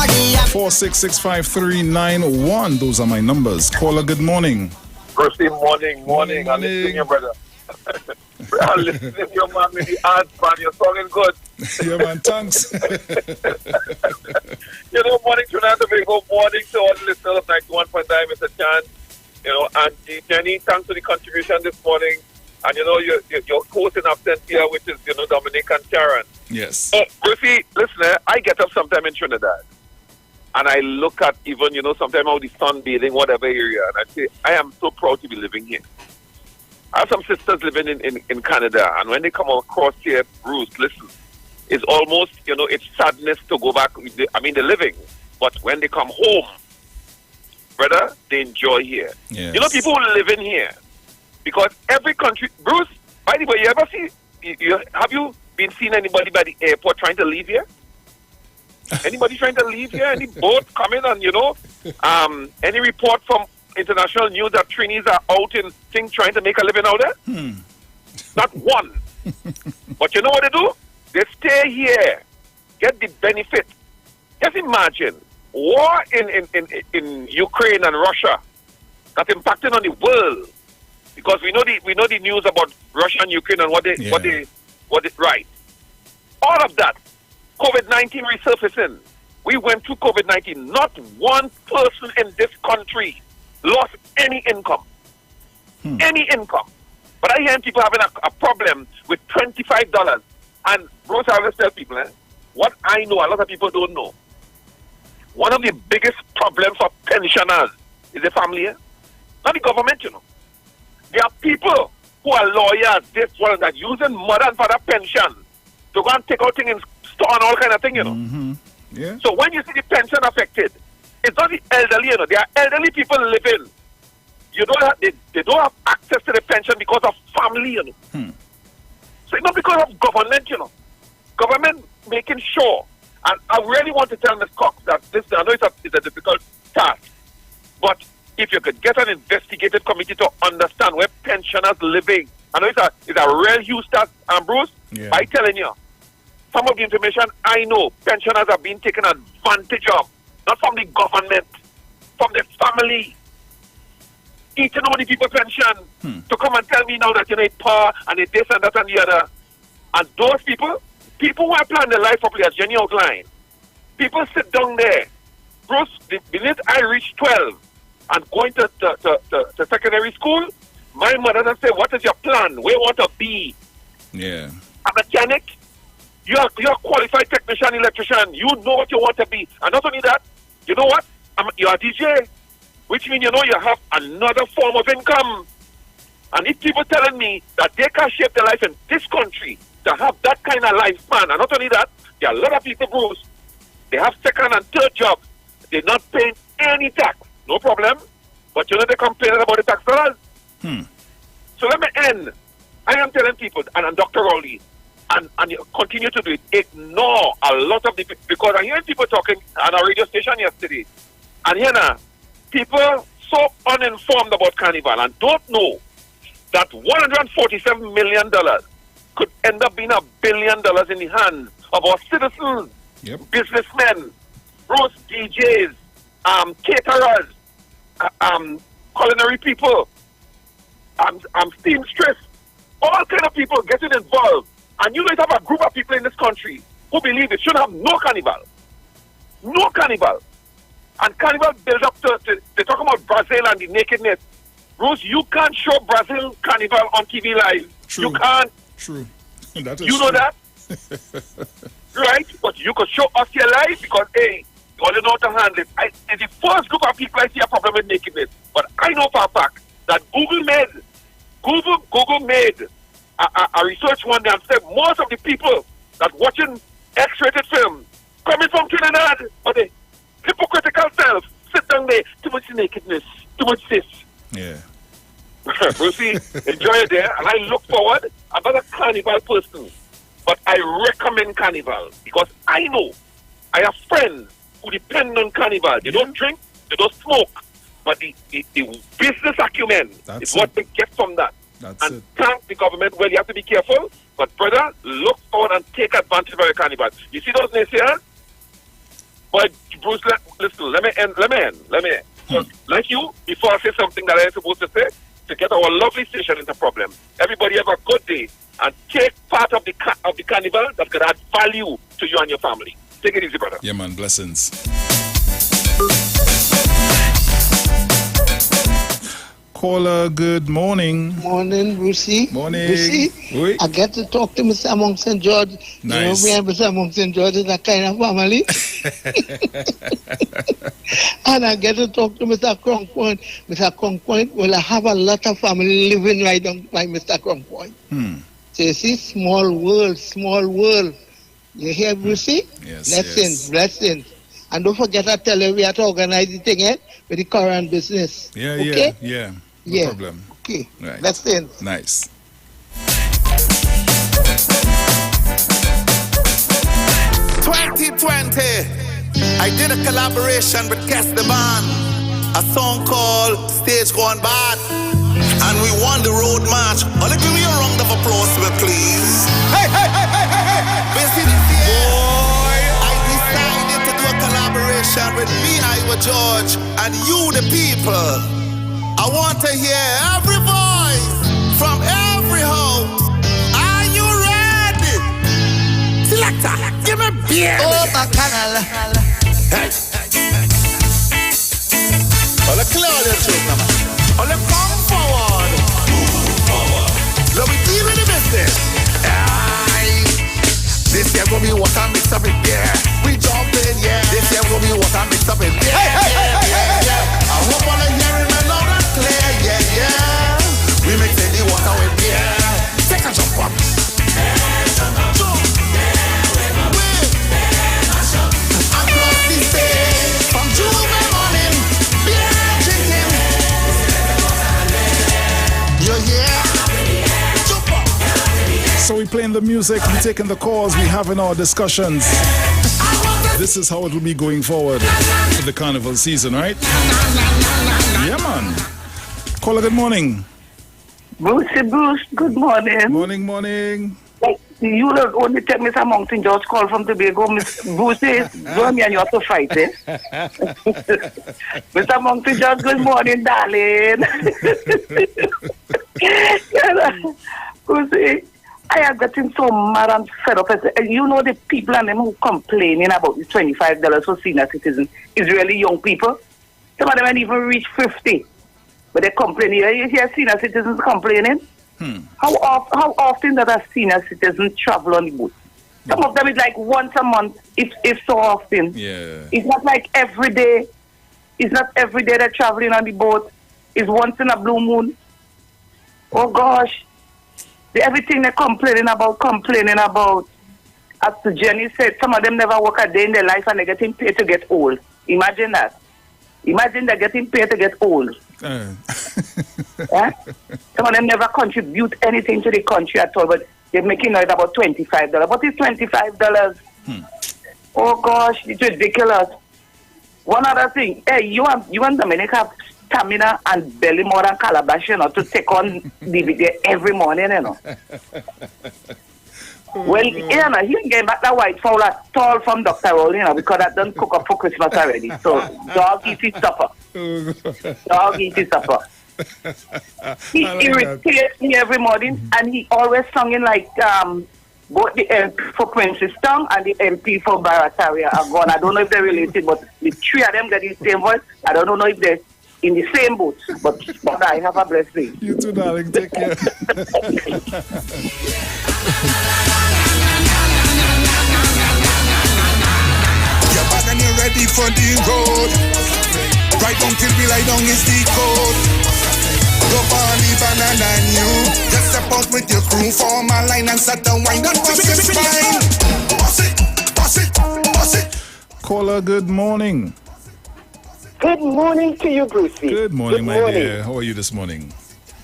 466-5391. Those are my numbers. Caller, good morning. Firstly, morning. I'm listening to you, brother. I'm listening to your man with the ads, man. You're talking good. Yeah, man, thanks. You know, morning to Trinidad and Tobago, morning to all the listeners of 91.9, Mr. Chan. You know, and Jenny, thanks for the contribution this morning. And, you know, your host in absence here, which is, you know, Dominic and Sharon. Yes. Brucey, listen, I get up sometime in Trinidad. And I look at even, you know, sometimes how the sun bathing, whatever area. And I say, I am so proud to be living here. I have some sisters living in Canada, and when they come across here, Bruce, listen, it's almost, you know, it's sadness to go back. I mean, they're living, but when they come home, brother, they enjoy here. Yes. You know, people who live in here, because every country, Bruce, by the way, you ever see, have you been seeing anybody by the airport trying to leave here? Anybody trying to leave here? Any boat coming and, you know, any report from international news that Trinis are out in things trying to make a living out there? Not one. But you know what they do? They stay here, get the benefit. Just imagine war in Ukraine and Russia that's impacting on the world, because we know the news about Russia and Ukraine and what they right. All of that, COVID-19 resurfacing. We went through COVID-19. Not one person in this country lost any income. Any income. But I hear people having a problem with $25. And Bruce, I always tell people, what I know, a lot of people don't know. One of the biggest problems for pensioners is the family, not the government, you know. There are people who are lawyers, this one, that using mother and father pension to go and take out things in store and all kind of thing, you know. Yeah. So when you see the pension affected, it's not the elderly, you know. There are elderly people living. You don't have, they don't have access to the pension because of family, you know. So it's not because of government, you know. Government making sure. And I really want to tell Ms. Cox that this, I know it's a difficult task, but if you could get an investigative committee to understand where pensioners living, I know it's a real huge task, Bruce. Yeah. I'm telling you, some of the information I know, pensioners are being taken advantage of, not from the government, from their family, eating all the people's pension, to come and tell me now that you need power and it's this and that and the other. And those people who are planning their life properly, as Jenny outlined, people sit down there. Bruce, the minute I reach 12 and going to secondary school, my mother doesn't say, what is your plan? Where you want to be? Yeah. A mechanic? You're a qualified technician, electrician. You know what you want to be. And not only that, you know what? You're a DJ, which means you have another form of income. And if people telling me that they can shape their life in this country to have that kind of lifespan, and not only that, there are a lot of people, Bruce, they have second and third jobs. They're not paying any tax. No problem. But they're complaining about the tax dollars. So let me end. I am telling people, and I'm Dr. Rowley, and you continue to do it, ignore a lot of the people, because I'm hearing people talking on a radio station yesterday, and people so uninformed about Carnival and don't know that $147 million could end up being $1 billion in the hands of our citizens, businessmen, roast DJs, caterers, culinary people, seamstress, all kind of people getting involved. And you guys have a group of people in this country who believe it should have no carnival. No carnival. And carnival builds up to they talk about Brazil and the nakedness. Rose, you can't show Brazil carnival on TV live. True. You can't. True. That is you know true. that? Right? But you could show us your life because, hey, you only know how to handle it. It's the first group of people I see a problem with nakedness. But I know for a fact that Google made a research one day and said most of the people that watching X-rated films coming from Trinidad or the hypocritical self sit down there, too much nakedness, too much this. Yeah. Brucey, enjoy it there, and I look forward. I'm not a carnival person, but I recommend carnival because I know I have friends who depend on carnival. They don't drink, they don't smoke, but the business acumen is what they get from that. And thank the government. Well, you have to be careful, but brother, look forward and take advantage of your carnival. You see those naysayers? But Bruce, listen, let me end. So, like you, before I say something that I ain't supposed to say, to get our lovely station into problem. Everybody have a good day and take part of the carnival that could add value to you and your family. Take it easy, brother. Yeah, man. Blessings. Caller, good morning. Morning, Brucey. Morning. Brucey, Oui. I get to talk to Mr. Among St. George. Nice. You know, me and Mr. Among St. George is a kind of family. And I get to talk to Mr. Cronkpoint. Mr. Cronkpoint, well, I have a lot of family living right on by Mr. Cronkpoint. So you see, small world. You hear, Brucey? Yes, Blessings. And don't forget, I tell you, we have to organize the thing with the current business. Yeah, okay? yeah. No problem. Okay. Right. Blessings. Nice. I did a collaboration with Esteban, a song called Stage Gone Bad, and we won the road march. Only give me a round of applause, please. Hey! Basically, boy, I decided to do a collaboration with me, Iwer George, and you, the people. I want to hear every voice from every house. Are you ready? Selector, give me beer. Oh, Bacchanal. Hey. All the Claudia children, all the come forward. Move forward. Let me deal with the business. Aye. This year gonna be what I mix up in beer. We jump in, yeah. This year gonna be what I mix up in beer. Yeah. I hope all the hearing me loud and clear, yeah. We mix in the water with beer. Take a jump up. So we playing the music, we taking the calls, we having our discussions. This is how it will be going forward in the carnival season, right? Yeah, man. Caller, good morning. Bruce, good morning. Morning. Like, you don't only tell Mr. Mountain just call from Tobago. Miss Bruce says, go me and you have to fight, eh? Mr. Mountain just, good morning, darling. Bruce, I am getting so mad and fed up. You know the people and them who complaining about the $25 for senior citizens is really young people. Some of them ain't even reach 50. But they complain. You hear senior citizens complaining? How often does a senior citizen travel on the boat? Some of them is like once a month, if so often. Yeah. It's not like every day. It's not every day they're traveling on the boat. It's once in a blue moon. Oh gosh. Everything they're complaining about. As Jenny said, some of them never work a day in their life and they're getting paid to get old. Imagine that. Imagine they're getting paid to get old. Yeah? Some of them never contribute anything to the country at all, but they're making noise about $25. What is $25? Oh gosh, it's ridiculous. One other thing, hey, you and Dominic have stamina and belly more than calabash, you know, to take on DVD every morning, you know. Well, you know, he get back that white fowl at tall from Dr. Roll, you know, because that done cook up for Christmas already. So, dog eat his supper. Dog eat his supper. He irritates me every morning, and he always singing like both the MP for Princestown and the MP for Barataria are gone. I don't know if they're related, but the three of them get the same voice. I don't know if they're in the same boat, but I have a blessed day. You too, darling. Take care. And you're ready for the road. Right down till we lie down is the code. Go for the banana and you just step out with your crew, form a line and set the wine and bust your spine. Boss it, boss it, boss it. Caller, good morning. Good morning to you, Brucey. Good morning, my dear. How are you this morning?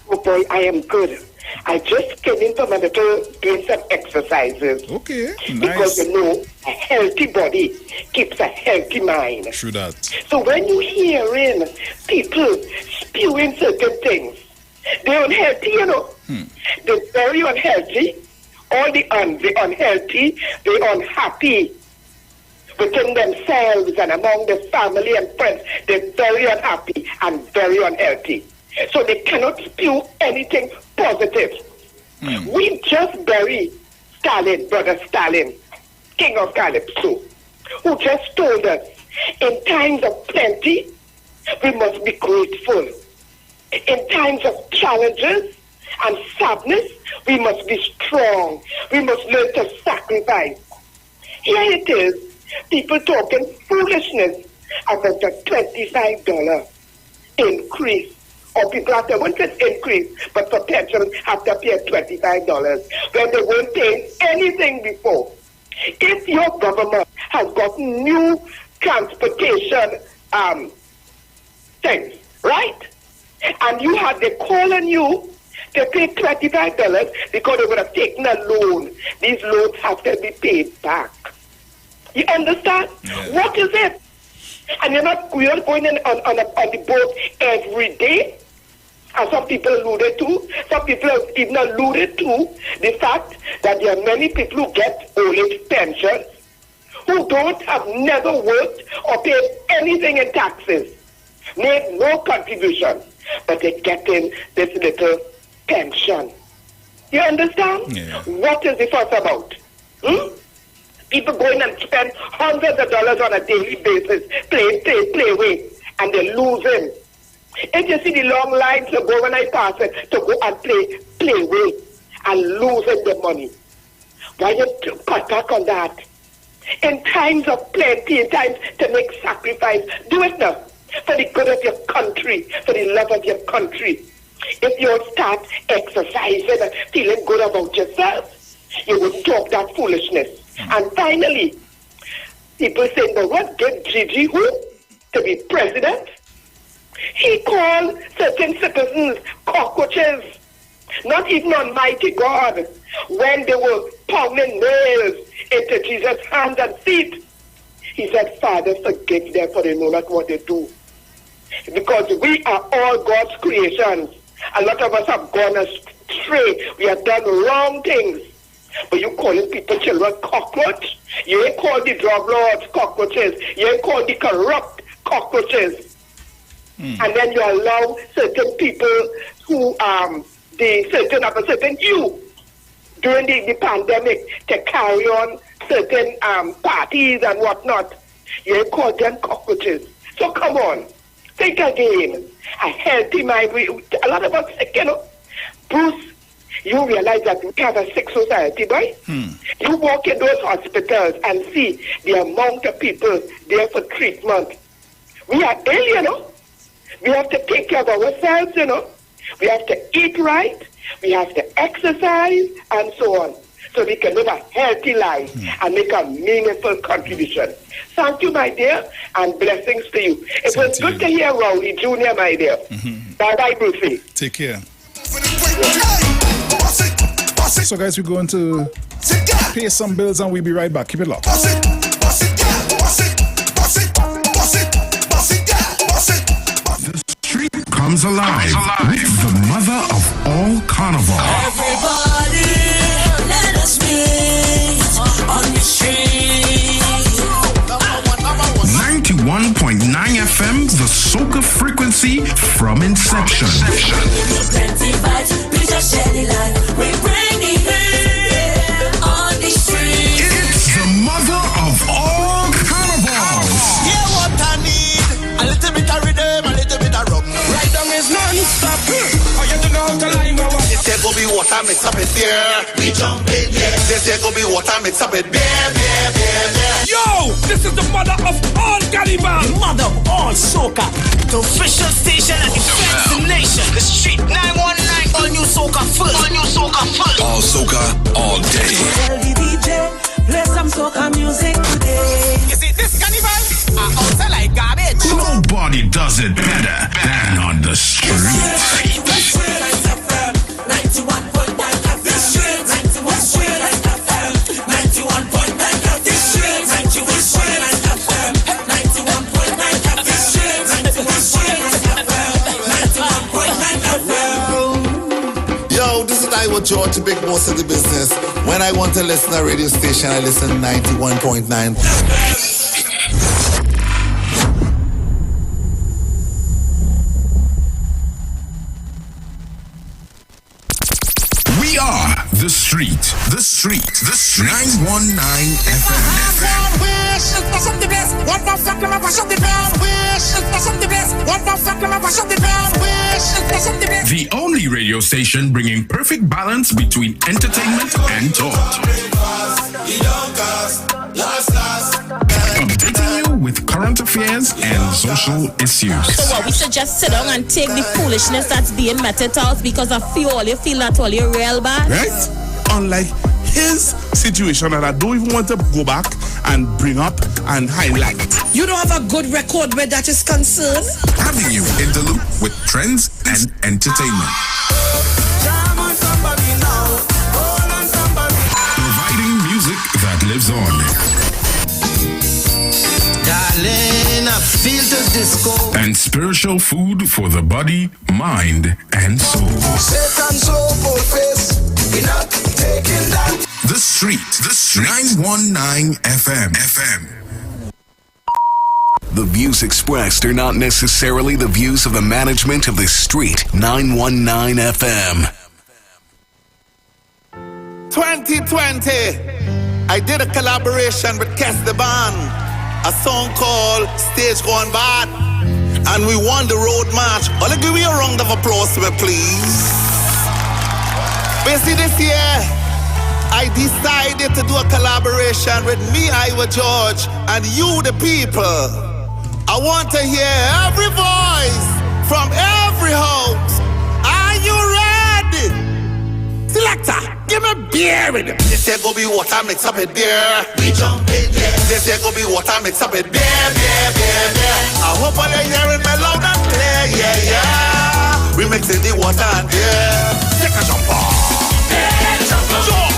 Oh boy, I am good. I just came in from a little doing some exercises. Okay, nice. Because you know, a healthy body keeps a healthy mind. True that. So when you hearing people spewing certain things, they're unhealthy, you know. They're very unhealthy. All the unhealthy, they're unhappy within themselves and among the family and friends. They're very unhappy and very unhealthy. So they cannot spew anything positive. We just buried Stalin, brother Stalin, king of Calypso, who just told us, in times of plenty, we must be grateful. In times of challenges and sadness, we must be strong. We must learn to sacrifice. Here it is, people talking foolishness about the $25 increase. Or people have to, once it's increased, but for pensions have to pay $25 when they weren't paying anything before. If your government has got new transportation things, right? And you had the call on you to pay $25 because they would have taken a loan. These loans have to be paid back. You understand? Yeah. What is it? And you're not going in on the boat every day. As some people alluded to, some people have even alluded to the fact that there are many people who get old age pensions who have never worked or paid anything in taxes, made no contribution, but they're getting this little pension. You understand? Yeah. What is the fuss about? People going and spend hundreds of dollars on a daily basis, play away, and they're losing. If you see the long lines to go when I pass it, to go and play away and losing the money. Why you cut back on that? In times of plenty, in times to make sacrifice, do it now. For the good of your country, for the love of your country. If you start exercising and feeling good about yourself, you will talk that foolishness. And finally, people say, but what did Gigi who to be president? He called certain citizens cockroaches, not even Almighty God, when they were pounding nails into Jesus' hands and feet. He said, Father, forgive them, for they know not what they do. Because we are all God's creations. A lot of us have gone astray. We have done wrong things. But you calling people children cockroach? You ain't call the drug lords cockroaches. You ain't call the corrupt cockroaches. And then you allow certain people who the certain you during the pandemic to carry on certain parties and whatnot. You ain't call them cockroaches. So come on, think again. A healthy mind. A lot of us sick, you know. Bruce, you realize that we have a sick society, boy? You walk in those hospitals and see the amount of people there for treatment. We are ill, you know. We have to take care of ourselves, you know. We have to eat right. We have to exercise and so on. So we can live a healthy life and make a meaningful contribution. Thank you, my dear, and blessings to you. It was good to hear Rowley Jr., my dear. Bye-bye, Brucey. Take care. So, guys, we're going to pay some bills and we'll be right back. Keep it locked. The street comes alive with the mother of all carnival. Everybody, let us meet on the street. 91.9 FM, the soca frequency from inception. Plenty vibes, we just share the light. We bring the heat on the street. It's the mother of all carnivals. Yeah, what I need, a little bit of rhythm, a little bit of rum. Right down is non-stop. Oh, you don't know how to line go up. There go be water mix up with beer. We jump in, yeah. There go be water mix up with beer. Yo, this is the mother of all caliber. The mother of all soca. The official station and defense the nation. The street 919. All new soca full. All new soca full. All soca, all day. Tell the DJ, play some soca music today. You see, this carnival are also like garbage. Nobody does it better than on the street. Iwer George, the big boss of the business. When I want to listen to a radio station, I listen 91.9. We are the street. 919 FM. The only radio station bringing perfect balance between entertainment and talk. Updating you with current affairs and social issues. So what, we should just sit down and take the foolishness that's being meted out because of all you feel that all you're real bad? Right? Unlike his situation that I don't even want to go back and bring up and highlight. You don't have a good record where that is concerned? Having you in the loop with trends and entertainment. Providing music that lives on. Darling, I feel the disco. And spiritual food for the body, mind, and soul. Satan so full face, we're not taking that. The Street 919 FM. The views expressed are not necessarily the views of the management of the Street 919 FM. 2020, I did a collaboration with Kes the Band, a song called Stage Gone Bad, and we won the road march. I'll give you a round of applause to me, please. Basically this year, I decided to do a collaboration with me, Iwer George, and you, the people. I want to hear every voice from every house. Are you ready? Selector, give me beer with it. This here go be water mix up with beer. We jump in, yeah. This here go be water mix up with beer. I hope all you're hearing me loud and clear, yeah. We mixing the water and beer. Take a jump on. Jump.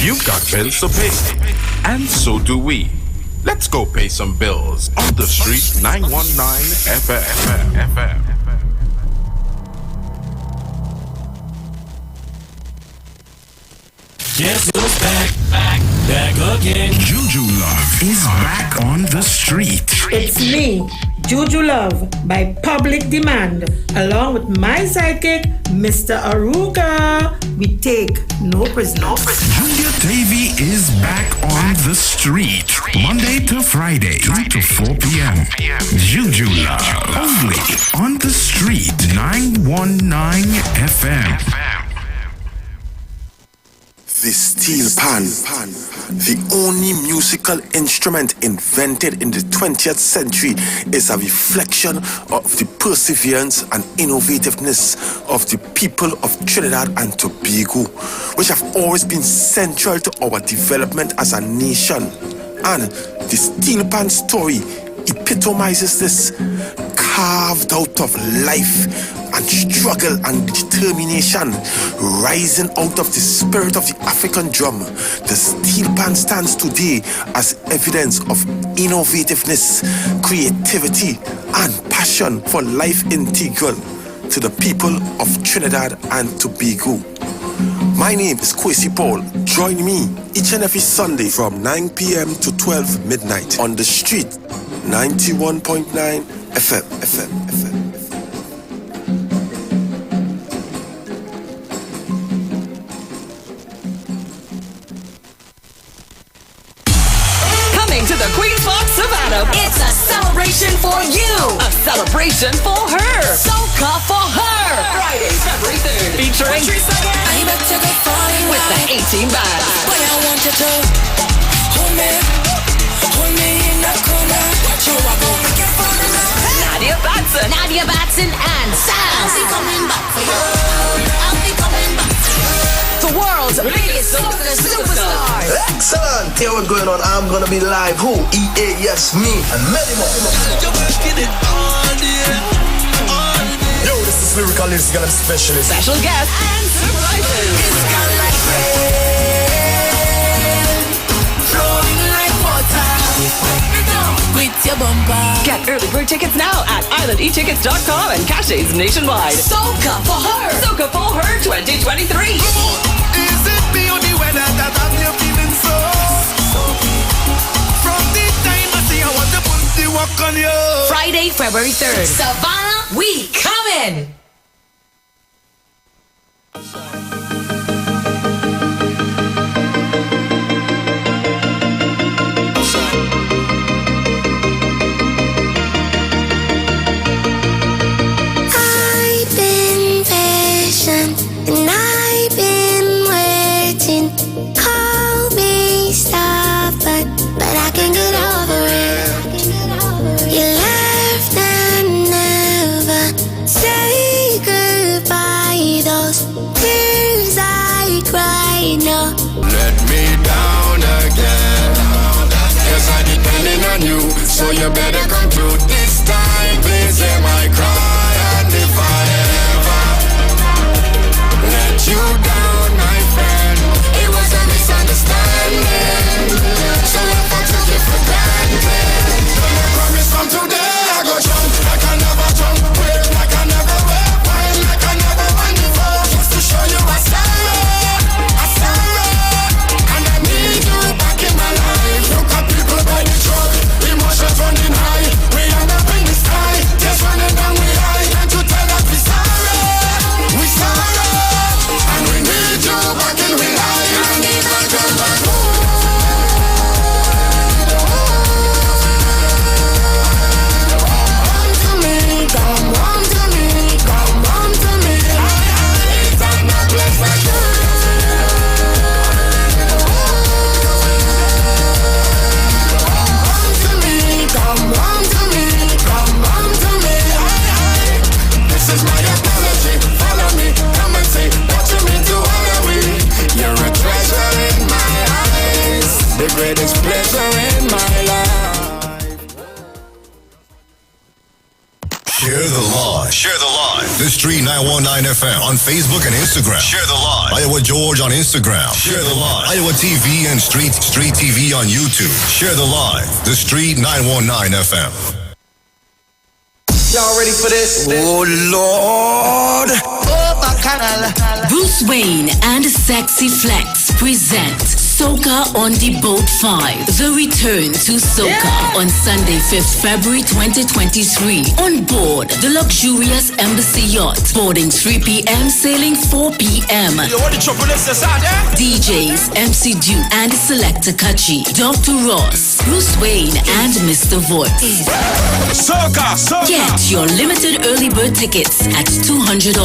You've got bills to pay, and so do we. Let's go pay some bills on the street 919 FM. Guess who's back again. Juju Love is back on the street. It's me, Juju Love, by public demand, along with my sidekick, Mr. Aruka. We take no prisoners. Junior Davy is back on the street, Monday to Friday, 2 to 4 p.m. Juju Love, only on the street 919 FM. The steel pan, the only musical instrument invented in the 20th century, is a reflection of the perseverance and innovativeness of the people of Trinidad and Tobago, which have always been central to our development as a nation. And the steel pan story epitomizes this, carved out of life and struggle and determination, rising out of the spirit of the African drum. The steel pan stands today as evidence of innovativeness, creativity, and passion for life integral to the people of Trinidad and Tobago. My name is Kwesi Paul. Join me each and every Sunday from 9 p.m. to 12 midnight on the street 91.9 FM. Coming to the Queen's Park Savannah. It's a celebration for you. A celebration for her. Soca for her. Friday, February 3rd. Featuring with the 18 Band. But I want you to hold me in the corner. Watch how I go make it fun. Nadia Batson and Sam. I'll be coming back for you. I'll be coming back. The world's biggest soca superstars. Excellent. Here what's going on. I'm gonna be live. Who? EA, yes, me, and many more. Yo, this is Lyrical Lyrical and Specialist. Special guests and surprises. It's got like rain, flowing like water. With your bumper. Get early bird tickets now at islandetickets.com and caches nationwide. Soca for her. Soca for her 2023. Is it the only weather that I'm here feeling so? From the time I see I want to put the work on you. Friday, February 3rd. Savannah, we coming. I've been patient and I've been waiting. Call me stubborn, but I can get over it. You left and never say goodbye. Those tears I cried, no. Let me down again. Cause I'm depending on you, so you better come through this time. Please hear my cry, and if I ever let you down, my friend, it was a misunderstanding. So if I took it for granted, don't you promise from today I go jump like I never jump, wait like I never wait, wine like I never went before, just to show you I sorry, and I need you back in my life. Look at people by the truck, emotions running high, we end up in the sky, just running down. Street 919 FM on Facebook and Instagram. Share the live. Iowa George on Instagram. Share the live. Iowa TV and Street TV on YouTube. Share the live. The Street 919 FM. Y'all ready for this? Oh, Lord. Oh, Bacchanal. Bruce Wayne and Sexy Flex present Soca on the Boat 5. The return to Soca on Sunday, 5th February 2023. On board the luxurious Embassy Yacht. Boarding 3 p.m., sailing 4 p.m. DJs MC Dew and Selector Kachi. Dr. Ross, Bruce Wayne and Mr. Voice. Soca. Get your limited early bird tickets at $200.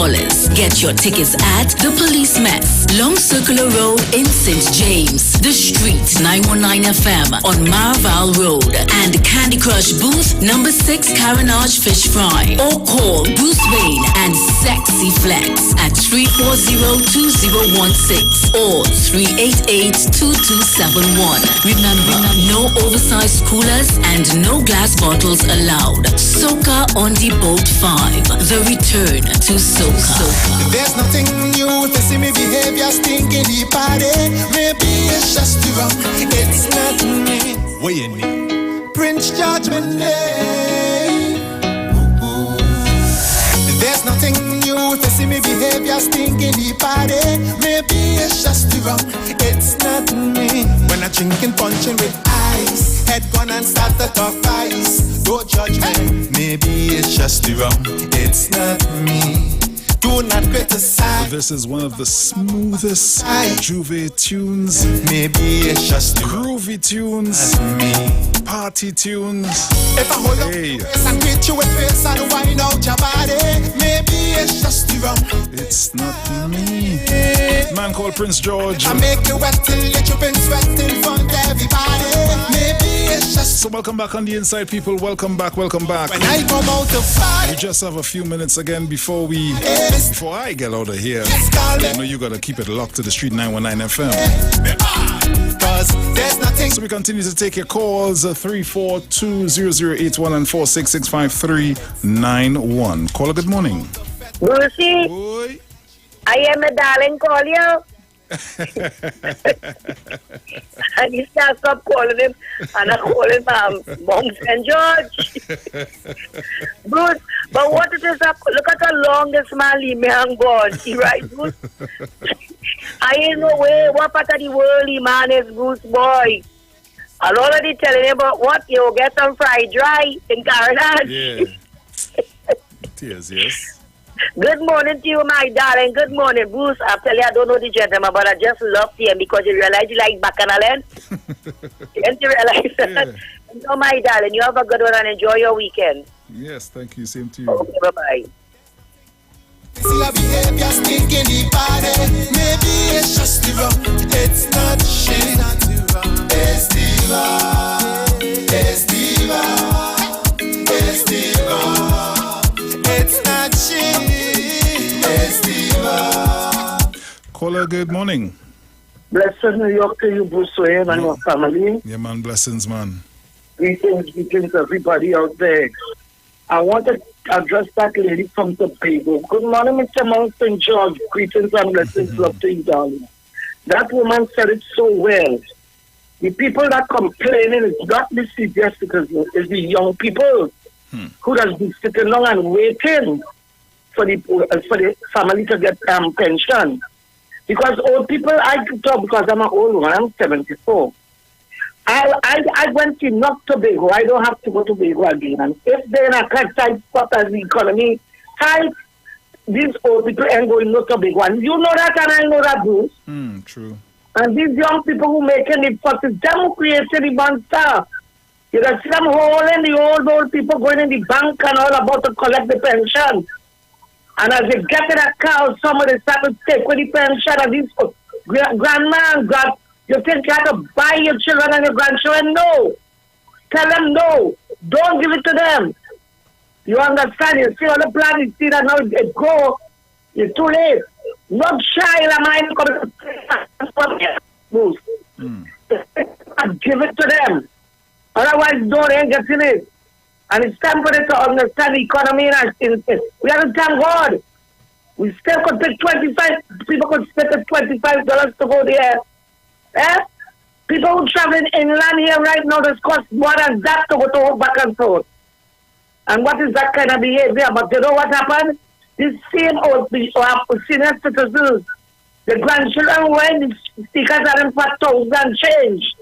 Get your tickets at The Police Mess, Long Circular Road in St. James, The Street 919 FM on Marval Road, and Candy Crush booth number 6 Carenage Fish Fry. Or call Bruce Wayne and Sexy Flex at 340-2016 or 388-2271. Remember, no oversized coolers and no glass bottles allowed. Soca on the Boat 5. The return to Soca. There's nothing new to see me behavior stinking the party. Maybe it's just the wrong. It's not me. What you need? Prince Judgment Day. There's nothing new to see me behavior stinking the party. Maybe it's just the wrong. It's not me. When I drinking punching with ice, head gone and start to talk ice. Don't judge me. Maybe it's just the wrong. It's not me. Do not criticize. This is one of the smoothest Juve tunes. Maybe it's just groovy tunes. Me. Party tunes. If I hold up your face and greet you with face and wind out your body, maybe it's just the wrong. It's not me. Man called Prince George. I make you wet till you dripping sweat in front of everybody. Maybe it's just. So welcome back on the inside, people. Welcome back. When I come out to fight, we just have a few minutes again before I get out of here. I know you gotta keep it locked to the Street 919 FM. There's nothing. So we continue to take your calls 342-0081 and 466-5391. Caller, good morning. Lucy, I am a darling call you. And he starts up calling him, and I call him Mom St. George. Bruce, but what it is, look at the longest man he may have gone. He right, Bruce? I ain't no way what part of the world he man is, Bruce boy. I'm already telling him about what you get some fried dry in Carenage. Yeah. Yes. Good morning to you, my darling. Good morning, Bruce. I tell you, I don't know the gentleman, but I just love him because you realize you like Bacchanal. Didn't you realize that? No, my darling, you have a good one and enjoy your weekend. Yes, thank you. Same to you. Okay, bye-bye. See your behavior stinking the body. Maybe it's just the wrong. It's not shit. It's the wrong. It's the wrong. It's the wrong. It's not shit. It's the wrong. Caller, good morning. Blessed New York to you, Bruce Wayne, and your family. Yeah, man. Blessings, man. Greetings, everybody out there. I want to address that lady from Tobago. Good morning, Mr. Mount St. George. Greetings and blessings, love to you, darling. That woman said it so well. The people that complaining is not the senior citizens, it's the young people who has been sitting down and waiting for the family to get pension. Because old people, I can talk because I'm an old one, I'm 74. I went to not Tobago. I don't have to go to Tobago again. And if they're in a tight spot as the economy tight, these old people ain't going to Tobago. And you know that and I know that, Bruce. True. And these young people who making it for the them creating the monster. You can see them holding the old people going in the bank and all about to collect the pension. And as they get in a car, somebody start to take with the pension and these grandma and you think you have to buy your children and your grandchildren? No. Tell them no. Don't give it to them. You understand? You see all the plan, you see that now it go. It's too late. Not child of mine coming to move. Give it to them. Otherwise, don't ain't getting it. And it's time for them to understand the economy. We have to thank God. We still could take 25, people could spend $25 to go there. Eh? People who traveling inland here right now, this cost more than that to go to back and forth. And what is that kind of behavior? But you know what happened? These same old people, senior citizens, the grandchildren went, stickers are in for $1,000 change.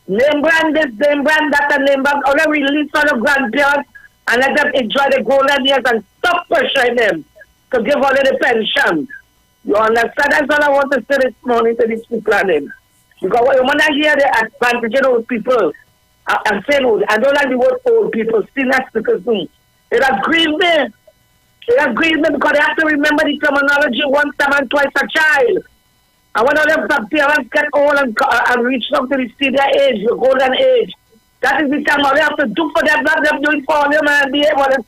Name brand this, name brand that, and name brand other release for the grandparents and let them enjoy the golden years and stop pressuring them to give all of the pension. You understand? That's all I want to say this morning to these people and them. Because when I hear the advantage of old people, I'm saying old, I don't like the word old people, senior citizens. It has grieved me. It has grieved me because they have to remember the terminology once time and twice a child. And when all them parents get old and reach up to the senior age, the golden age, that is the time all they have to do for them, not them doing for them and be able to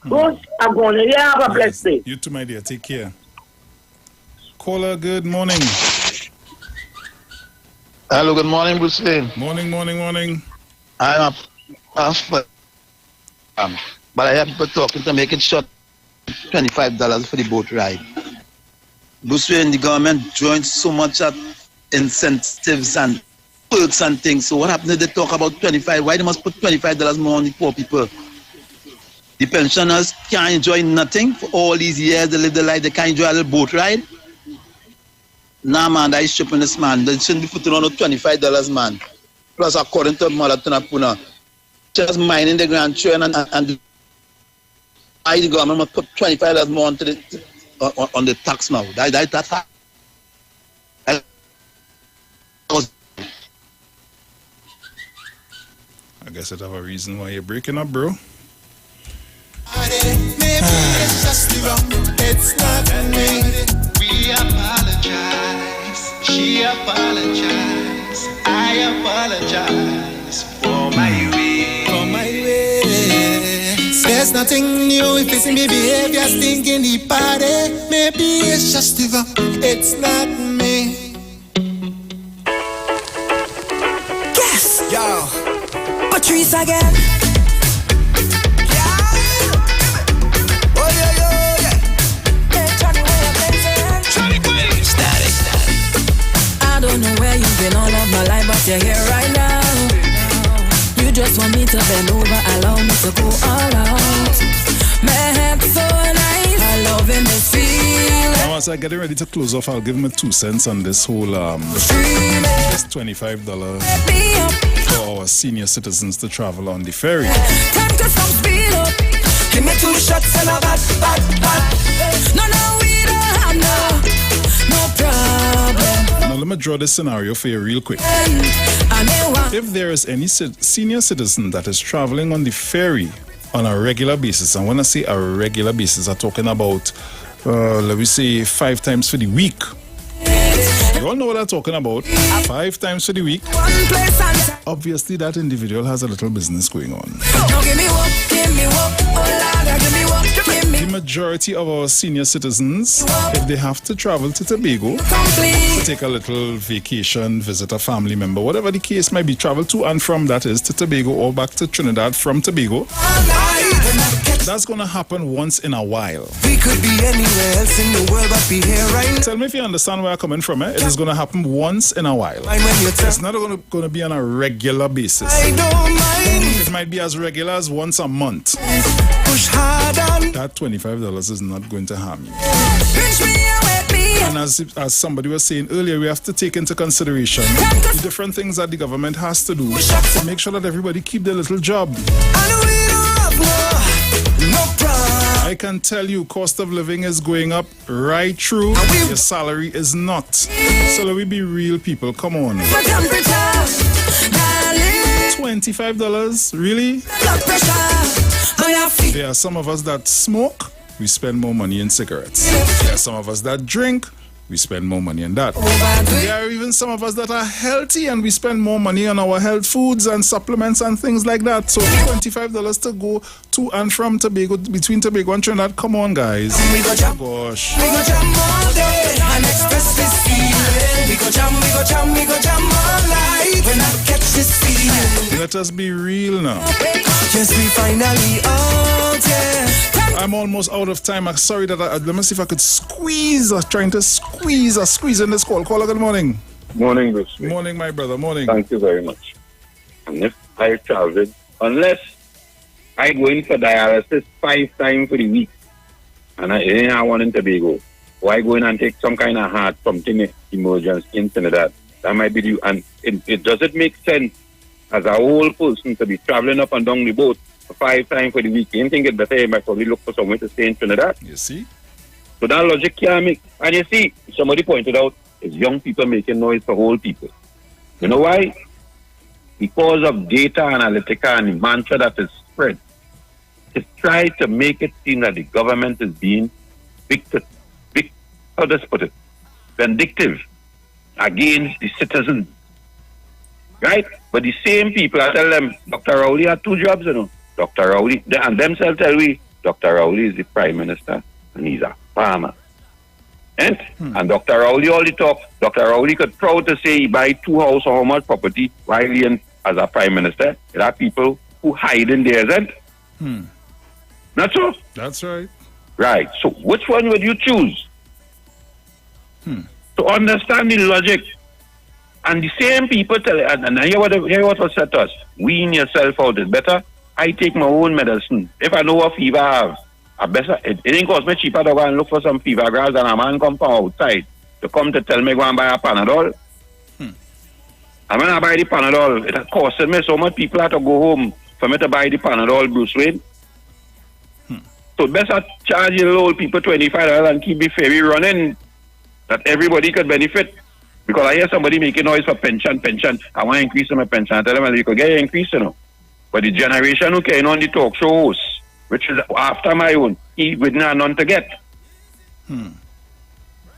go. I'm going to have a blessed day. You too, my dear. Take care. Caller, good morning. Hello, good morning, Bruce Lane. Morning. I'm but I have people talking to make it short. $25 for the boat ride. Bruce Wayne, the government throwing so much at incentives and perks and things. So what happened if they talk about 25? Why they must put $25 more on the poor people? The pensioners can't enjoy nothing for all these years. They live their life. They can't enjoy a little boat ride. Nah, man, that is shipping this man. They shouldn't be putting on $25, man. Plus, according to Mother Tunapuna, just mining the grandchildren and I the government must put $25 more onto on the tax now. That was. I guess it have a reason why you're breaking up, bro. Maybe it's just wrong. It's not me. We apologize. She apologized. I apologize for my way. For my ways. There's nothing new if it's me behavior stinking the party. Maybe it's just wrong. It's not me. Yes, yo, Patrice again. I don't know where you've been all of my life, but you're here right now. You just want me to bend over, allow me to go all out. Man, so nice, I love in this feeling. Now, as I get ready to close off, I'll give him a 2 cents on this whole this $25 for our senior citizens to travel on the ferry. Time to some speed up. Give me 2 shots and a bad. No, we don't have no problem. Now let me draw this scenario for you real quick. If there is any senior citizen that is traveling on the ferry on a regular basis, and when I say a regular basis, I'm talking about, let me say, 5 times for the week. You all know what I'm talking about. 5 times for the week. Obviously, that individual has a little business going on. The majority of our senior citizens, if they have to travel to Tobago to take a little vacation, visit a family member, whatever the case might be, travel to and from, that is, to Tobago or back to Trinidad from Tobago, that's going to happen once in a while. We could be anywhere else in the world, but be here right now. Tell me if you understand where I'm coming from. It is going to happen once in a while. It's not going to be on a regular basis. I don't mind. It might be as regular as once a month. Push hard on. That $25 is not going to harm you. Pinch me and wet me. And as somebody was saying earlier, we have to take into consideration the different things that the government has to do to make sure that everybody keep their little job. No problem. I can tell you, cost of living is going up right through. Your salary is not. So let me be real, people. Come on. $25, really? There are some of us that smoke, we spend more money in cigarettes. There are some of us that drink, we spend more money on that. There are even some of us that are healthy and we spend more money on our health foods and supplements and things like that. So $25 to go to and from Tobago, between Tobago and Trinidad, come on guys. We go jam. Gosh. We go jam all day and express this feeling. We go jam all night when I catch this feeling. Let us be real now. Yes, we finally out, yeah. I'm almost out of time. I'm sorry that let me see if I could squeeze in this call. Caller, good morning. Morning, Bruce. Morning, my brother. Morning. Thank you very much. And if I travel, unless I go in for dialysis 5 times for the week, and I want in Tobago, or I go in and take some kind of heart something emergency into that might be due. And it doesn't make sense as a whole person to be traveling up and down the boat 5 times for the week. You think it's better, I might probably look for somewhere to stay in Trinidad. You see? So that logic can't make. And you see, somebody pointed out, it's young people making noise for old people. You know why? Because of data analytica and the mantra that is spread. It's try to make it seem that the government is being vindictive against the citizens. Right? But the same people, I tell them, Dr. Rowley had 2 jobs, Dr. Rowley, and themselves tell me, Dr. Rowley is the Prime Minister and he's a farmer. And Dr. Rowley all the talk. Dr. Rowley could proud to say he buy 2 houses or how much property while he as a Prime Minister. There are people who hide in there, isn't it? Not so? That's right. Right. So which one would you choose? To understand the logic. And the same people tell it, and hear what was said to us. Wean yourself out is better. I take my own medicine. If I know what fever I have, it ain't cost me cheaper to go and look for some fever grass than a man come from outside to come to tell me go and buy a Panadol. And when I buy the Panadol, it costed me so much people have to go home for me to buy the Panadol, Bruce Wayne. So best I charge the old people $25 and keep the ferry running that everybody could benefit. Because I hear somebody making noise for pension. I want to increase my pension. I tell them, well, you could get an increase, But the generation who came on the talk show host, which is after my own, he wouldn't have none to get.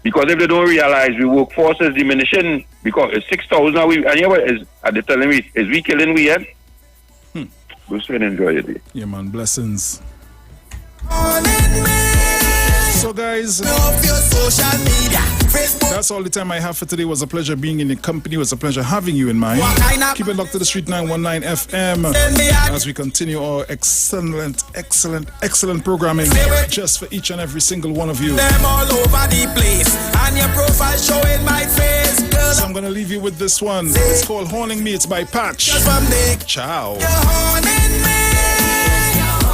Because if they don't realize the workforce is diminishing, because it's 6,000 and you know what they're telling me, is we killing we yet? Bruce Wayne, enjoy your day. Yeah, man, blessings. So guys, that's all the time I have for today. It was a pleasure being in your company. It was a pleasure having you in mind. Keep it locked to the Street 919 FM as we continue our excellent programming just for each and every single one of you. Them all over the place, and your profile showing my face, girl. So I'm gonna leave you with this one. It's called Horning Me. It's by Patch. Ciao.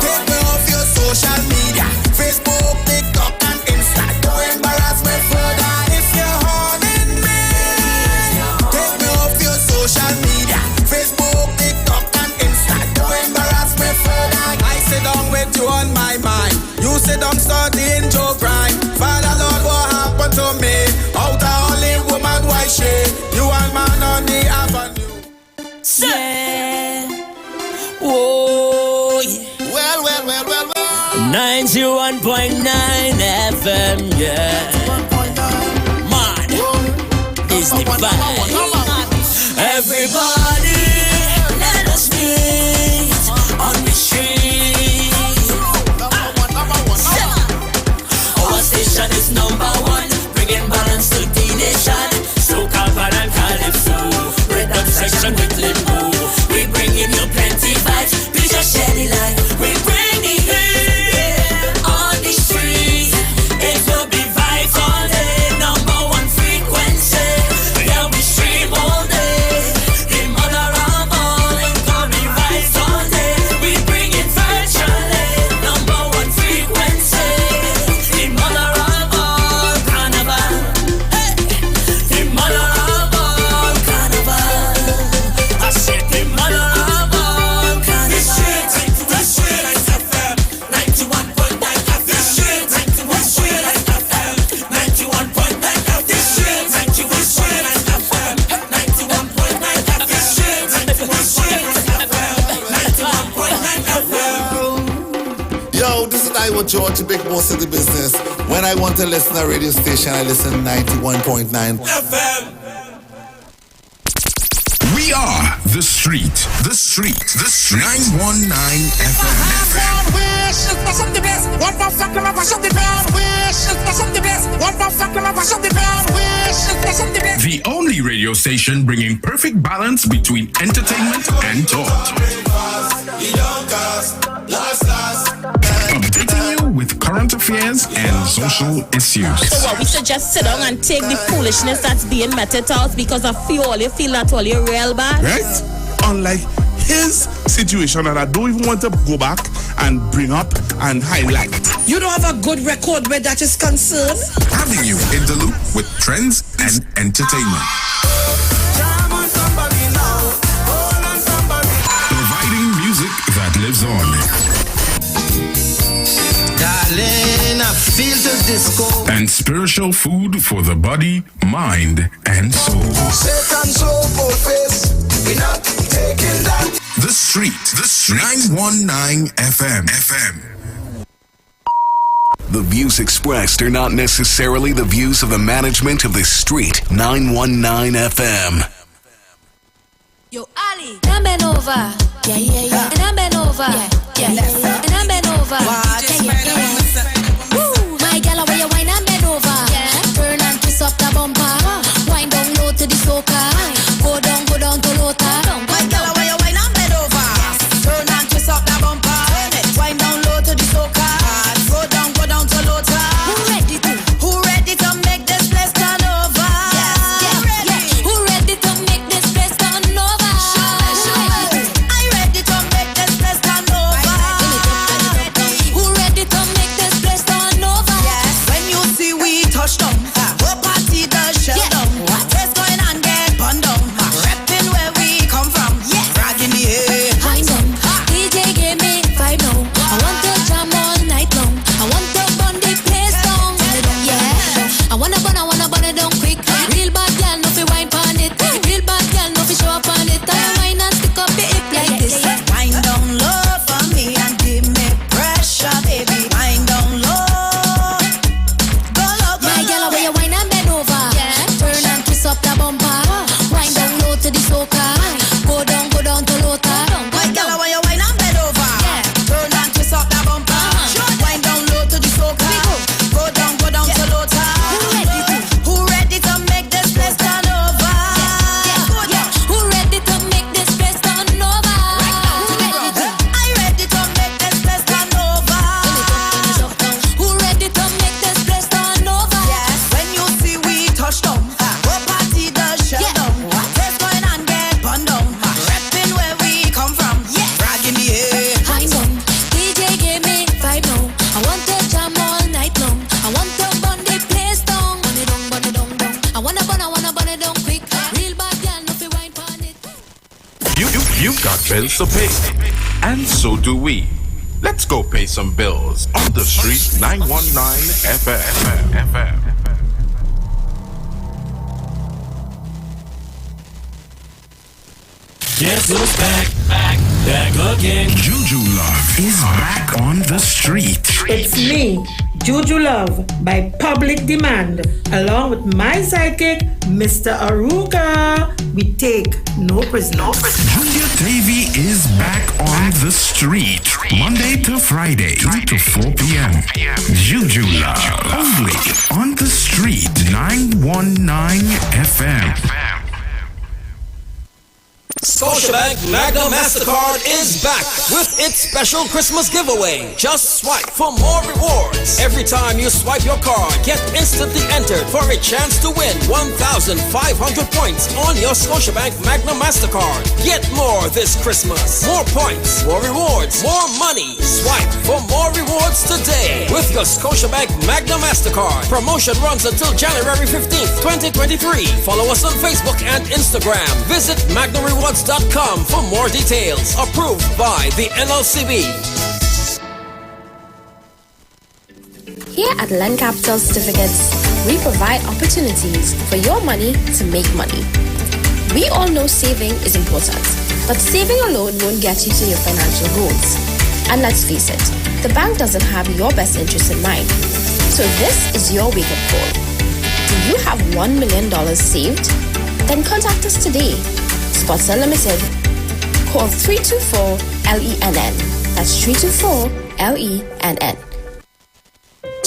Take me off your social media, Facebook, TikTok, and Insta. Don't embarrass me further if you're horning me. Take me off your social media, Facebook, TikTok, and Insta. Don't embarrass me further. I sit down with you on my mind. You sit down studying your crime. Father Lord, what happened to me? Out of only woman, why she? You and man on the avenue. Yeah. Whoa, yeah. Well. 91.9 FM, yeah. Man, is the vibe. Everybody, let us meet on the street. Our station is #1, bringing balance to the nation. Soca, and Calypso, rhythm section with limbo. We bring in you plenty vibes, please just share the light. We bring the heat on the street. It will be vibes all day, #1 frequency. There'll be stream all day. The mother of all incoming vibes all day. We bring it virtually, #1 frequency. The mother of all carnival. Hey, the mother of all carnival. I said the mother of all carnival. The street FM, 91.9 FM. The street FM, 91.9 FM. The street FM, 91.9 FM. The street FM, 91.9 FM. Yo, this is Iwer George, the big boss of the business. When I want to listen to a radio station, I listen to 91.9 FM. We are the street. 919 FM. The only only radio station bringing perfect balance between entertainment and talk. Updating you with current affairs and social issues. So what, we should just sit down and take the foolishness that's being meted out because of fuel. You feel that all you're real bad? Right? Unlike his situation that I don't even want to go back and bring up and highlight. You don't have a good record where that is concerned? Having you in the loop with trends and entertainment. Providing music that lives on. Darling, I feel the disco. And spiritual food for the body, mind, and soul. Satan soul face. We're not taking that. The Street. 919 FM. The views expressed are not necessarily the views of the management of the Street 919 FM. Yo, Ali, and I'm been over. Yeah. And I'm been over. Yeah. And I'm been over. Yeah. Woo, my girl, where you wine and bend over. Turn and twist up the bumper. Wind down low to the soca. Go down to lota. My girl, where you wine and bend over. Turn and twist up the bumper. Wind down low to the soca. Go down to lota. Who ready to make this place turn over? Yeah. Who ready to make this place turn over? I ready to make this place turn over. Who ready to make this place turn over? Yes. When you see we touch down, whole party does shut down. What's going on, get bun down. Repping where we come from. Rag in the air. Wind down. DJ give me vibe now. I want to jam all night long. I want to burn the place down. Yeah. I wanna burn it down quick. Real bad girl, no fi wine pon it. Real bad girl, no fi show up on it. I wine and stick up your hip like this. Wind down low for me and give me pressure, baby. Wind down low. Go low. My girl, where you wine and bend over. Turn and twist up the bumper. Wind down low to the soca. Go down to lota. My girl, where you wine and bend over. Turn and twist up the bumper. Wind down low to the soca. Go down to lota. Who ready to make this place turn over? Who ready to make this place turn over? I ready to make this place turn over. Who ready to make this place turn over? Yes, when you see we touch down, whole party does shut down. What's going on, get bun down. Repping where we come from. Rag in the air. Wind down. DJ give me vibe now. I want to jam all night long. I want to burn the place down. Burn it down. I wanna burn it down quick. Real bad girl, no fi wine pon it. You've got bills to pay. And so do we. Let's go pay some bills on the Street 919 FM. Guess who's back again. Juju Love is back on the street. It's me, Juju Love, by public demand, along with my sidekick, Mr. Aruka. We take no prisoners. Junior Davy is back on the street. Monday to Friday, 2 to 4 p.m. Juju Love. Only on the street, 919 FM. Scotiabank Magna MasterCard is back with its special Christmas giveaway. Just swipe for more rewards. Every time you swipe your card, get instantly entered for a chance to win 1,500 points on your Scotiabank Magna MasterCard. Get more this Christmas. More points, more rewards, more money. Swipe for more rewards today with your Scotiabank Magna MasterCard. Promotion runs until January 15th, 2023. Follow us on Facebook and Instagram. Visit MagnaRewards.com for more details. Approved by the NLCB. Here at Land Capital Certificates, we provide opportunities for your money to make money. We all know saving is important, but saving alone won't get you to your financial goals. And let's face it, the bank doesn't have your best interest in mind. So this is your wake-up call. Do you have $1 million saved? Then contact us today. Sponsor Limited. Call 324-LENN. That's 324-LENN.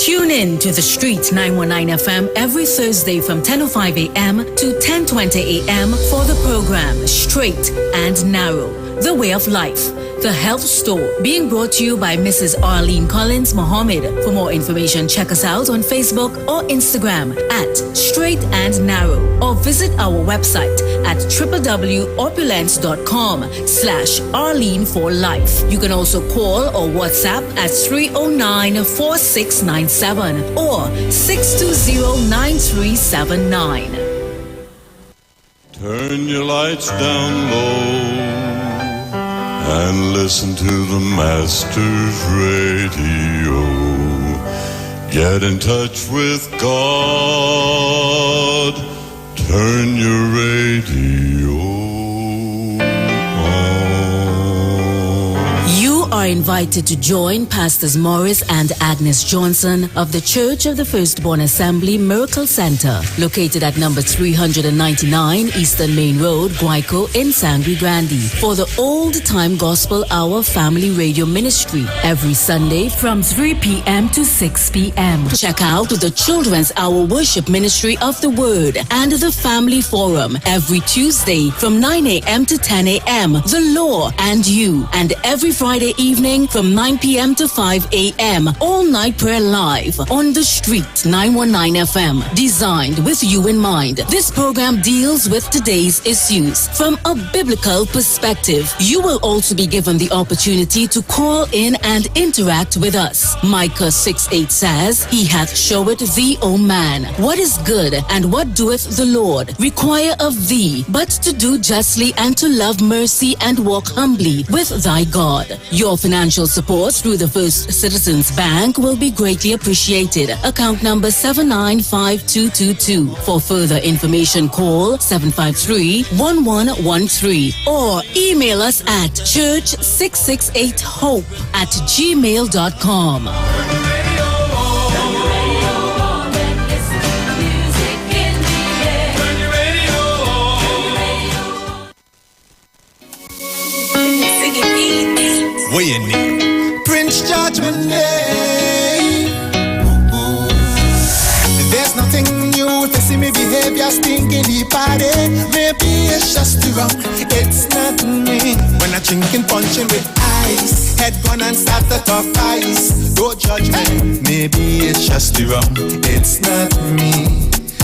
Tune in to The Street 919 FM every Thursday from 10:05 a.m. to 10:20 a.m. for the program Straight and Narrow, The Way of Life, The Health Store, being brought to you by Mrs. Arlene Collins Mohammed. For more information, check us out on Facebook or Instagram at Straight and Narrow, or visit our website at www.opulence.com/Arlene for Life. You can also call or WhatsApp at 309-4697 or 620-9379. Turn your lights down low and listen to the Master's radio. Get in touch with God. Turn your radio You are invited to join Pastors Morris and Agnes Johnson of the Church of the Firstborn Assembly Miracle Center, located at number 399 Eastern Main Road, Guayco in Sangre Grande, for the Old Time Gospel Hour Family Radio Ministry every Sunday from 3 p.m. to 6 p.m. Check out the Children's Hour Worship Ministry of the Word and the Family Forum every Tuesday from 9 a.m. to 10 a.m. The Law and You, and every Friday evening from 9 p.m. to 5 a.m. All Night Prayer Live on The Street 919 FM, designed with you in mind. This program deals with today's issues from a biblical perspective. You will also be given the opportunity to call in and interact with us. Micah 6:8 says, He hath showed thee, O man, what is good, and what doeth the Lord require of thee, but to do justly and to love mercy and walk humbly with thy God. Your financial support through the First Citizens Bank will be greatly appreciated. Account number 795222. For further information, call 753-1113 or email us at church668hope@gmail.com. What you need? Prince Judgment Day. There's nothing new to see me behavior stinking the party. Maybe it's just wrong. It's not me. When I'm drinking, punching with ice, head gone and start to talk ice. Don't judge me. Maybe it's just wrong. It's not me.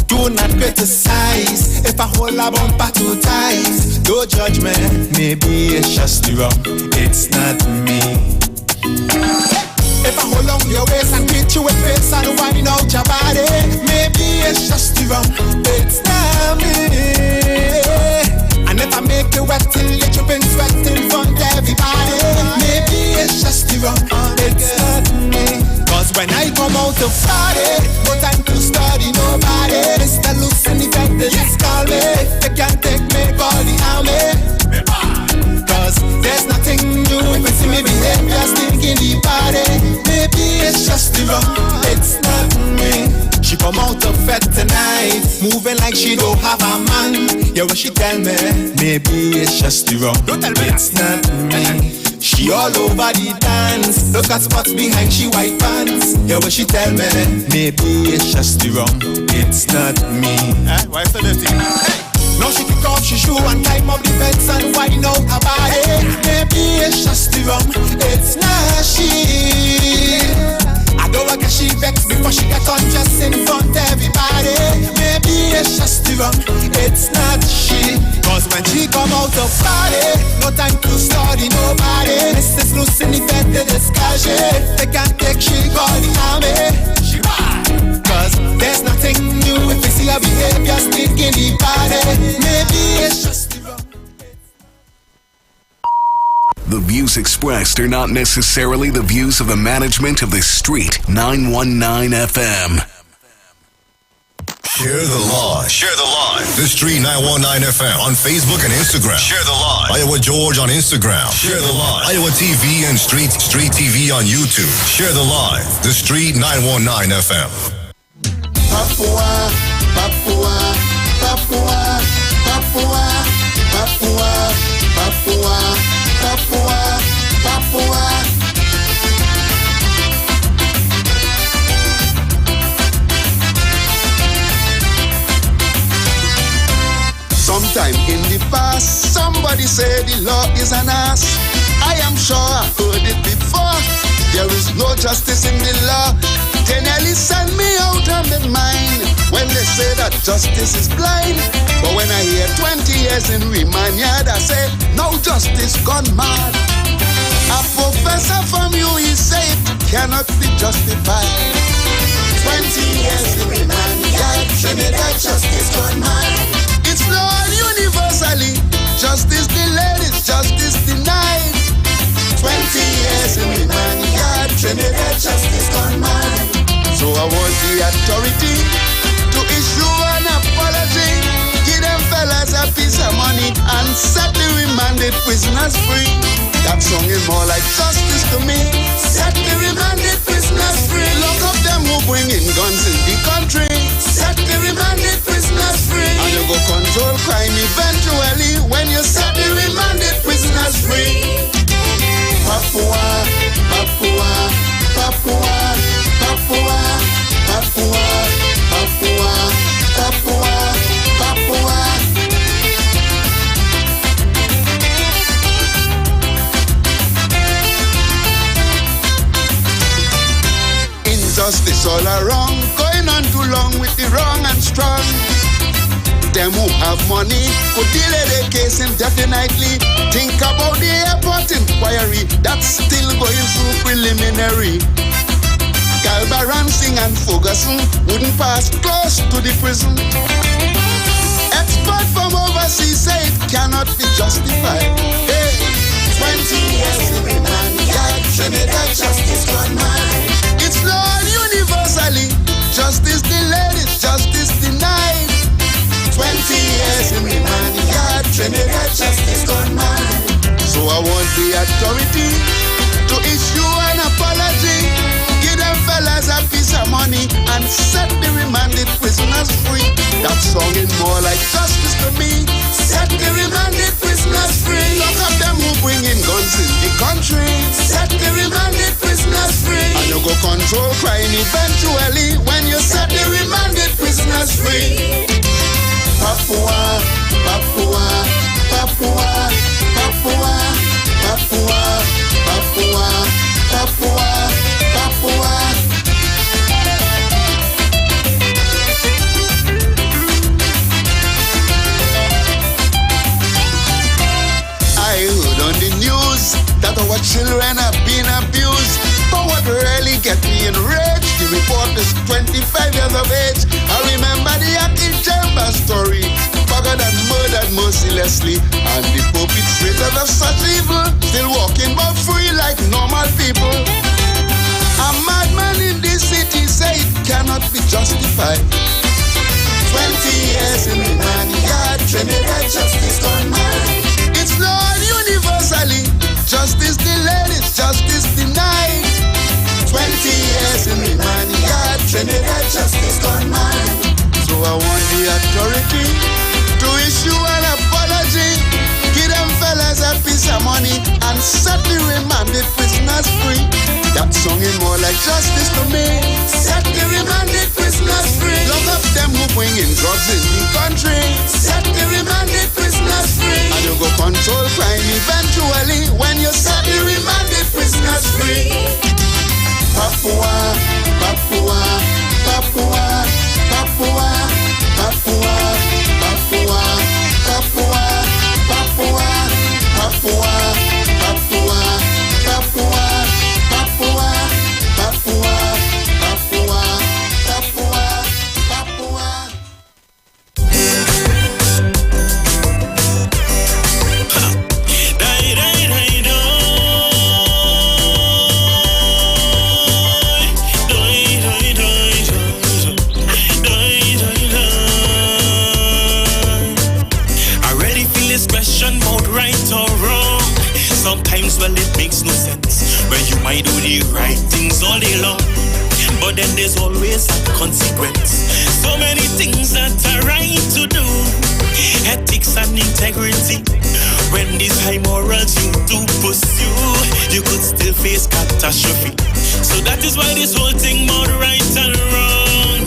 Do not criticize if I hold a bumper too tight. Don't judge me, maybe it's just wrong. It's not me. If I hold on your waist and hit you with face and wind out your body, maybe it's just wrong. It's not me. And if I make you wet till you dripping sweat in front of everybody, maybe it's just wrong. It's not me. Cause when I come out to party, no time to study nobody. Mr. Loose in the bed, they just call me. They can't take me, call the army. Cause there's nothing new. If you see me behavior stinking the party, maybe it's just wrong. It's not me. She come out of fed tonight, moving like she don't have a man. Yeah, what she tell me, maybe it's just wrong. Don't tell me it's not me. She all over the dance, look at spots behind she white pants. Yeah, what she tell me, maybe it's just wrong. It's not me. Why so dirty? Now she kick off she shoe and climb up the fence and wind out her body. Maybe it's just wrong. It's not she. I don't want she vex before she get undressed in front of everybody. Maybe it's just wrong. It's not she. Cause when she come out of party, no time to study nobody. Mrs. Loose in the bed, they disguise it. They can't take she call the army. She bad. Cause there's nothing new. If you see her behavior stinking the party, maybe it's just wrong. The views expressed are not necessarily the views of the management of the Street 919 FM. Share the live. Share the live. The Street 919 FM on Facebook and Instagram. Share the live. Iowa George on Instagram. Share the live. Iowa TV and Street TV on YouTube. Share the live. The Street 919 FM. Papua, Papua, Papua, Papua, Papua, Papua, Papua, Papua. Sometime in the past, somebody said the law is an ass. I am sure I heard it before. There is no justice in the law. They nearly send me out of my mind when they say that justice is blind. But when I hear 20 years in remand yard, I say, no justice gone mad. A professor from UE said it cannot be justified. 20 years in remand yard, Trinidad justice gone mad. It's not universally, justice delayed is justice denied. 20 years in remand yard, Trinidad justice gone mad. So I want the authority to issue an apology, give them fellas a piece of money and set the remanded prisoners free. That song is more like justice to me. Set the remanded prisoners free. Lock up them who bring in guns in the country. Set the remanded prisoners free. And you go control crime eventually when you set the remanded prisoners free. Papua, Papua, Papua, Papua, Papua, Papua, Papua, Papua. Injustice all around, going on too long with the wrong and strong. Them who have money could delay their case indefinitely. Think about the airport inquiry that's still going through preliminary. Galba, Ramsing and Ferguson wouldn't pass close to the prison. Expert from overseas say it cannot be justified. Hey, 20 years in remand yard, Trinidad justice gone mad. It's not universally, justice delayed is justice denied. 20 years in remand yard, Trinidad justice gone mad. So I want the authority to issue an apology, give them fellas a piece of money and set the remanded prisoners free. That song is more like justice to me. Set the remanded prisoners free. Lock up them who bring in guns in the country. Set the remanded prisoners free. And you go control crime eventually when you set the remanded prisoners free. Papua, Papua, Papua, Papua, Papua, Papua, Papua, Papua. I heard on the news that our children have been abused. But what really get me enraged, the report is 25 years of age. I remember the Aki Jemba story, buggered and murdered mercilessly. And the perpetrators of such evil still walking but free like normal people. A madman in this city say it cannot be justified. 20 years in remand yard, Trinidad justice gone mad. It's not universally, justice delayed is justice denied. 20 years in remand yard, Trinidad justice gone mad. So I want the authority to issue an apology, give them fellas a piece of money and set the remanded prisoners free. That song is more like justice to me. Set the remanded prisoners free. Lock up them who bring in drugs in the country. Set the remanded prisoners free. And you go control crime eventually when you set the remanded prisoners free. Papua, Papua, Papua, Papua, Papua, Papua, Papua, Papua, Papua, Papua, Papua, Papua, Papua, Papua, Papua, Papua. Sometimes, well, it makes no sense when you might do the right things all day long, but then there's always a consequence. So many things that are right to do, ethics and integrity. When these high morals you do pursue, you could still face catastrophe. So that is why this whole thing about right and wrong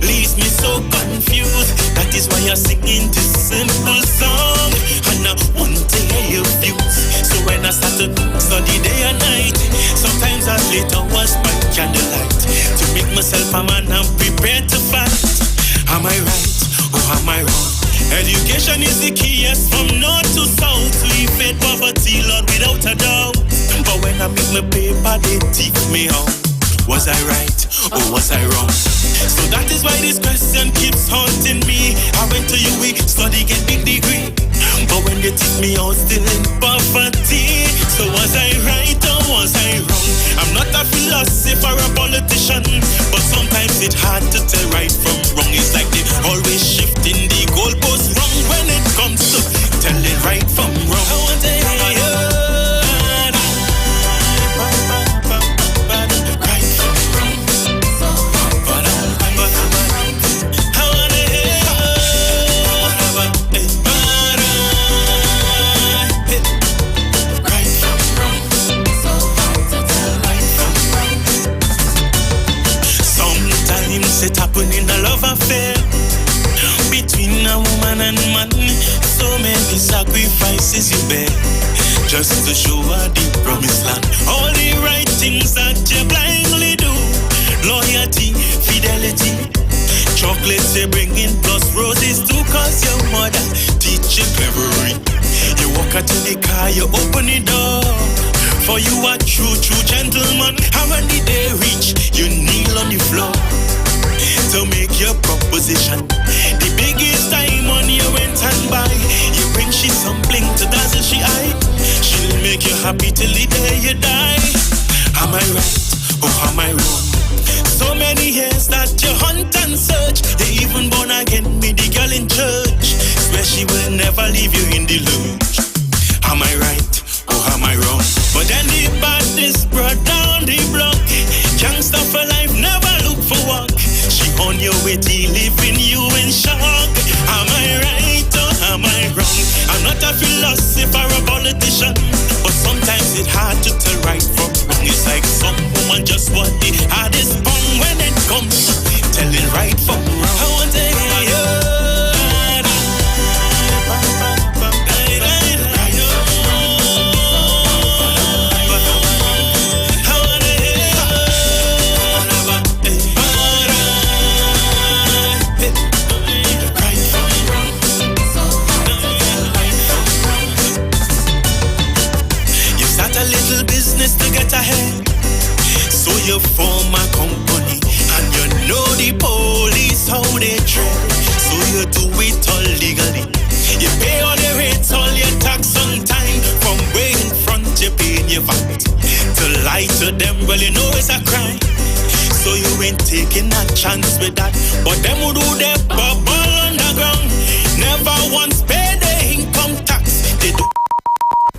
leaves me so confused. That is That's why I'm singing this simple song. And I want to hear your views. So when I start to study day and night, sometimes I late hours by candlelight to make myself a man and prepared to fight. Am I right or am I wrong? Education is the key, yes, from north to south. We fed poverty, Lord, without a doubt. But when I make my paper, they teach me out. Was I right or was I wrong? So that is why this question keeps haunting me. I went to UWI, study, get big degree. But when they teach me out, still in poverty. So was I right or was I wrong? I'm not a philosopher or a politician, but sometimes it's hard to tell right from wrong. It's like they always shifting the goalposts wrong when it comes to telling right from wrong. I want to hear you. It happened in a love affair between a woman and man. So many sacrifices you bear just to show her the promised land. All the right things that you blindly do. Loyalty, fidelity, chocolates they bring in plus roses too. Cause your mother teach you cleverly. You walk out to the car, you open the door. For you are true gentleman. And when the day reach, you kneel on the floor to make your proposition. The biggest time on you went and buy. You bring she some bling to dazzle she eye. She'll make you happy till the day you die. Am I right or am I wrong? So many years that you hunt and search. They even born again me the girl in church. Swear she will never leave you in the lurch. Am I right or am I wrong? But then the badness brought down the block. Youngster for life never look for work. On your way to leaving you in shock. Am I right or am I wrong? I'm not a philosopher or a politician, but sometimes it's hard to tell right from wrong. It's like some woman just want the hardest bong when it comes to telling right from wrong. I want to hear you. To get ahead, so you form a company and you know the police how they tread. So you do it all legally. You pay all your rates, all your tax on time. From way in front you pay your VAT. To lie to them, well you know it's a crime. So you ain't taking a chance with that. But them who do their bubble underground never once pay their income tax. They do.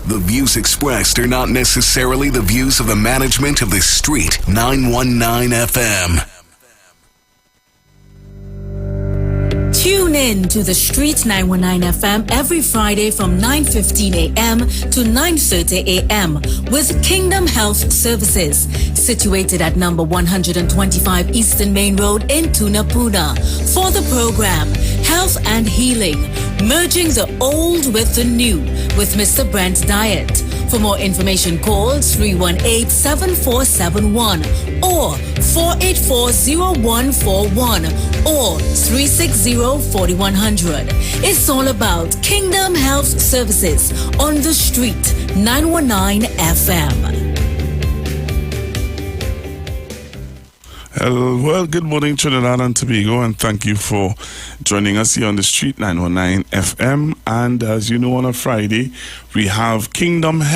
The views expressed are not necessarily the views of the management of the Street 919 FM. Tune in to the Street 919 FM every Friday from 9:15 a.m. to 9:30 a.m. with Kingdom Health Services, situated at number 125 Eastern Main Road in Tunapuna. For the program, Health and Healing, merging the old with the new with Mr. Brent Diet. For more information, call 318-7471 or 484-0141 or 360-4100. It's all about Kingdom Health Services on the Street 919 FM. Well, good morning, Trinidad and Tobago, and thank you for joining us here on the Street 919 FM. And as you know, on a Friday, we have Kingdom Health.